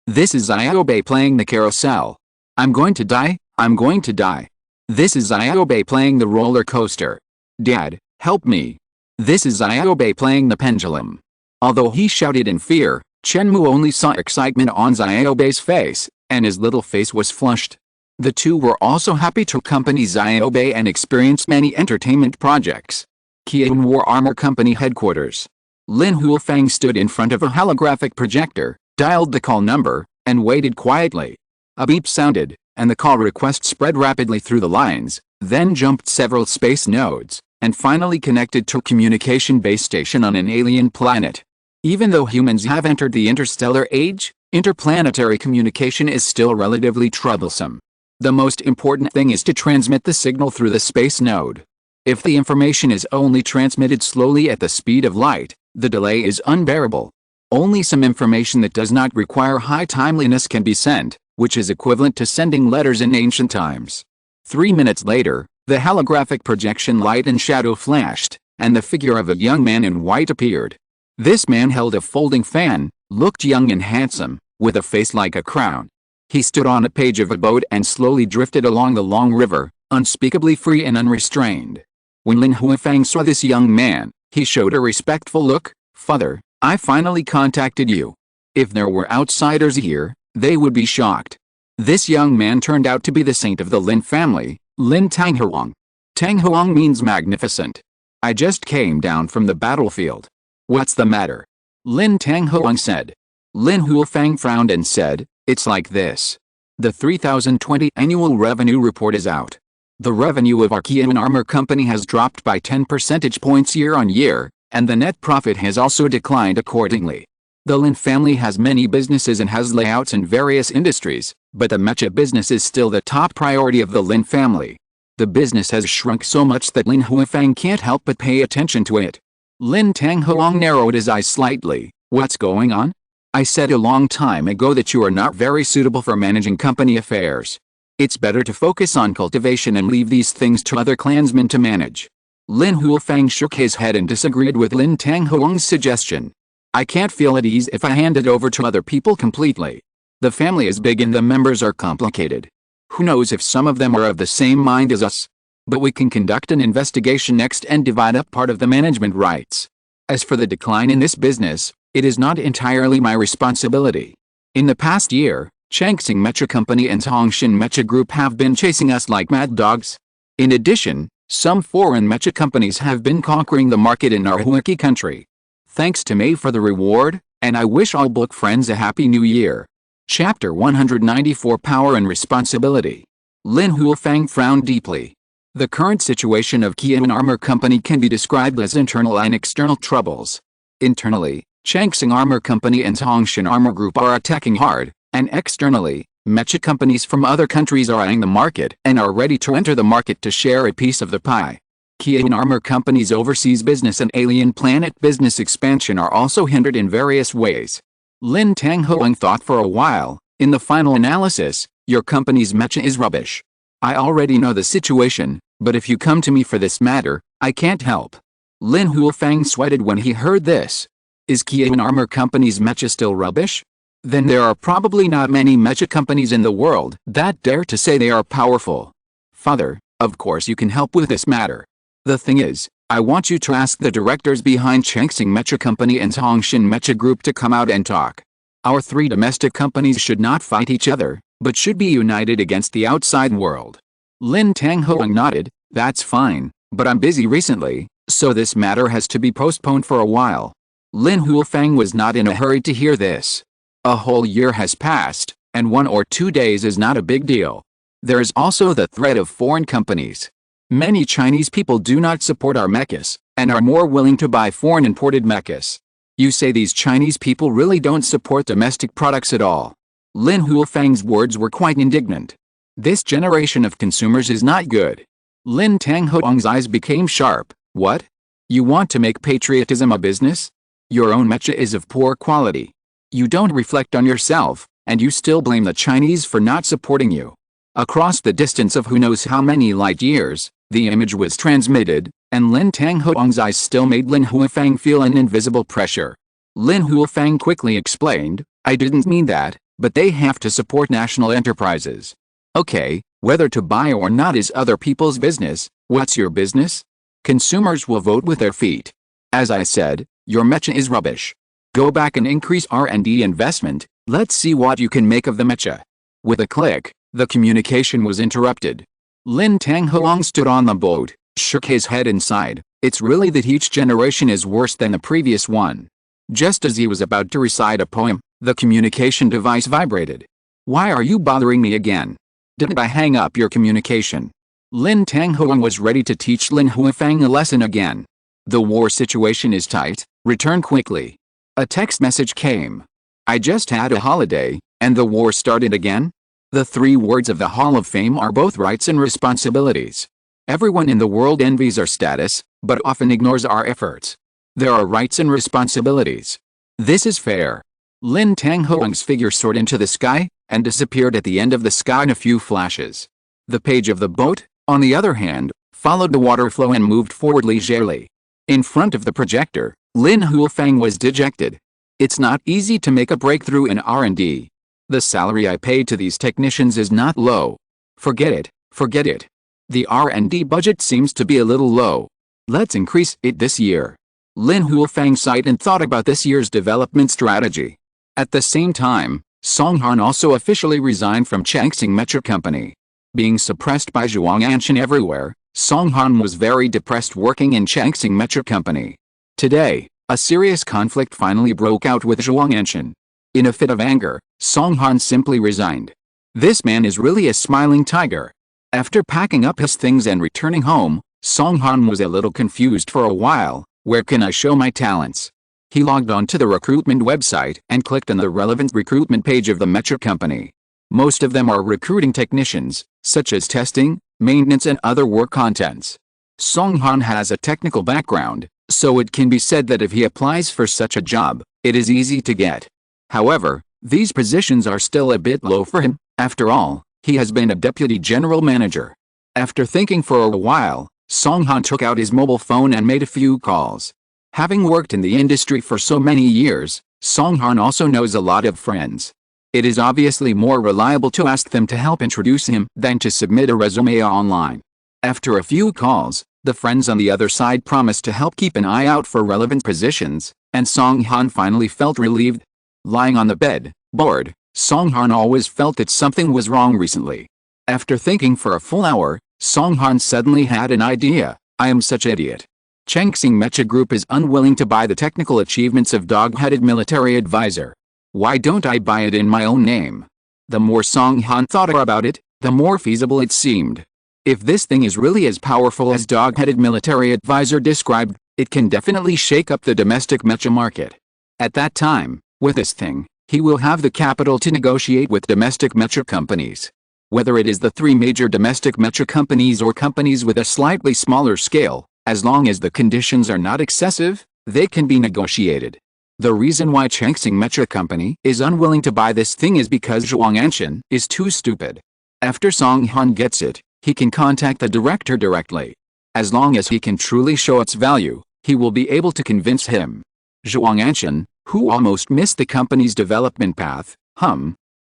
Speaker 1: This is Xiaobei playing the carousel. I'm going to die, I'm going to die. This is Xiaobei playing the roller coaster. Dad, help me. This is Xiaobei playing the pendulum. Although he shouted in fear, Chen Mou only saw excitement on Xiaobei's face, and his little face was flushed. The two were also happy to accompany Xiaobei and experience many entertainment projects. Haiyan War Armor Company headquarters. Lin Huofang stood in front of a holographic projector, dialed the call number, and waited quietly. A beep sounded, and the call request spread rapidly through the lines, then jumped several space nodes, and finally connected to a communication base station on an alien planet. Even though humans have entered the interstellar age, interplanetary communication is still relatively troublesome. The most important thing is to transmit the signal through the space node. If the information is only transmitted slowly at the speed of light, the delay is unbearable. Only some information that does not require high timeliness can be sent, which is equivalent to sending letters in ancient times. 3 minutes later, the holographic projection light and shadow flashed, and the figure of a young man in white appeared. This man held a folding fan, looked young and handsome, with a face like a crown. He stood on a page of a boat and slowly drifted along the long river, unspeakably free and unrestrained. When Lin Huofang saw this young man, he showed a respectful look. "Father, I finally contacted you. If there were outsiders here, they would be shocked." This young man turned out to be the saint of the Lin family, Lin Tanghuang. Tanghuang means magnificent. "I just came down from the battlefield." "What's the matter?" Lin Tanghuang said. Lin Huofang frowned and said, "It's like this. The 3020 annual revenue report is out. The revenue of our Haiyan Armor Company has dropped by 10 percentage points year on year, and the net profit has also declined accordingly. The Lin family has many businesses and has layouts in various industries, but the mecha business is still the top priority of the Lin family. The business has shrunk so much that Lin Huofang can't help but pay attention to it." Lin Tanghuang narrowed his eyes slightly. "What's going on?" "I said a long time ago that you are not very suitable for managing company affairs. It's better to focus on cultivation and leave these things to other clansmen to manage." Lin Huofang shook his head and disagreed with Lin Tanghuang's suggestion. "I can't feel at ease if I hand it over to other people completely. The family is big and the members are complicated. Who knows if some of them are of the same mind as us? But we can conduct an investigation next and divide up part of the management rights. As for the decline in this business, it is not entirely my responsibility. In the past year, Changxing Mecha Company and Hongshin Mecha Group have been chasing us like mad dogs. In addition, some foreign mecha companies have been conquering the market in our Huaki country. Thanks to me for the reward, and I wish all book friends a happy new year." Chapter 194 Power and Responsibility. Lin Huofang frowned deeply. The current situation of Haiyan Armor Company can be described as internal and external troubles. Internally, Changsing Armor Company and Tongshan Armor Group are attacking hard, and externally, mecha companies from other countries are eyeing the market and are ready to enter the market to share a piece of the pie. Haiyan Armor Company's overseas business and alien planet business expansion are also hindered in various ways. Lin Tanghoang thought for a while. In the final analysis, your company's mecha is rubbish. I already know the situation, but if you come to me for this matter, I can't help. Lin Huofang sweated when he heard this. Is Haiyan Armor Company's mecha still rubbish? Then there are probably not many mecha companies in the world that dare to say they are powerful. Father, of course you can help with this matter. The thing is, I want you to ask the directors behind Changsing Mecha Company and Tongshan Mecha Group to come out and talk. Our three domestic companies should not fight each other, but should be united against the outside world. Lin Tanghoang nodded. That's fine, but I'm busy recently, so this matter has to be postponed for a while. Lin Huofang was not in a hurry to hear this. A whole year has passed, and 1 or 2 days is not a big deal. There is also the threat of foreign companies. Many Chinese people do not support our mechas, and are more willing to buy foreign imported mechas. You say these Chinese people really don't support domestic products at all. Lin Huofang's words were quite indignant. This generation of consumers is not good. Lin Tanghoang's eyes became sharp. What? You want to make patriotism a business? Your own mecha is of poor quality. You don't reflect on yourself, and you still blame the Chinese for not supporting you. Across the distance of who knows how many light years, the image was transmitted, and Lin Tanghoang's eyes still made Lin Huofang feel an invisible pressure. Lin Huofang quickly explained, I didn't mean that, but they have to support national enterprises. Okay, whether to buy or not is other people's business. What's your business? Consumers will vote with their feet. As I said, your mecha is rubbish. Go back and increase R&D investment. Let's see what you can make of the mecha. With a click, the communication was interrupted. Lin Tanghoang stood on the boat, shook his head and sighed. It's really that each generation is worse than the previous one. Just as he was about to recite a poem, the communication device vibrated. Why are you bothering me again? Didn't I hang up your communication? Lin Tanghoang was ready to teach Lin Huofang a lesson again. The war situation is tight, return quickly. A text message came. I just had a holiday, and the war started again? The 3 words of the Hall of Fame are both rights and responsibilities. Everyone in the world envies our status, but often ignores our efforts. There are rights and responsibilities. This is fair. Lin Tanghoang's figure soared into the sky, and disappeared at the end of the sky in a few flashes. The page of the boat, on the other hand, followed the water flow and moved forward leisurely. In front of the projector, Lin Huofang was dejected. It's not easy to make a breakthrough in R&D. The salary I pay to these technicians is not low. Forget it, forget it. The R&D budget seems to be a little low. Let's increase it this year. Lin Huofang sighed and thought about this year's development strategy. At the same time, Song Han also officially resigned from Changsing Mecha Company. Being suppressed by Zhuangyanshan everywhere, Song Han was very depressed working in Changsing Mecha Company. Today, a serious conflict finally broke out with Zhuangyanshan. In a fit of anger, Song Han simply resigned. This man is really a smiling tiger. After packing up his things and returning home, Song Han was a little confused for a while. Where can I show my talents? He logged on to the recruitment website and clicked on the relevant recruitment page of the Mecha Company. Most of them are recruiting technicians, such as testing, maintenance and other work contents. Song Han has a technical background, so it can be said that if he applies for such a job, it is easy to get. However, these positions are still a bit low for him. After all, he has been a deputy general manager. After thinking for a while, Song Han took out his mobile phone and made a few calls. Having worked in the industry for so many years, Song Han also knows a lot of friends. It is obviously more reliable to ask them to help introduce him than to submit a resume online. After a few calls, the friends on the other side promised to help keep an eye out for relevant positions, and Song Han finally felt relieved. Lying on the bed, bored, Song Han always felt that something was wrong recently. After thinking for a full hour, Song Han suddenly had an idea. I am such an idiot. Changsing Mecha Group is unwilling to buy the technical achievements of dog-headed military advisor. Why don't I buy it in my own name? The more Song Han thought about it, the more feasible it seemed. If this thing is really as powerful as dog-headed military advisor described, it can definitely shake up the domestic mecha market. At that time, with this thing, he will have the capital to negotiate with domestic metro companies. Whether it is the three major domestic metro companies or companies with a slightly smaller scale, as long as the conditions are not excessive, they can be negotiated. The reason why Changxing Metro Company is unwilling to buy this thing is because Zhuang Anshan is too stupid. After Song Han gets it, he can contact the director directly. As long as he can truly show its value, he will be able to convince him. Zhuang Anshan, who almost missed the company's development path,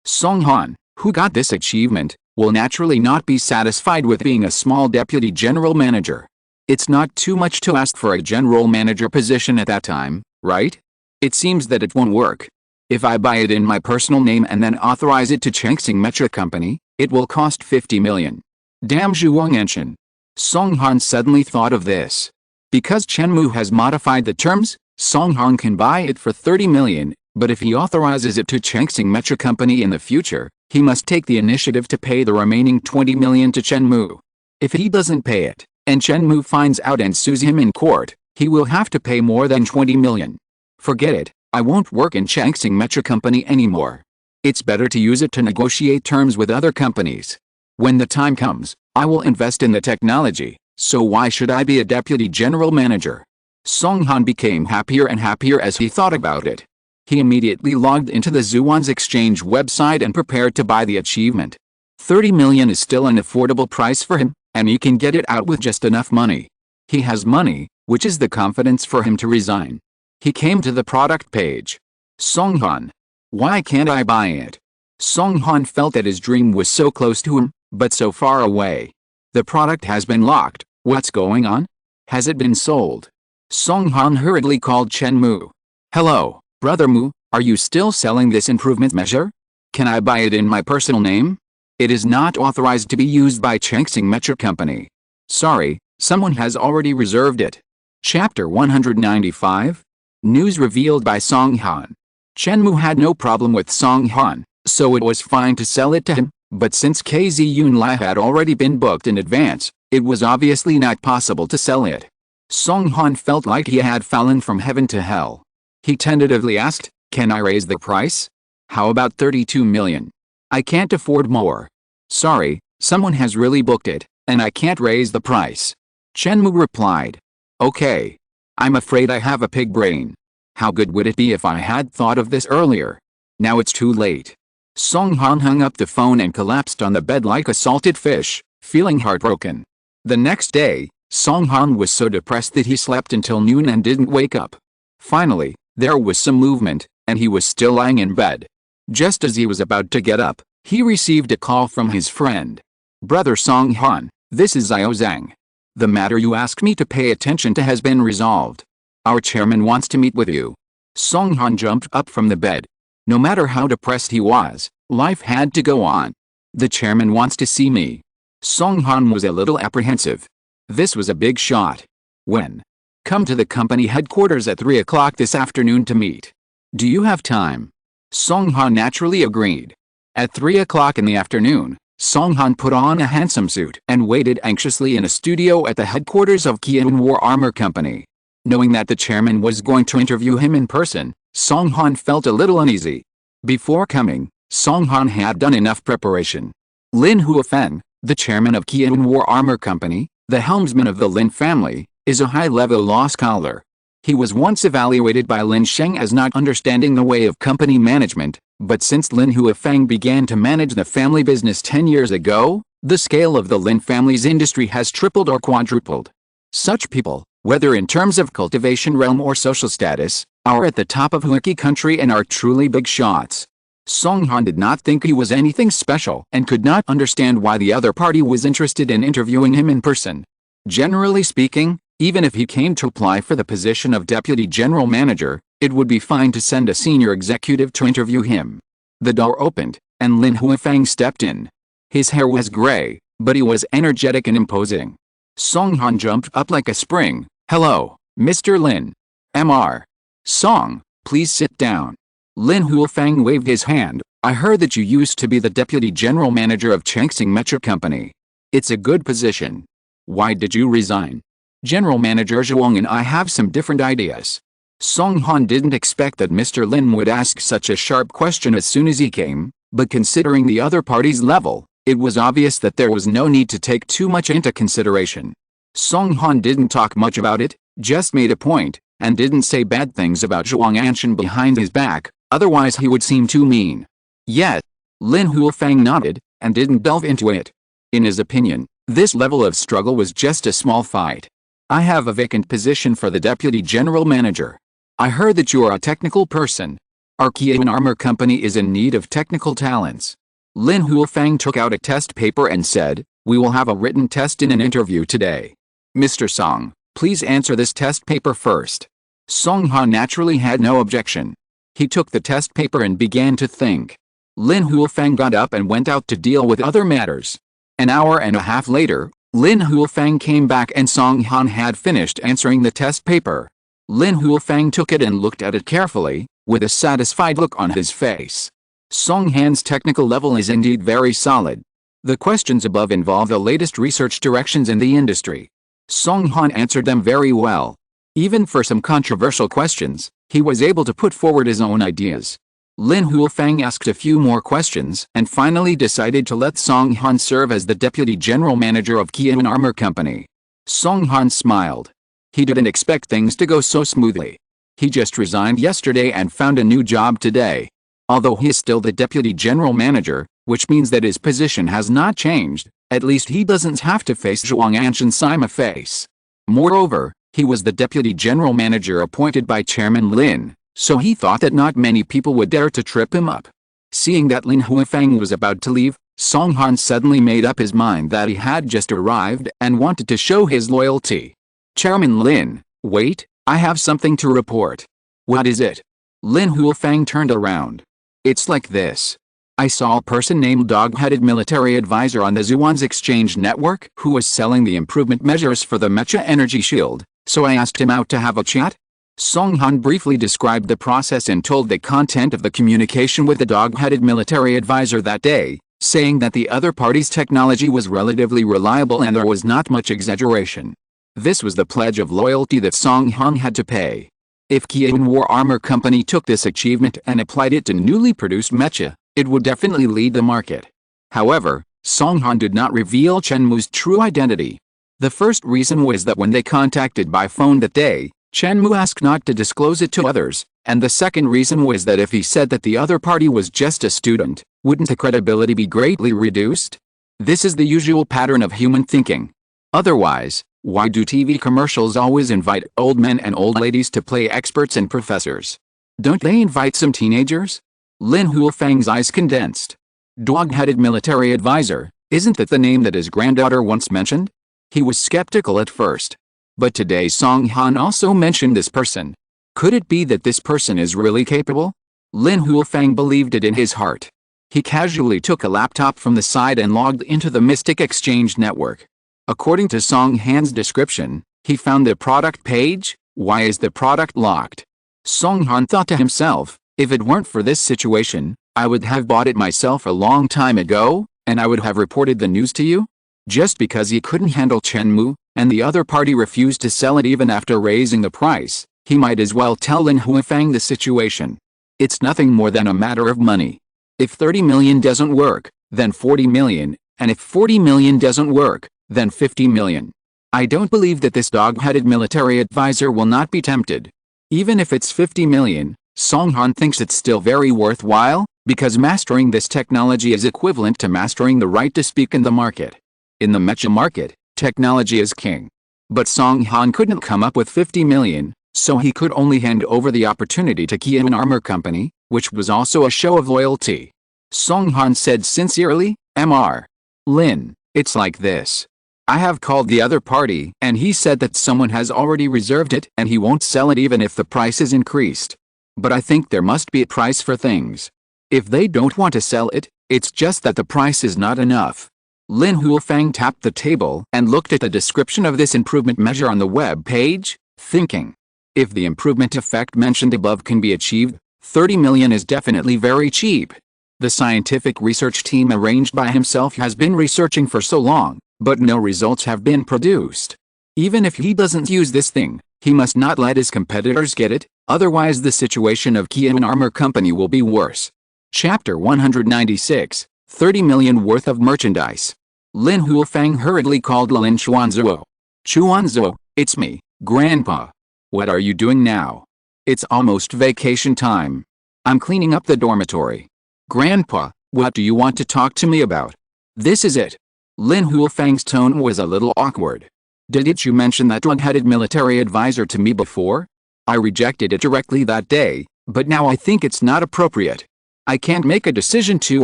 Speaker 1: Song Han, who got this achievement, will naturally not be satisfied with being a small deputy general manager. It's not too much to ask for a general manager position at that time, right? It seems that it won't work. If I buy it in my personal name and then authorize it to Changxing Metro Company, it will cost 50 million. Damn Zhuang Anshan. Song Han suddenly thought of this. Because Chen Mou has modified the terms, Song Han can buy it for 30 million, but if he authorizes it to Changxing Metro Company in the future, he must take the initiative to pay the remaining 20 million to Chen Mou. If he doesn't pay it, and Chen Mou finds out and sues him in court, he will have to pay more than 20 million. Forget it, I won't work in Changxing Metro Company anymore. It's better to use it to negotiate terms with other companies. When the time comes, I will invest in the technology, so why should I be a deputy general manager? Song Han became happier and happier as he thought about it. He immediately logged into the Zhuan's exchange website and prepared to buy the achievement. 30 million is still an affordable price for him, and he can get it out with just enough money. He has money, which is the confidence for him to resign. He came to the product page. Song Han. Why can't I buy it? Song Han felt that his dream was so close to him, but so far away. The product has been locked. What's going on? Has it been sold? Song Han hurriedly called Chen Mou. Hello, Brother Mou, are you still selling this improvement measure? Can I buy it in my personal name? It is not authorized to be used by Changxing Metro Company. Sorry, someone has already reserved it. Chapter 195. News revealed by Song Han. Chen Mou had no problem with Song Han, so it was fine to sell it to him, but since KZ Yunlai had already been booked in advance, it was obviously not possible to sell it. Song Han felt like he had fallen from heaven to hell. He tentatively asked, can I raise the price? How about 32 million? I can't afford more. Sorry, someone has really booked it, and I can't raise the price. Chen Mou replied. Okay. I'm afraid I have a pig brain. How good would it be if I had thought of this earlier? Now it's too late. Song Han hung up the phone and collapsed on the bed like a salted fish, feeling heartbroken. The next day, Song Han was so depressed that he slept until noon and didn't wake up. Finally, there was some movement, and he was still lying in bed. Just as he was about to get up, he received a call from his friend. Brother Song Han, this is Xiao Zhang. The matter you asked me to pay attention to has been resolved. Our chairman wants to meet with you. Song Han jumped up from the bed. No matter how depressed he was, life had to go on. The chairman wants to see me. Song Han was a little apprehensive. This was a big shot. When? Come to the company headquarters at 3 o'clock this afternoon to meet. Do you have time? Song Han naturally agreed. At 3 o'clock in the afternoon, Song Han put on a handsome suit and waited anxiously in a studio at the headquarters of Haiyan Jue Armor Company. Knowing that the chairman was going to interview him in person, Song Han felt a little uneasy. Before coming, Song Han had done enough preparation. Lin Huafeng, the chairman of Haiyan Jue Armor Company, the helmsman of the Lin family, is a high-level law scholar. He was once evaluated by Lin Sheng as not understanding the way of company management, but since Lin Huafeng began to manage the family business 10 years ago, the scale of the Lin family's industry has tripled or quadrupled. Such people, whether in terms of cultivation realm or social status, are at the top of Huaki country and are truly big shots. Song Han did not think he was anything special and could not understand why the other party was interested in interviewing him in person. Generally speaking, even if he came to apply for the position of deputy general manager, it would be fine to send a senior executive to interview him. The door opened, and Lin Huafeng stepped in. His hair was gray, but he was energetic and imposing. Song Han jumped up like a spring. Hello, Mr. Lin. Mr. Song, please sit down. Lin Huafeng waved his hand. I heard that you used to be the deputy general manager of Changxing Metro Company. It's a good position. Why did you resign? General Manager Zhuang and I have some different ideas. Song Han didn't expect that Mr. Lin would ask such a sharp question as soon as he came, but considering the other party's level, it was obvious that there was no need to take too much into consideration. Song Han didn't talk much about it, just made a point, and didn't say bad things about Zhuang Anshan behind his back, otherwise he would seem too mean. Yet, Lin Huofang nodded, and didn't delve into it. In his opinion, this level of struggle was just a small fight. I have a vacant position for the Deputy General Manager. I heard that you are a technical person. Our Haiyan Armor Company is in need of technical talents. Lin Huofang took out a test paper and said, "We will have a written test in an interview today. Mr. Song, please answer this test paper first." Song Han naturally had no objection. He took the test paper and began to think. Lin Huofang got up and went out to deal with other matters. An hour and a half later, Lin Huofang came back and Song Han had finished answering the test paper. Lin Huofang took it and looked at it carefully, with a satisfied look on his face. Song Han's technical level is indeed very solid. The questions above involve the latest research directions in the industry. Song Han answered them very well. Even for some controversial questions, he was able to put forward his own ideas. Lin Huofang asked a few more questions and finally decided to let Song Han serve as the Deputy General Manager of Haiyan Armor Company. Song Han smiled. He didn't expect things to go so smoothly. He just resigned yesterday and found a new job today. Although he is still the Deputy General Manager, which means that his position has not changed, at least he doesn't have to face Zhuang Anshan's Sima face. Moreover, he was the Deputy General Manager appointed by Chairman Lin, so he thought that not many people would dare to trip him up. Seeing that Lin Huofang was about to leave, Song Han suddenly made up his mind that he had just arrived and wanted to show his loyalty. "Chairman Lin, wait, I have something to report." "What is it?" Lin Huofang turned around. "It's like this. I saw a person named Dog-Headed Military Advisor on the Zuan's exchange network who was selling the improvement measures for the Mecha Energy Shield, so I asked him out to have a chat." Song Han briefly described the process and told the content of the communication with the Dog-Headed Military Advisor that day, saying that the other party's technology was relatively reliable and there was not much exaggeration. This was the pledge of loyalty that Song Han had to pay. If Haiyan War Armor Company took this achievement and applied it to newly produced mecha, it would definitely lead the market. However, Song Han did not reveal Chen Mou's true identity. The first reason was that when they contacted by phone that day, Chen Mou asked not to disclose it to others, and the second reason was that if he said that the other party was just a student, wouldn't the credibility be greatly reduced? This is the usual pattern of human thinking. Otherwise, why do TV commercials always invite old men and old ladies to play experts and professors? Don't they invite some teenagers? Lin Huofang's eyes condensed. Dog-Headed Military Advisor, isn't that the name that his granddaughter once mentioned? He was skeptical at first. But today Song Han also mentioned this person. Could it be that this person is really capable? Lin Huofang believed it in his heart. He casually took a laptop from the side and logged into the Mystic Exchange Network. According to Song Han's description, he found the product page. Why is the product locked? Song Han thought to himself, if it weren't for this situation, I would have bought it myself a long time ago, and I would have reported the news to you. Just because he couldn't handle Chen Mou, and the other party refused to sell it even after raising the price, he might as well tell Lin Huofang the situation. It's nothing more than a matter of money. If 30 million doesn't work, then 40 million, and if 40 million doesn't work, then 50 million. I don't believe that this dog-headed military advisor will not be tempted. Even if it's 50 million, Song Han thinks it's still very worthwhile, because mastering this technology is equivalent to mastering the right to speak in the market. In the mecha market, technology is king. But Song Han couldn't come up with 50 million, so he could only hand over the opportunity to Haiyan Armor Company, which was also a show of loyalty. Song Han said sincerely, "Mr. Lin, it's like this. I have called the other party and he said that someone has already reserved it and he won't sell it even if the price is increased. But I think there must be a price for things. If they don't want to sell it, it's just that the price is not enough." Lin Huofang tapped the table and looked at the description of this improvement measure on the web page, thinking. If the improvement effect mentioned above can be achieved, 30 million is definitely very cheap. The scientific research team arranged by himself has been researching for so long, but no results have been produced. Even if he doesn't use this thing, He must not let his competitors get it, otherwise the situation of Haiyan Armor Company will be worse. Chapter 196, 30 million worth of merchandise. Lin Huifang hurriedly called Lin Chuanzhuo. Chuanzhuo, it's me, Grandpa. What are you doing now? It's almost vacation time. I'm cleaning up the dormitory. Grandpa, what do you want to talk to me about? This is it. Lin Huifang's tone was a little awkward. Didn't you mention that drug-headed military advisor to me before? I rejected it directly that day, but now I think it's not appropriate. I can't make a decision too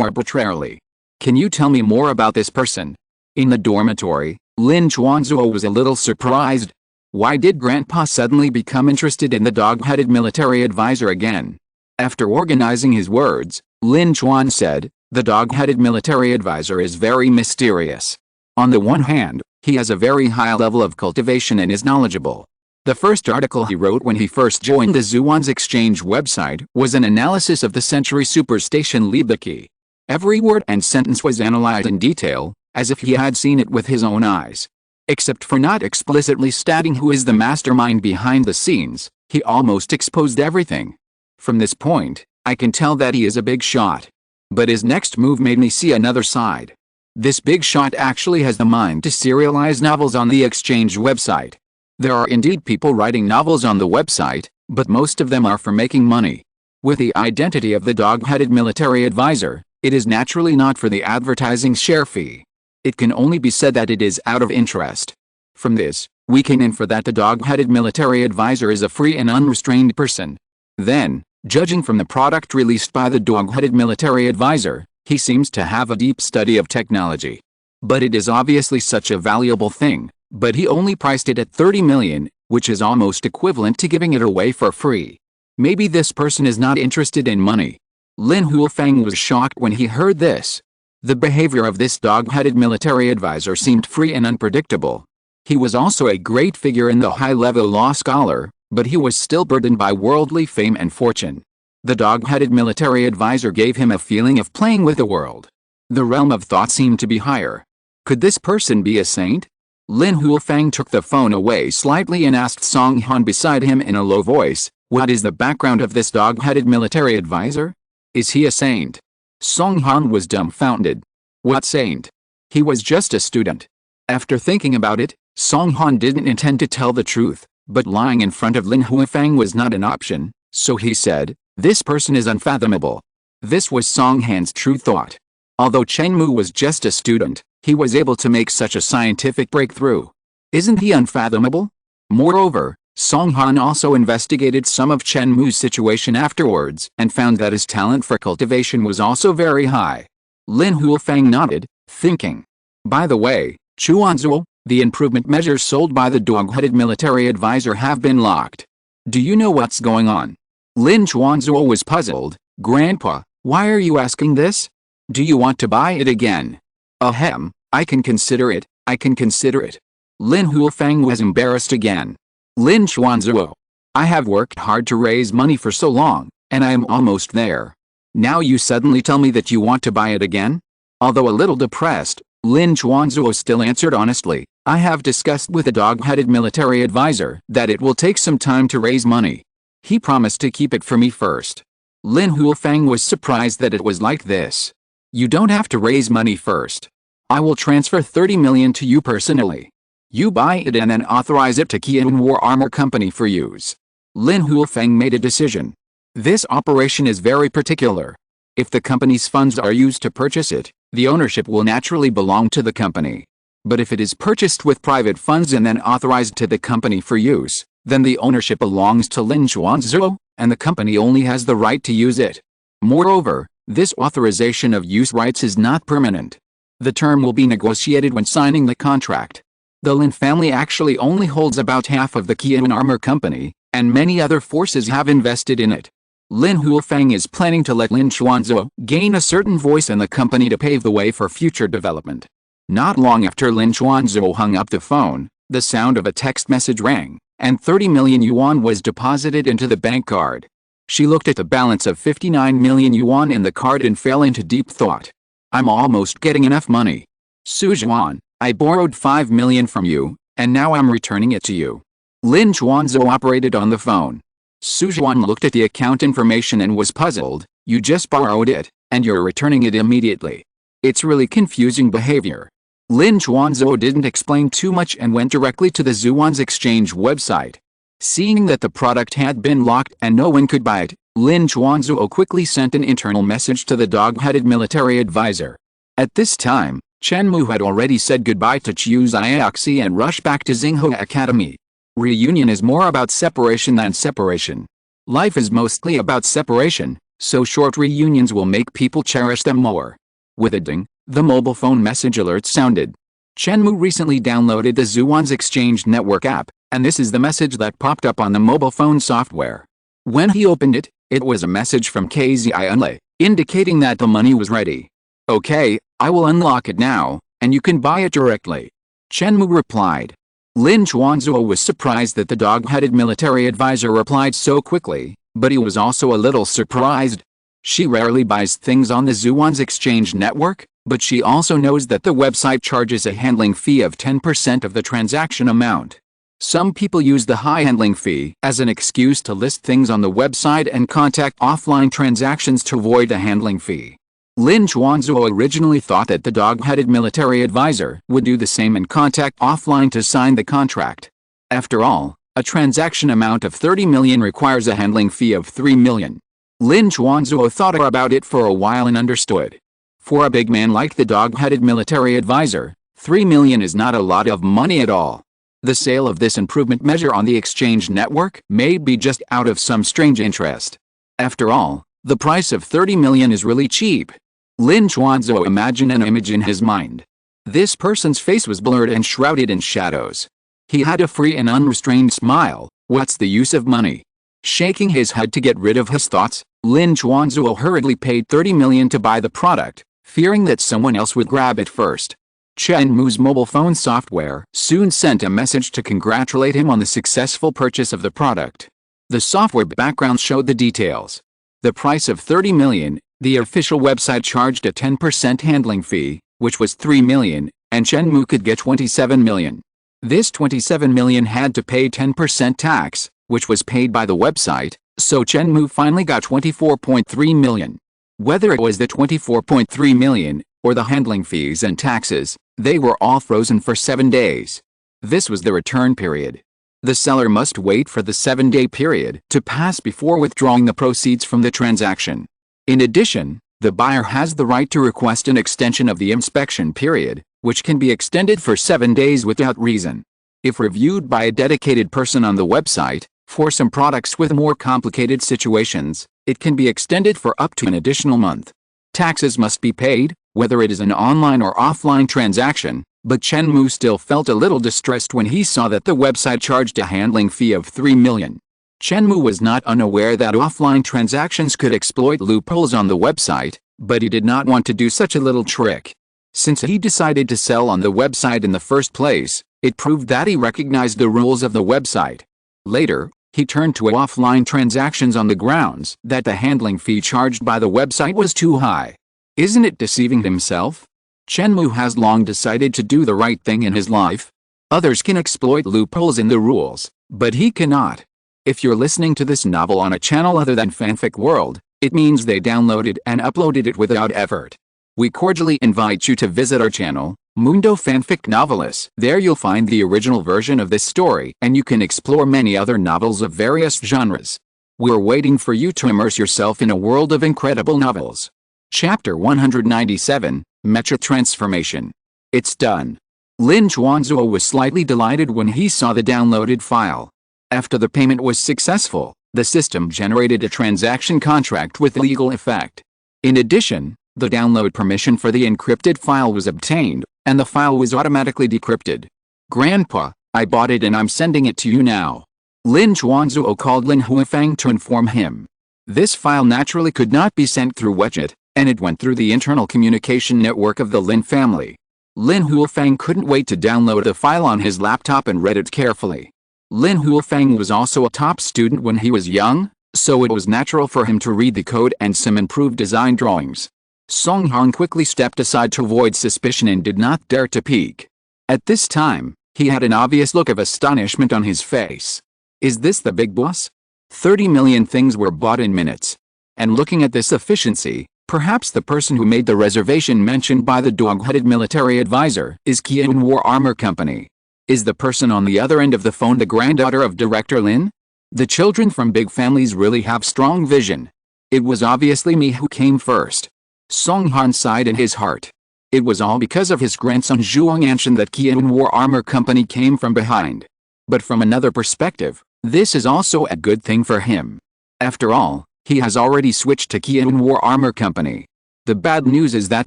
Speaker 1: arbitrarily. Can you tell me more about this person? In the dormitory, Lin Chuanzhuo was a little surprised. Why did Grandpa suddenly become interested in the dog-headed military advisor again? After organizing his words, Lin Chuan said, the dog-headed military advisor is very mysterious. On the one hand, he has a very high level of cultivation and is knowledgeable. The first article he wrote when he first joined the Zhuan's exchange website was an analysis of the Century Superstation Libaki. Every word and sentence was analyzed in detail, as if he had seen it with his own eyes. Except for not explicitly stating who is the mastermind behind the scenes, he almost exposed everything. From this point, I can tell that he is a big shot. But his next move made me see another side. This big shot actually has the mind to serialize novels on the exchange website. There are indeed people writing novels on the website, but most of them are for making money. With the identity of the dog-headed military advisor, it is naturally not for the advertising share fee. It can only be said that it is out of interest. From this, we can infer that the dog-headed military advisor is a free and unrestrained person. Then, judging from the product released by the dog-headed military advisor, he seems to have a deep study of technology. But it is obviously such a valuable thing, but he only priced it at 30 million, which is almost equivalent to giving it away for free. Maybe this person is not interested in money. Lin Huifang was shocked when he heard this. The behavior of this dog-headed military advisor seemed free and unpredictable. He was also a great figure in the high-level law scholar, but he was still burdened by worldly fame and fortune. The dog-headed military advisor gave him a feeling of playing with the world. The realm of thought seemed to be higher. Could this person be a saint? Lin Huifang took the phone away slightly and asked Song Han beside him in a low voice, what is the background of this dog-headed military advisor? Is he a saint? Song Han was dumbfounded. What saint? He was just a student. After thinking about it, Song Han didn't intend to tell the truth, but lying in front of Lin Huifang was not an option, so he said, this person is unfathomable. This was Song Han's true thought. Although Chen Mou was just a student, he was able to make such a scientific breakthrough. Isn't he unfathomable? Moreover, Song Han also investigated some of Chen Mou's situation afterwards and found that his talent for cultivation was also very high. Lin Huifang nodded, thinking. By the way, Chuanzhuo, the improvement measures sold by the dog-headed military advisor have been locked. Do you know what's going on? Lin Chuanzhuo was puzzled. Grandpa, why are you asking this? Do you want to buy it again? Ahem, I can consider it. Lin Huifang was embarrassed again. Lin Chuanzhuo, I have worked hard to raise money for so long, and I am almost there. Now you suddenly tell me that you want to buy it again? Although a little depressed, Lin Chuanzhuo still answered honestly, I have discussed with a dog-headed military advisor that it will take some time to raise money. He promised to keep it for me first. Lin Huifang was surprised that it was like this. You don't have to raise money first. I will transfer 30 million to you personally. You buy it and then authorize it to Haiyan Armor Company for use. Lin Huifang made a decision. This operation is very particular. If the company's funds are used to purchase it, the ownership will naturally belong to the company. But if it is purchased with private funds and then authorized to the company for use, then the ownership belongs to Lin Chuanzhuo, and the company only has the right to use it. Moreover, this authorization of use rights is not permanent. The term will be negotiated when signing the contract. The Lin family actually only holds about half of the Haiyan Armor Company, and many other forces have invested in it. Lin Huifang is planning to let Lin Chuanzhuo gain a certain voice in the company to pave the way for future development. Not long after Lin Chuanzhuo hung up the phone, the sound of a text message rang, and 30 million yuan was deposited into the bank card. She looked at the balance of 59 million yuan in the card and fell into deep thought. I'm almost getting enough money. Su Zhuan, I borrowed 5 million from you, and now I'm returning it to you. Lin Chuanzhou operated on the phone. Su Zhuan looked at the account information and was puzzled. You just borrowed it, and you're returning it immediately. It's really confusing behavior. Lin Chuanzhou didn't explain too much and went directly to the Zhuan's exchange website. Seeing that the product had been locked and no one could buy it, Lin Chuanzhou quickly sent an internal message to the dog-headed military advisor. At this time, Chen Mou had already said goodbye to Chiu Xiaoxi and rushed back to Xinghua Academy. Reunion is more about separation than separation. Life is mostly about separation, so short reunions will make people cherish them more. With a ding, the mobile phone message alert sounded. Chen Mou recently downloaded the Zhuan's Exchange Network app, and this is the message that popped up on the mobile phone software. When he opened it, it was a message from KZIanLei, indicating that the money was ready. Okay, I will unlock it now, and you can buy it directly. Chen Mou replied. Lin Chuanzhou was surprised that the dog-headed military advisor replied so quickly, but he was also a little surprised. She rarely buys things on the Zhuan's Exchange Network, but she also knows that the website charges a handling fee of 10% of the transaction amount. Some people use the high handling fee as an excuse to list things on the website and contact offline transactions to avoid the handling fee. Lin Chuanzhou originally thought that the dog-headed military advisor would do the same and contact offline to sign the contract. After all, a transaction amount of 30 million requires a handling fee of 3 million. Lin Chuanzhou thought about it for a while and understood. For a big man like the dog-headed military advisor, 3 million is not a lot of money at all. The sale of this improvement measure on the exchange network may be just out of some strange interest. After all, the price of 30 million is really cheap. Lin Chuanzhou imagined an image in his mind. This person's face was blurred and shrouded in shadows. He had a free and unrestrained smile. What's the use of money? Shaking his head to get rid of his thoughts, Lin Chuanzhou hurriedly paid 30 million to buy the product, fearing that someone else would grab it first. Chen Mou's mobile phone software soon sent a message to congratulate him on the successful purchase of the product. The software background showed the details. The price of 30 million, the official website charged a 10% handling fee, which was 3 million, and Chen Mou could get 27 million. This 27 million had to pay 10% tax, which was paid by the website, so Chen Mou finally got 24.3 million. Whether it was the 24.3 million, or the handling fees and taxes, they were all frozen for 7 days. This was the return period. The seller must wait for the 7-day period to pass before withdrawing the proceeds from the transaction. In addition, the buyer has the right to request an extension of the inspection period, which can be extended for 7 days without reason. If reviewed by a dedicated person on the website, for some products with more complicated situations, it can be extended for up to an additional month. Taxes must be paid, whether it is an online or offline transaction, but Chen Mou still felt a little distressed when he saw that the website charged a handling fee of 3 million. Chen Mou was not unaware that offline transactions could exploit loopholes on the website, but he did not want to do such a little trick. Since he decided to sell on the website in the first place, it proved that he recognized the rules of the website. Later, he turned to offline transactions on the grounds that the handling fee charged by the website was too high. Isn't it deceiving himself? Chen Mou has long decided to do the right thing in his life. Others can exploit loopholes in the rules, but he cannot. If you're listening to this novel on a channel other than Fanfic World, it means they downloaded and uploaded it without effort. We cordially invite you to visit our channel, Mundo Fanfic Novelis. There you'll find the original version of this story and you can explore many other novels of various genres. We're waiting for you to immerse yourself in a world of incredible novels. Chapter 197, Mecha Transformation. It's done. Lin Chuanzhou was slightly delighted when he saw the downloaded file. After the payment was successful, the system generated a transaction contract with legal effect. In addition, the download permission for the encrypted file was obtained, and the file was automatically decrypted. Grandpa, I bought it and I'm sending it to you now. Lin Chuanzhou called Lin Huafang to inform him. This file naturally could not be sent through WeChat, and it went through the internal communication network of the Lin family. Lin Huafang couldn't wait to download the file on his laptop and read it carefully. Lin Huafang was also a top student when he was young, so it was natural for him to read the code and some improved design drawings. Song Hong quickly stepped aside to avoid suspicion and did not dare to peek. At this time, He had an obvious look of astonishment on his face. Is this the big boss? 30 million things were bought in minutes. And looking at this efficiency, perhaps the person who made the reservation mentioned by the dog-headed military advisor is Haiyan War Armor Company. Is the person on the other end of the phone the granddaughter of Director Lin? The children from big families really have strong vision. It was obviously me who came first. Song Han sighed in his heart. It was all because of his grandson Zhuang Anshan that Haiyan War Armor Company came from behind. But from another perspective, this is also a good thing for him. After all, he has already switched to Haiyan War Armor Company. The bad news is that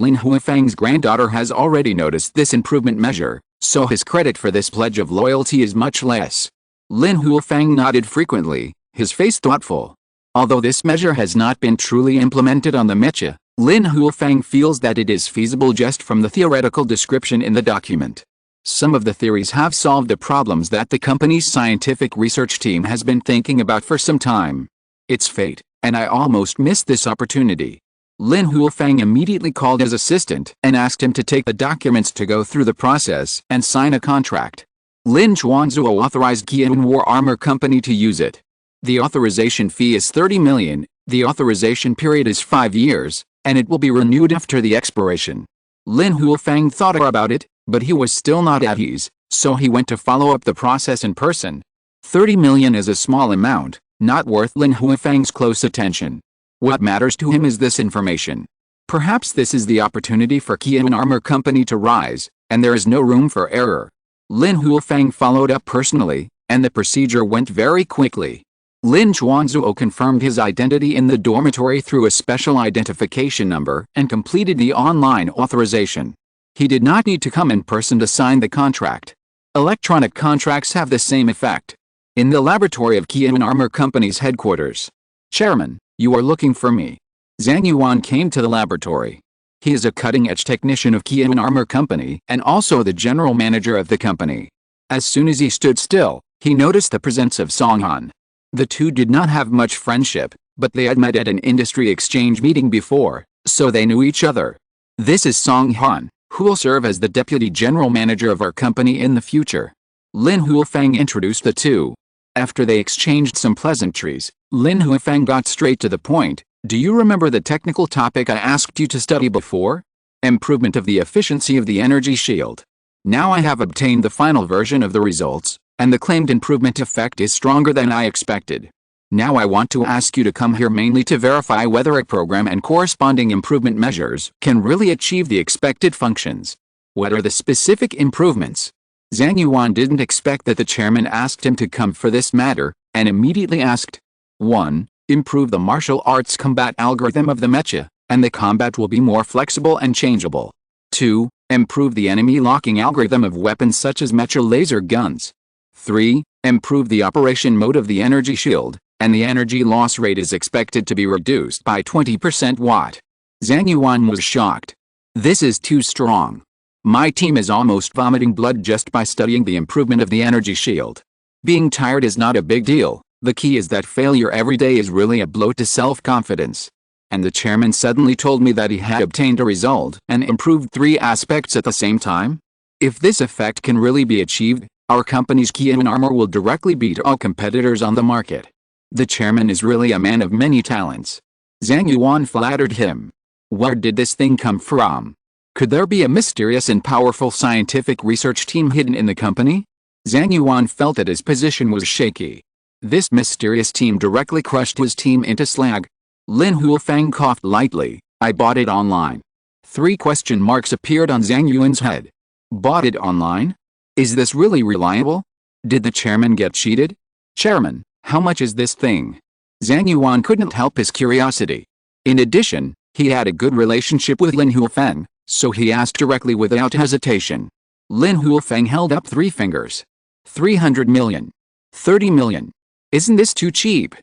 Speaker 1: Lin Huifang's granddaughter has already noticed this improvement measure, so his credit for this pledge of loyalty is much less. Lin Huifang nodded frequently, his face thoughtful. Although this measure has not been truly implemented on the mecha, Lin Huifang feels that it is feasible just from the theoretical description in the document. Some of the theories have solved the problems that the company's scientific research team has been thinking about for some time. It's fate, and I almost missed this opportunity. Lin Huifang immediately called his assistant and asked him to take the documents to go through the process and sign a contract. Lin Chuanzuo authorized Haiyan War Armor Company to use it. The authorization fee is 30 million, the authorization period is 5 years, and it will be renewed after the expiration. Lin Huifang thought about it, but he was still not at ease, so he went to follow up the process in person. 30 million is a small amount, not worth Lin Huifang's close attention. What matters to him is this information. Perhaps this is the opportunity for Haiyan Armor Company to rise, and there is no room for error. Lin Huifang followed up personally, and the procedure went very quickly. Lin Chuanzuo confirmed his identity in the dormitory through a special identification number and completed the online authorization. He did not need to come in person to sign the contract. Electronic contracts have the same effect. In the laboratory of Haiyan Armor Company's headquarters. Chairman, you are looking for me. Zhang Yuan came to the laboratory. He is a cutting-edge technician of Haiyan Armor Company and also the general manager of the company. As soon as he stood still, he noticed the presence of Song Han. The two did not have much friendship, but they had met at an industry exchange meeting before, so they knew each other. This is Song Han, who will serve as the deputy general manager of our company in the future. Lin Huifang introduced the two. After they exchanged some pleasantries, Lin Huifang got straight to the point. Do you remember the technical topic I asked you to study before? Improvement of the efficiency of the energy shield. Now I have obtained the final version of the results, and the claimed improvement effect is stronger than I expected. Now I want to ask you to come here mainly to verify whether a program and corresponding improvement measures can really achieve the expected functions. What are the specific improvements? Zhang Yuan didn't expect that the chairman asked him to come for this matter, and immediately asked. 1. Improve the martial arts combat algorithm of the mecha, and the combat will be more flexible and changeable. 2. Improve the enemy locking algorithm of weapons such as mecha laser guns. 3. Improve the operation mode of the energy shield, and the energy loss rate is expected to be reduced by 20%. What? Zhang Yuan was shocked. This is too strong. My team is almost vomiting blood just by studying the improvement of the energy shield. Being tired is not a big deal, the key is that failure every day is really a blow to self-confidence. And the chairman suddenly told me that he had obtained a result and improved 3 aspects at the same time? If this effect can really be achieved, our company's Haiyan Armor will directly beat all competitors on the market. The chairman is really a man of many talents. Zhang Yuan flattered him. Where did this thing come from? Could there be a mysterious and powerful scientific research team hidden in the company? Zhang Yuan felt that his position was shaky. This mysterious team directly crushed his team into slag. Lin Huifang coughed lightly. I bought it online. 3 question marks appeared on Zhang Yuan's head. Bought it online? Is this really reliable? Did the chairman get cheated? Chairman, how much is this thing? Zhang Yuan couldn't help his curiosity. In addition, he had a good relationship with Lin Huifang, so he asked directly without hesitation. Lin Huifang held up 3 fingers. 300 million. 30 million. Isn't this too cheap?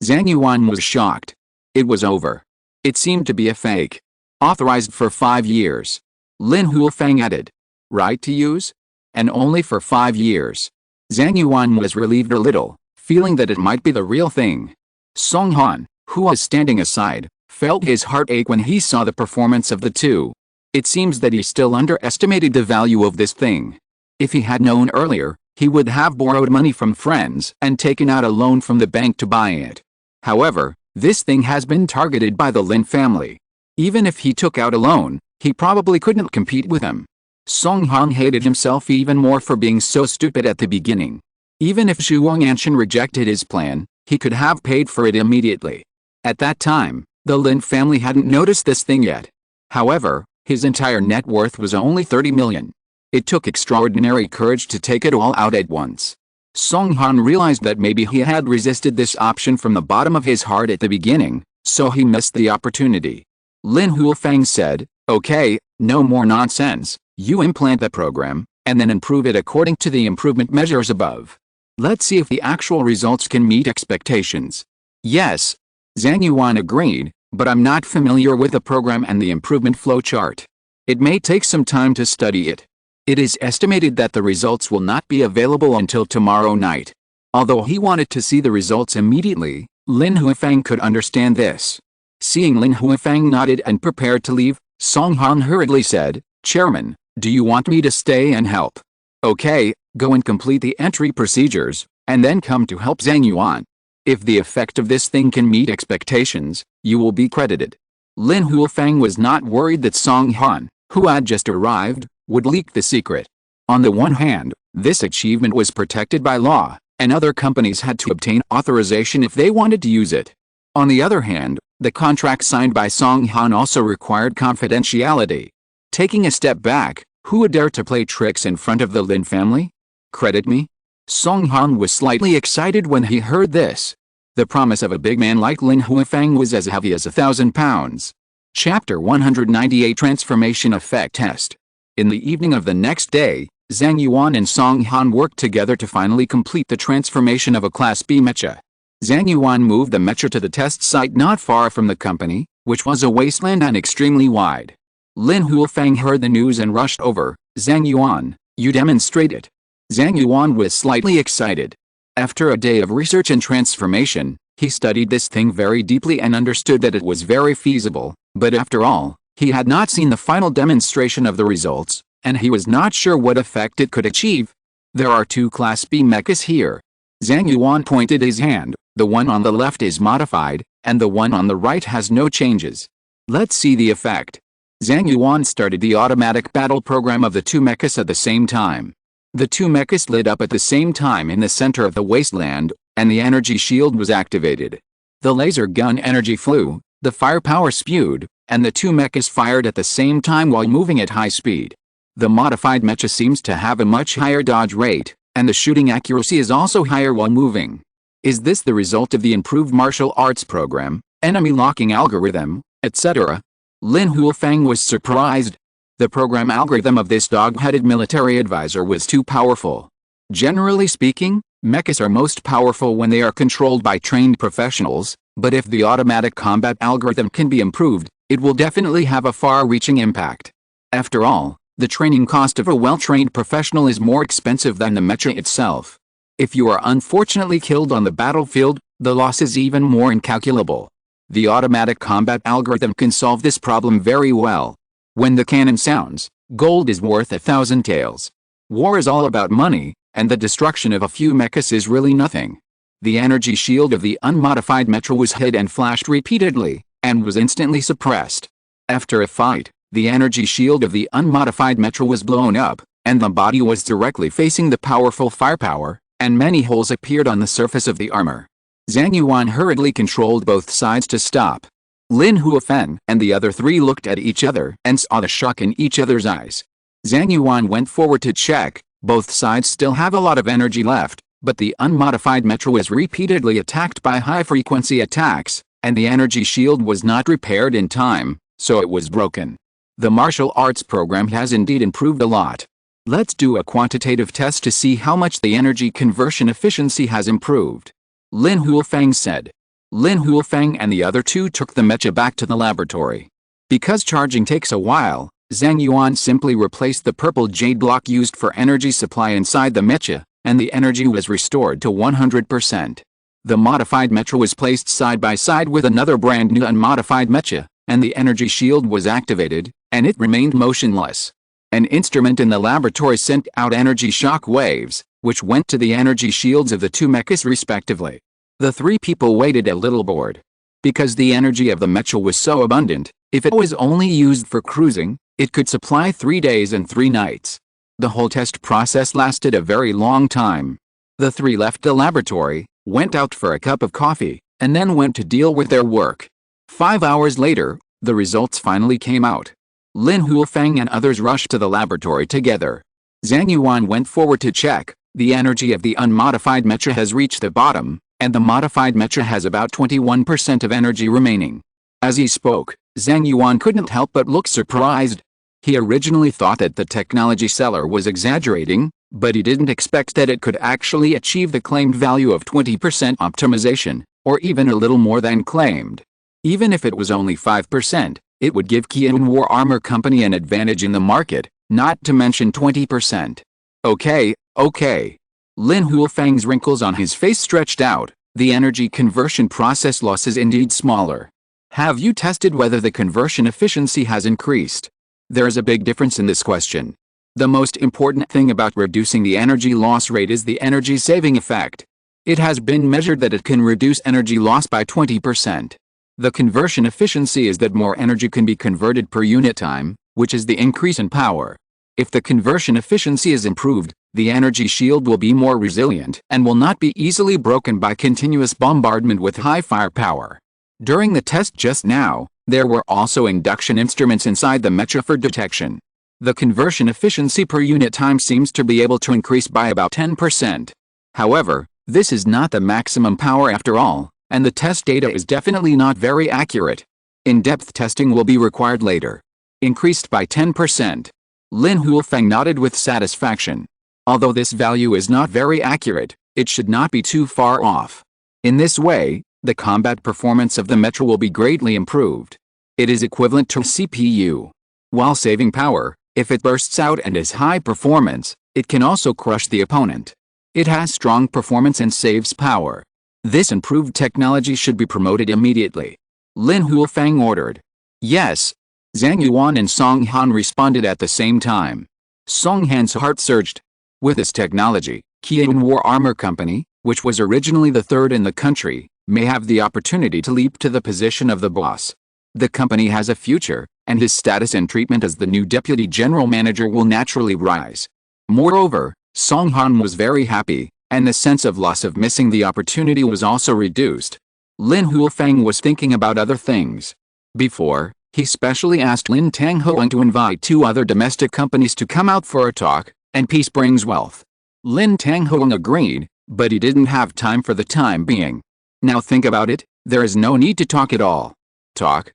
Speaker 1: Zhang Yuan was shocked. It was over. It seemed to be a fake. Authorized for 5 years. Lin Huifang added. Right to use? And only for 5 years. Zhang Yuan was relieved a little, feeling that it might be the real thing. Song Han, who was standing aside, felt his heart ache when he saw the performance of the two. It seems that he still underestimated the value of this thing. If he had known earlier, he would have borrowed money from friends and taken out a loan from the bank to buy it. However, this thing has been targeted by the Lin family. Even if he took out a loan, he probably couldn't compete with them. Song Han hated himself even more for being so stupid at the beginning. Even if Zhu Wang'anshan rejected his plan, he could have paid for it immediately. At that time, the Lin family hadn't noticed this thing yet. However, his entire net worth was only 30 million. It took extraordinary courage to take it all out at once. Song Han realized that maybe he had resisted this option from the bottom of his heart at the beginning, so he missed the opportunity. Lin Huofeng said, "Okay, no more nonsense, you implant the program, and then improve it according to the improvement measures above. Let's see if the actual results can meet expectations." "Yes," Zhang Yuan agreed, "but I'm not familiar with the program and the improvement flowchart. It may take some time to study it. It is estimated that the results will not be available until tomorrow night." Although he wanted to see the results immediately, Lin Huofeng could understand this. Seeing Lin Huofeng nodded and prepared to leave, Song Han hurriedly said, "Chairman, do you want me to stay and help?" "Okay, go and complete the entry procedures, and then come to help Zhang Yuan. If the effect of this thing can meet expectations, you will be credited." Lin Huofeng was not worried that Song Han, who had just arrived, would leak the secret. On the one hand, this achievement was protected by law, and other companies had to obtain authorization if they wanted to use it. On the other hand, the contract signed by Song Han also required confidentiality. Taking a step back, who would dare to play tricks in front of the Lin family? Credit me? Song Han was slightly excited when he heard this. The promise of a big man like Lin Huofeng was as heavy as 1,000 pounds. Chapter 198 Transformation Effect Test. In the evening of the next day, Zhang Yuan and Song Han worked together to finally complete the transformation of a Class B mecha. Zhang Yuan moved the mecha to the test site not far from the company, which was a wasteland and extremely wide. Lin Huofeng heard the news and rushed over. "Zhang Yuan, you demonstrate it." Zhang Yuan was slightly excited. After a day of research and transformation, he studied this thing very deeply and understood that it was very feasible, but after all, he had not seen the final demonstration of the results, and he was not sure what effect it could achieve. "There are two Class B mechas here." Zhang Yuan pointed his hand. "The one on the left is modified, and the one on the right has no changes. Let's see the effect." Zhang Yuan started the automatic battle program of the two mechas at the same time. The two mechas lit up at the same time in the center of the wasteland, and the energy shield was activated. The laser gun energy flew, the firepower spewed, and the two mechas fired at the same time while moving at high speed. The modified mecha seems to have a much higher dodge rate, and the shooting accuracy is also higher while moving. Is this the result of the improved martial arts program, enemy locking algorithm, etc.? Lin Huofeng was surprised. The program algorithm of this dog-headed military advisor was too powerful. Generally speaking, mechas are most powerful when they are controlled by trained professionals, but if the automatic combat algorithm can be improved, it will definitely have a far-reaching impact. After all, the training cost of a well-trained professional is more expensive than the mecha itself. If you are unfortunately killed on the battlefield, the loss is even more incalculable. The automatic combat algorithm can solve this problem very well. When the cannon sounds, gold is worth 1,000 taels. War is all about money, and the destruction of a few mechas is really nothing. The energy shield of the unmodified mecha was hit and flashed repeatedly, and was instantly suppressed. After a fight, the energy shield of the unmodified mecha was blown up, and the body was directly facing the powerful firepower, and many holes appeared on the surface of the armor. Zhang Yuan hurriedly controlled both sides to stop. Lin Huofeng and the other three looked at each other and saw the shock in each other's eyes. Zhang Yuan went forward to check. Both sides still have a lot of energy left, but the unmodified mecha was repeatedly attacked by high-frequency attacks, and the energy shield was not repaired in time, so it was broken. The martial arts program has indeed improved a lot. Let's do a quantitative test to see how much the energy conversion efficiency has improved. Lin Huofeng said. Lin Huofeng and the other two took the mecha back to the laboratory. Because charging takes a while, Zhang Yuan simply replaced the purple jade block used for energy supply inside the mecha, and the energy was restored to 100%. The modified mecha was placed side by side with another brand new unmodified mecha, and the energy shield was activated, and it remained motionless. An instrument in the laboratory sent out energy shock waves, which went to the energy shields of the two mechas respectively. The three people waited a little bored. Because the energy of the mecha was so abundant, if it was only used for cruising, it could supply 3 days and 3 nights. The whole test process lasted a very long time. The three left the laboratory, went out for a cup of coffee, and then went to deal with their work. 5 hours later, the results finally came out. Lin Huifeng and others rushed to the laboratory together. Zhang Yuan went forward to check. The energy of the unmodified mecha has reached the bottom, and the modified mecha has about 21% of energy remaining. As he spoke, Zhang Yuan couldn't help but look surprised. He originally thought that the technology seller was exaggerating, but he didn't expect that it could actually achieve the claimed value of 20% optimization, or even a little more than claimed. Even if it was only 5%, it would give Haiyan War Armor Company an advantage in the market, not to mention 20%. Okay. Lin Huifeng's wrinkles on his face stretched out. The energy conversion process loss is indeed smaller. Have you tested whether the conversion efficiency has increased? There is a big difference in this question. The most important thing about reducing the energy loss rate is the energy saving effect. It has been measured that it can reduce energy loss by 20%. The conversion efficiency is that more energy can be converted per unit time, which is the increase in power. If the conversion efficiency is improved, the energy shield will be more resilient and will not be easily broken by continuous bombardment with high firepower. During the test just now, there were also induction instruments inside the mecha for detection. The conversion efficiency per unit time seems to be able to increase by about 10%. However, this is not the maximum power after all, and the test data is definitely not very accurate. In-depth testing will be required later. Increased by 10%. Lin Huifeng nodded with satisfaction. Although this value is not very accurate, it should not be too far off. In this way, the combat performance of the mecha will be greatly improved. It is equivalent to a CPU. While saving power, if it bursts out and is high performance, it can also crush the opponent. It has strong performance and saves power. This improved technology should be promoted immediately. Lin Huifeng ordered. Yes. Zhang Yuan and Song Han responded at the same time. Song Han's heart surged. With this technology, Haiyan War Armor Company, which was originally the third in the country, may have the opportunity to leap to the position of the boss. The company has a future, and his status and treatment as the new deputy general manager will naturally rise. Moreover, Song Han was very happy, and the sense of loss of missing the opportunity was also reduced. Lin Huifeng was thinking about other things. Before, he specially asked Lin Tanghuang to invite 2 other domestic companies to come out for a talk, and peace brings wealth. Lin Tanghuang agreed, but he didn't have time for the time being. Now think about it, there is no need to talk at all. Talk.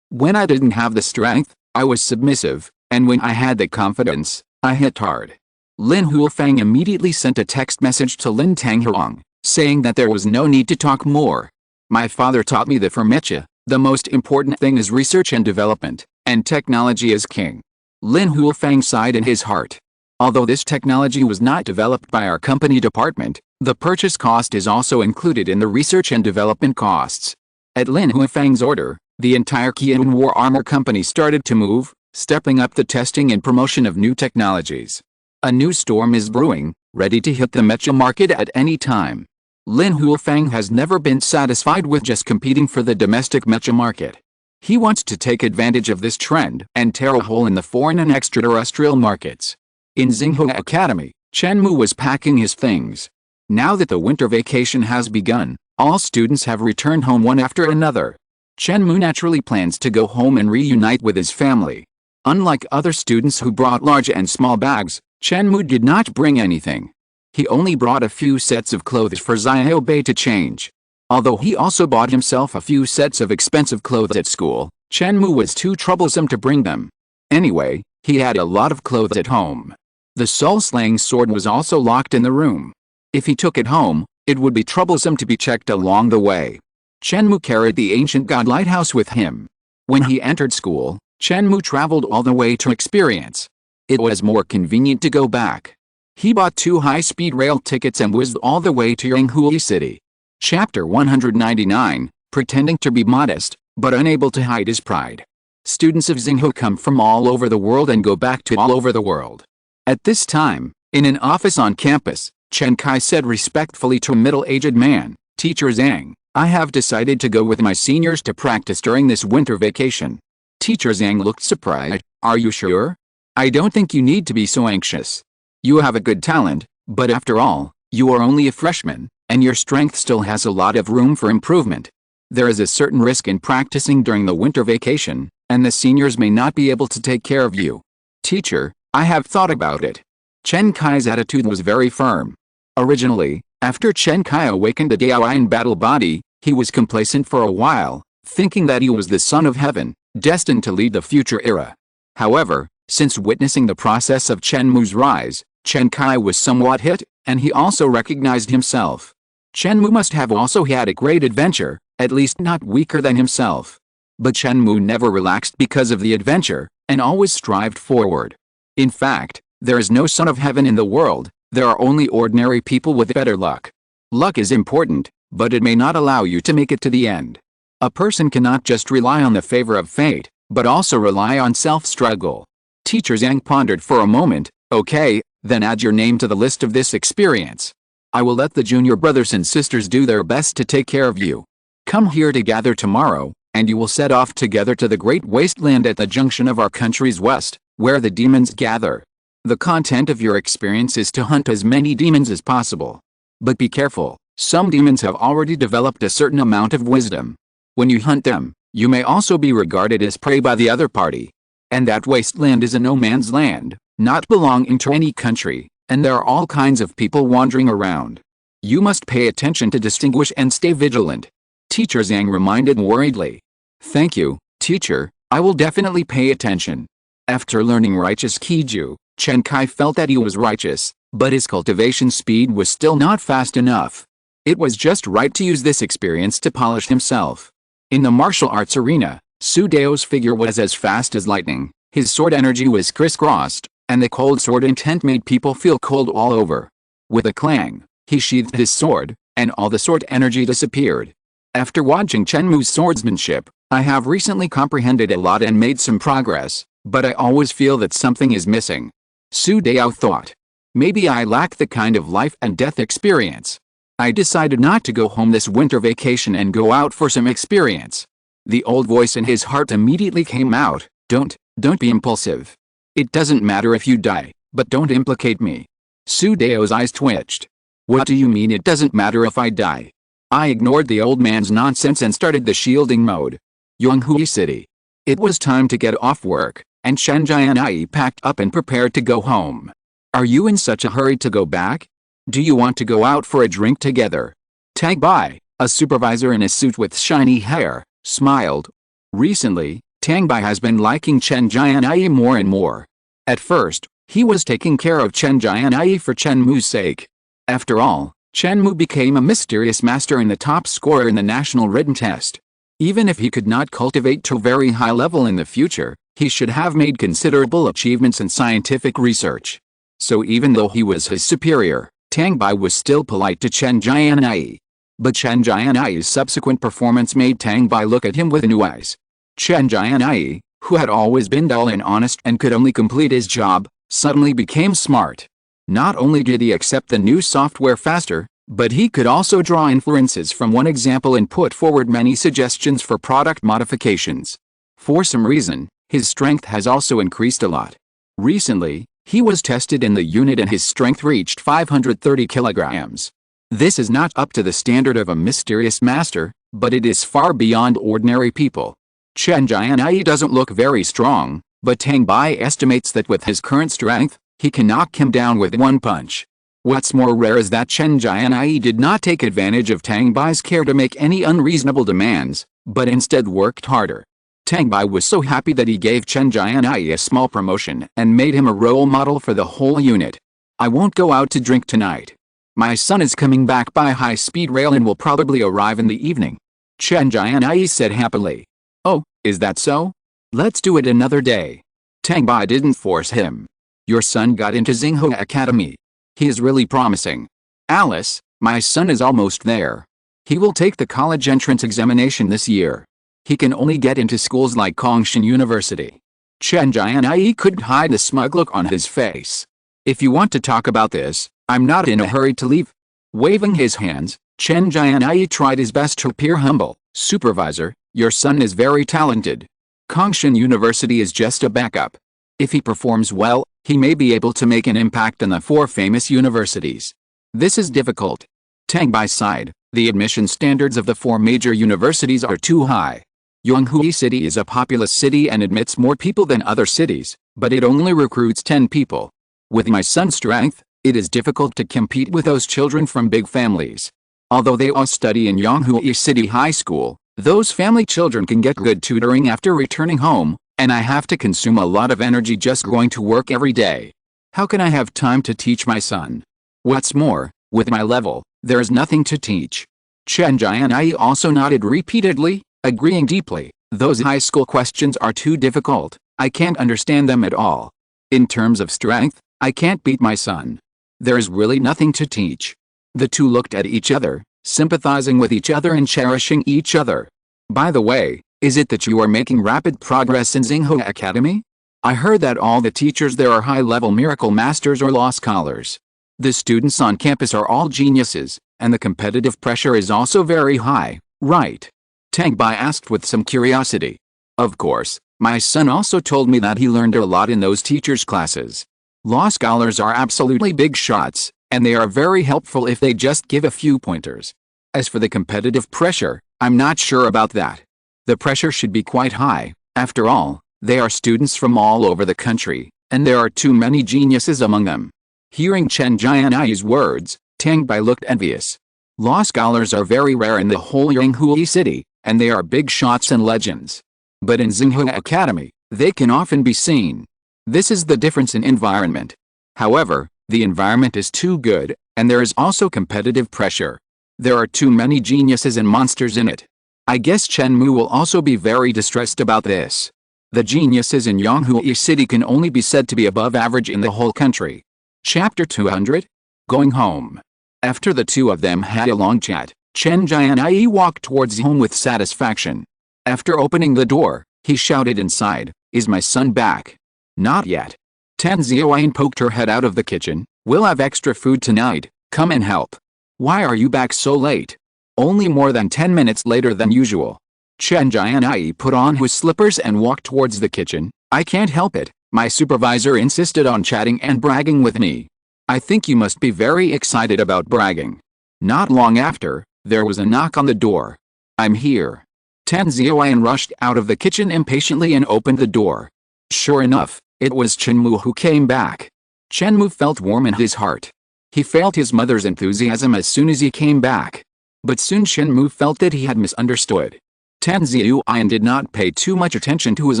Speaker 1: When I didn't have the strength, I was submissive, and when I had the confidence, I hit hard. Lin Huifeng immediately sent a text message to Lin Tanghuang, saying that there was no need to talk more. My father taught me that for mecha, the most important thing is research and development, and technology is king. Lin Huifeng sighed in his heart. Although this technology was not developed by our company department, the purchase cost is also included in the research and development costs. At Lin Huifeng's order, the entire Haiyan War Armor Company started to move, stepping up the testing and promotion of new technologies. A new storm is brewing, ready to hit the mecha market at any time. Lin Huifeng has never been satisfied with just competing for the domestic mecha market. He wants to take advantage of this trend and tear a hole in the foreign and extraterrestrial markets. In Xinghua Academy, Chen Mou was packing his things. Now that the winter vacation has begun, all students have returned home one after another. Chen Mou naturally plans to go home and reunite with his family. Unlike other students who brought large and small bags, Chen Mou did not bring anything. He only brought a few sets of clothes for Xiao Bei to change. Although he also bought himself a few sets of expensive clothes at school, Chen Mou was too troublesome to bring them. Anyway, he had a lot of clothes at home. The soul-slaying sword was also locked in the room. If he took it home, it would be troublesome to be checked along the way. Chen Mou carried the ancient god lighthouse with him. When he entered school, Chen Mou traveled all the way to experience. It was more convenient to go back. He bought 2 high-speed rail tickets and whizzed all the way to Yanghui City. Chapter 199, pretending to be modest, but unable to hide his pride. Students of Xinghu come from all over the world and go back to all over the world. At this time, in an office on campus, Chen Kai said respectfully to a middle-aged man, "Teacher Zhang, I have decided to go with my seniors to practice during this winter vacation." Teacher Zhang looked surprised. "Are you sure? I don't think you need to be so anxious. You have a good talent, but after all, you are only a freshman, and your strength still has a lot of room for improvement. There is a certain risk in practicing during the winter vacation, and the seniors may not be able to take care of you." "Teacher, I have thought about it." Chen Kai's attitude was very firm. Originally, after Chen Kai awakened the Haiyan battle body, he was complacent for a while, thinking that he was the son of heaven, destined to lead the future era. However, since witnessing the process of Chen Mou's rise, Chen Kai was somewhat hit, and he also recognized himself. Chen Mou must have also had a great adventure, at least not weaker than himself. But Chen Mou never relaxed because of the adventure, and always strived forward. In fact, there is no son of heaven in the world, there are only ordinary people with better luck. Luck is important, but it may not allow you to make it to the end. A person cannot just rely on the favor of fate, but also rely on self-struggle. Teacher Zhang pondered for a moment. "Okay, then add your name to the list of this experience. I will let the junior brothers and sisters do their best to take care of you. Come here to gather tomorrow, and you will set off together to the great wasteland at the junction of our country's west, where the demons gather. The content of your experience is to hunt as many demons as possible. But be careful, some demons have already developed a certain amount of wisdom. When you hunt them, you may also be regarded as prey by the other party. And that wasteland is a no-man's land, not belonging to any country, and there are all kinds of people wandering around. You must pay attention to distinguish and stay vigilant." Teacher Zhang reminded worriedly. "Thank you, teacher, I will definitely pay attention." After learning righteous Qiju, Chen Kai felt that he was righteous, but his cultivation speed was still not fast enough. It was just right to use this experience to polish himself. In the martial arts arena, Su Dao's figure was as fast as lightning, his sword energy was crisscrossed, and the cold sword intent made people feel cold all over. With a clang, he sheathed his sword, and all the sword energy disappeared. After watching Chen Mou's swordsmanship, I have recently comprehended a lot and made some progress, but I always feel that something is missing. Su Dao thought. Maybe I lack the kind of life and death experience. I decided not to go home this winter vacation and go out for some experience. The old voice in his heart immediately came out. Don't be impulsive. It doesn't matter if you die, but don't implicate me." Su Dao's eyes twitched. "What do you mean it doesn't matter if I die?" I ignored the old man's nonsense and started the shielding mode. Yonghui City. It was time to get off work, and Shen Jianai packed up and prepared to go home. "Are you in such a hurry to go back? Do you want to go out for a drink together?" Tang Bai, a supervisor in a suit with shiny hair, smiled. Recently, Tang Bai has been liking Chen Jianai more and more. At first, he was taking care of Chen Jianai for Chen Mou's sake. After all, Chen Mou became a mysterious master and the top scorer in the national written test. Even if he could not cultivate to a very high level in the future, he should have made considerable achievements in scientific research. So even though he was his superior, Tang Bai was still polite to Chen Jianai. But Chen Jianai's subsequent performance made Tang Bai look at him with new eyes. Chen Jianai, who had always been dull and honest and could only complete his job, suddenly became smart. Not only did he accept the new software faster, but he could also draw inferences from one example and put forward many suggestions for product modifications. For some reason, his strength has also increased a lot. Recently, he was tested in the unit and his strength reached 530 kilograms. This is not up to the standard of a mysterious master, but it is far beyond ordinary people. Chen Jianai doesn't look very strong, but Tang Bai estimates that with his current strength, he can knock him down with one punch. What's more rare is that Chen Jianai did not take advantage of Tang Bai's care to make any unreasonable demands, but instead worked harder. Tang Bai was so happy that he gave Chen Jianai a small promotion and made him a role model for the whole unit. "I won't go out to drink tonight. My son is coming back by high-speed rail and will probably arrive in the evening," Chen Jianai said happily. "Oh, is that so? Let's do it another day." Tang Bai didn't force him. "Your son got into Xinghu Academy. He is really promising. Alice, my son is almost there. He will take the college entrance examination this year. He can only get into schools like Kongshan University. Chen Jian'ai couldn't hide the smug look on his face. If you want to talk about this, I'm not in a hurry to leave. Waving his hands, Chen Jian'ai tried his best to appear humble. Supervisor, your son is very talented. Kongshan University is just a backup. If he performs well, he may be able to make an impact in the 4 famous universities. This is difficult. Tang Bai sighed. The admission standards of the 4 major universities are too high. Yonghui City is a populous city and admits more people than other cities, but it only recruits 10 people. With my son's strength, it is difficult to compete with those children from big families. Although they all study in Yonghui City High School, those family children can get good tutoring after returning home, and I have to consume a lot of energy just going to work every day. How can I have time to teach my son? What's more, with my level, there is nothing to teach. Chen Jian'ai also nodded repeatedly, agreeing deeply. Those high school questions are too difficult. I can't understand them at all. In terms of strength, I can't beat my son. There is really nothing to teach. The two looked at each other, sympathizing with each other and cherishing each other. By the way, is it that you are making rapid progress in Xinghe Academy? I heard that all the teachers there are high-level miracle masters or law scholars. The students on campus are all geniuses, and the competitive pressure is also very high, right? Tang Bai asked with some curiosity. Of course, my son also told me that he learned a lot in those teachers' classes. Law scholars are absolutely big shots, and they are very helpful if they just give a few pointers. As for the competitive pressure, I'm not sure about that. The pressure should be quite high. After all, they are students from all over the country, and there are too many geniuses among them. Hearing Chen Jian'ai's words, Tang Bai looked envious. Law scholars are very rare in the whole Yonghui city, and they are big shots and legends. But in Xinghe Academy, they can often be seen. This is the difference in environment. However, the environment is too good, and there is also competitive pressure. There are too many geniuses and monsters in it. I guess Chen Mou will also be very distressed about this. The geniuses in Yonghui City can only be said to be above average in the whole country. Chapter 200? Going home. After the two of them had a long chat, Chen Jian'ai walked towards home with satisfaction. After opening the door, he shouted inside, "Is my son back?" "Not yet." Tan Xiaoyan poked her head out of the kitchen. "We'll have extra food tonight, come and help." "Why are you back so late?" "Only more than 10 minutes later than usual." Chen Jian'ai put on his slippers and walked towards the kitchen. "I can't help it, my supervisor insisted on chatting and bragging with me." "I think you must be very excited about bragging." Not long after, there was a knock on the door. "I'm here." Tan Xiaoyan rushed out of the kitchen impatiently and opened the door. Sure enough, it was Chen Mou who came back. Chen Mou felt warm in his heart. He felt his mother's enthusiasm as soon as he came back. But soon Chen Mou felt that he had misunderstood. Tan Xiaoyan did not pay too much attention to his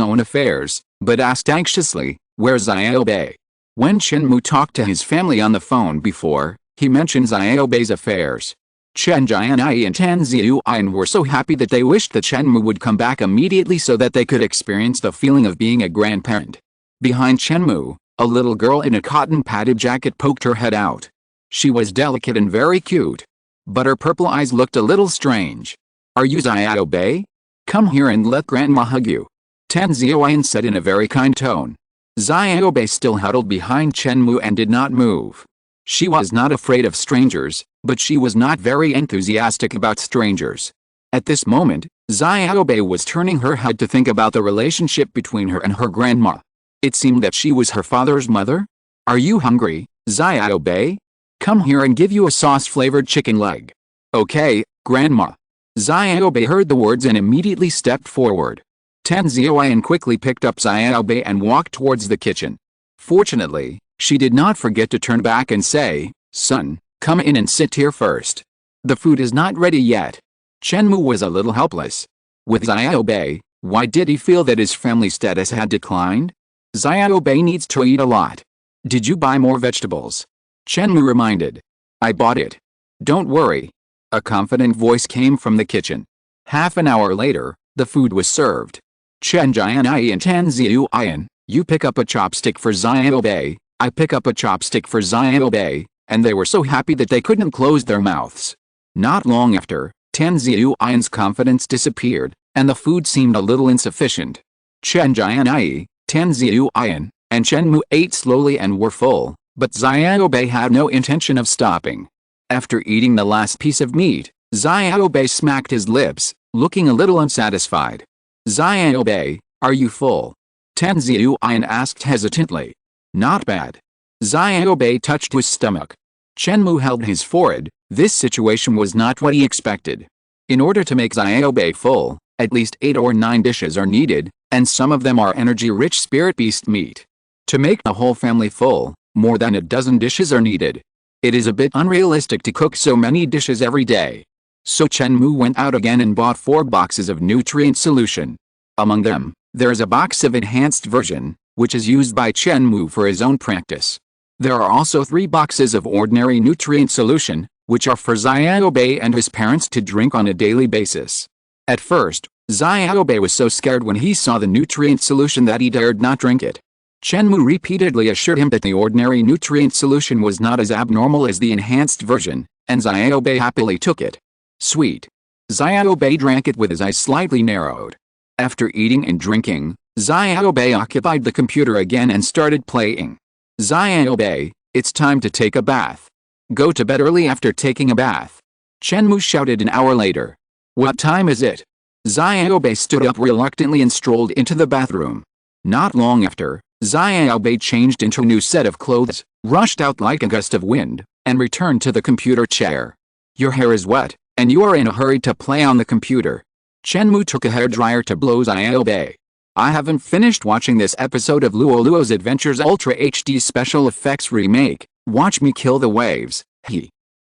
Speaker 1: own affairs, but asked anxiously, "Where's Xiaobei?" When Chen Mou talked to his family on the phone before, he mentioned Xiaobei's affairs. Chen Jian'ai and Tan Xiaoyan were so happy that they wished that Chen Mou would come back immediately so that they could experience the feeling of being a grandparent. Behind Chen Mou, a little girl in a cotton-padded jacket poked her head out. She was delicate and very cute. But her purple eyes looked a little strange. "Are you Xiaobei? Come here and let Grandma hug you," Tan Xiaoyan said in a very kind tone. Xiaobei still huddled behind Chen Mou and did not move. She was not afraid of strangers, but she was not very enthusiastic about strangers. At this moment, Xiaobei was turning her head to think about the relationship between her and her grandma. It seemed that she was her father's mother. "Are you hungry, Xiaobei? Come here and give you a sauce-flavored chicken leg." "Okay, Grandma." Xiaobei heard the words and immediately stepped forward. Tan Xiaoyan quickly picked up Xiaobei and walked towards the kitchen. Fortunately, she did not forget to turn back and say, "Son, come in and sit here first. The food is not ready yet." Chen Mou was a little helpless. With Xiaobei, why did he feel that his family status had declined? Xiaobei needs to eat a lot. "Did you buy more vegetables?" Chen Mou reminded. "I bought it. Don't worry." A confident voice came from the kitchen. Half an hour later, the food was served. Chen Jian'ai and Tan Xiaoyan, "You pick up a chopstick for Xiaobei, I pick up a chopstick for Xiaobei," and they were so happy that they couldn't close their mouths. Not long after, Tan Xiaoyan's confidence disappeared. and the food seemed a little insufficient. Chen Jianai, Tan Ziuyan, and Chen Mou ate slowly and were full, but Xiaobei had no intention of stopping. After eating the last piece of meat, Xiaobei smacked his lips, looking a little unsatisfied. "Xiaobei, are you full?" Tan Ziuyan asked hesitantly. "Not bad." Xiaobei touched his stomach. Chen Mou held his forehead. This situation was not what he expected. In order to make Xiaobei full, at least 8 or 9 dishes are needed, and some of them are energy-rich spirit beast meat. To make the whole family full, more than a dozen dishes are needed. It is a bit unrealistic to cook so many dishes every day. So Chen Mou went out again and bought 4 boxes of nutrient solution. Among them, there is a box of enhanced version, which is used by Chen Mou for his own practice. There are also 3 boxes of ordinary nutrient solution, which are for Xiaobei and his parents to drink on a daily basis. At first, Xiaobei was so scared when he saw the nutrient solution that he dared not drink it. Chen Mou repeatedly assured him that the ordinary nutrient solution was not as abnormal as the enhanced version, and Xiaobei happily took it. Sweet. Xiaobei drank it with his eyes slightly narrowed. After eating and drinking, Xiaobei occupied the computer again and started playing. "Xiaobei, it's time to take a bath. Go to bed early after taking a bath." Chen Mou shouted an hour later. "What time is it?" Xiaobei stood up reluctantly and strolled into the bathroom. Not long after, Xiaobei changed into a new set of clothes, rushed out like a gust of wind, and returned to the computer chair. "Your hair is wet, and you are in a hurry to play on the computer." Chen Mou took a hairdryer to blow Xiaobei. "I haven't finished watching this episode of Luo Luo's Adventures Ultra HD Special Effects Remake. Watch me kill the waves."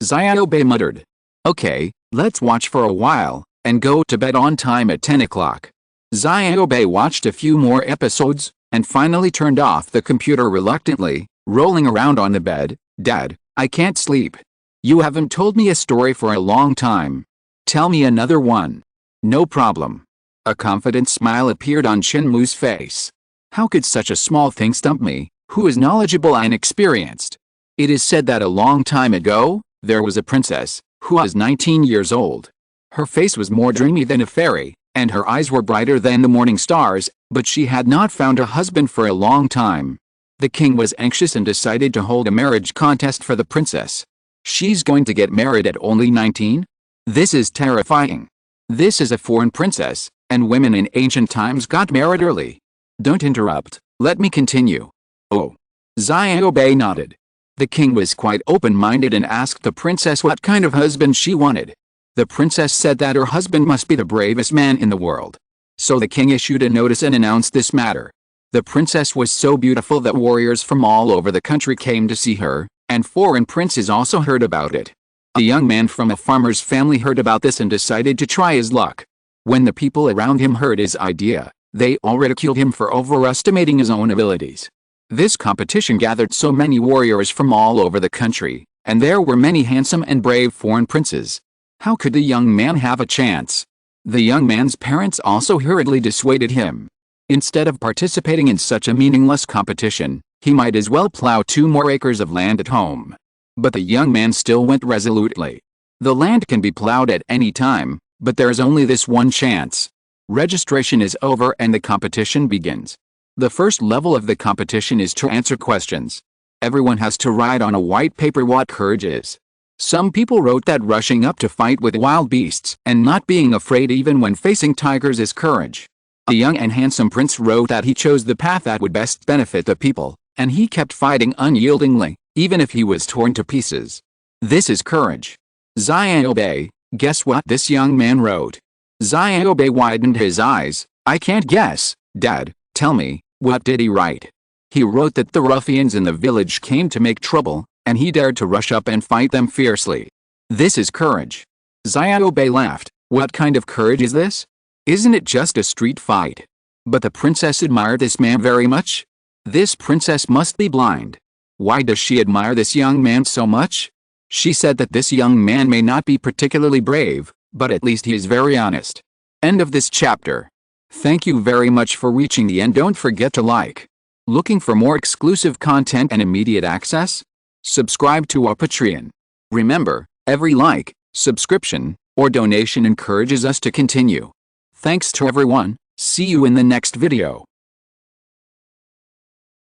Speaker 1: Xiaobei muttered. "Okay, let's watch for a while, and go to bed on time at 10 o'clock. Xiaobei watched a few more episodes, and finally turned off the computer reluctantly, rolling around on the bed. "Dad, I can't sleep. You haven't told me a story for a long time. Tell me another one." "No problem." A confident smile appeared on Chen Mou's face. "How could such a small thing stump me, who is knowledgeable and experienced? It is said that a long time ago, there was a princess, who was 19 years old. Her face was more dreamy than a fairy, and her eyes were brighter than the morning stars, but she had not found a husband for a long time. The king was anxious and decided to hold a marriage contest for the princess. She's going to get married at only 19? This is terrifying. This is a foreign princess, and women in ancient times got married early. Don't interrupt, let me continue." "Oh." Xiaobei nodded. The king was quite open-minded and asked the princess what kind of husband she wanted. The princess said that her husband must be the bravest man in the world. So the king issued a notice and announced this matter. The princess was so beautiful that warriors from all over the country came to see her, and foreign princes also heard about it. A young man from a farmer's family heard about this and decided to try his luck. When the people around him heard his idea, they all ridiculed him for overestimating his own abilities. This competition gathered so many warriors from all over the country, and there were many handsome and brave foreign princes. How could the young man have a chance? The young man's parents also hurriedly dissuaded him. Instead of participating in such a meaningless competition, he might as well plow 2 more acres of land at home. But the young man still went resolutely. The land can be plowed at any time, but there is only this one chance. Registration is over and the competition begins. The first level of the competition is to answer questions. Everyone has to write on a white paper what courage is. Some people wrote that rushing up to fight with wild beasts and not being afraid even when facing tigers is courage. A young and handsome prince wrote that he chose the path that would best benefit the people, and he kept fighting unyieldingly, even if he was torn to pieces. This is courage. Xiaobei, guess what this young man wrote? Xiaobei widened his eyes. I can't guess, Dad, tell me, what did he write? He wrote that the ruffians in the village came to make trouble, and he dared to rush up and fight them fiercely. This is courage. Xiaobei laughed. What kind of courage is this? Isn't it just a street fight? But the princess admired this man very much. This princess must be blind. Why does she admire this young man so much? She said that this young man may not be particularly brave, but at least he is very honest. End of this chapter. Thank you very much for reaching the end. Don't forget to like. Looking for more exclusive content and immediate access? Subscribe to our Patreon. Remember, every like, subscription, or donation encourages us to continue. Thanks to everyone, see you in the next video.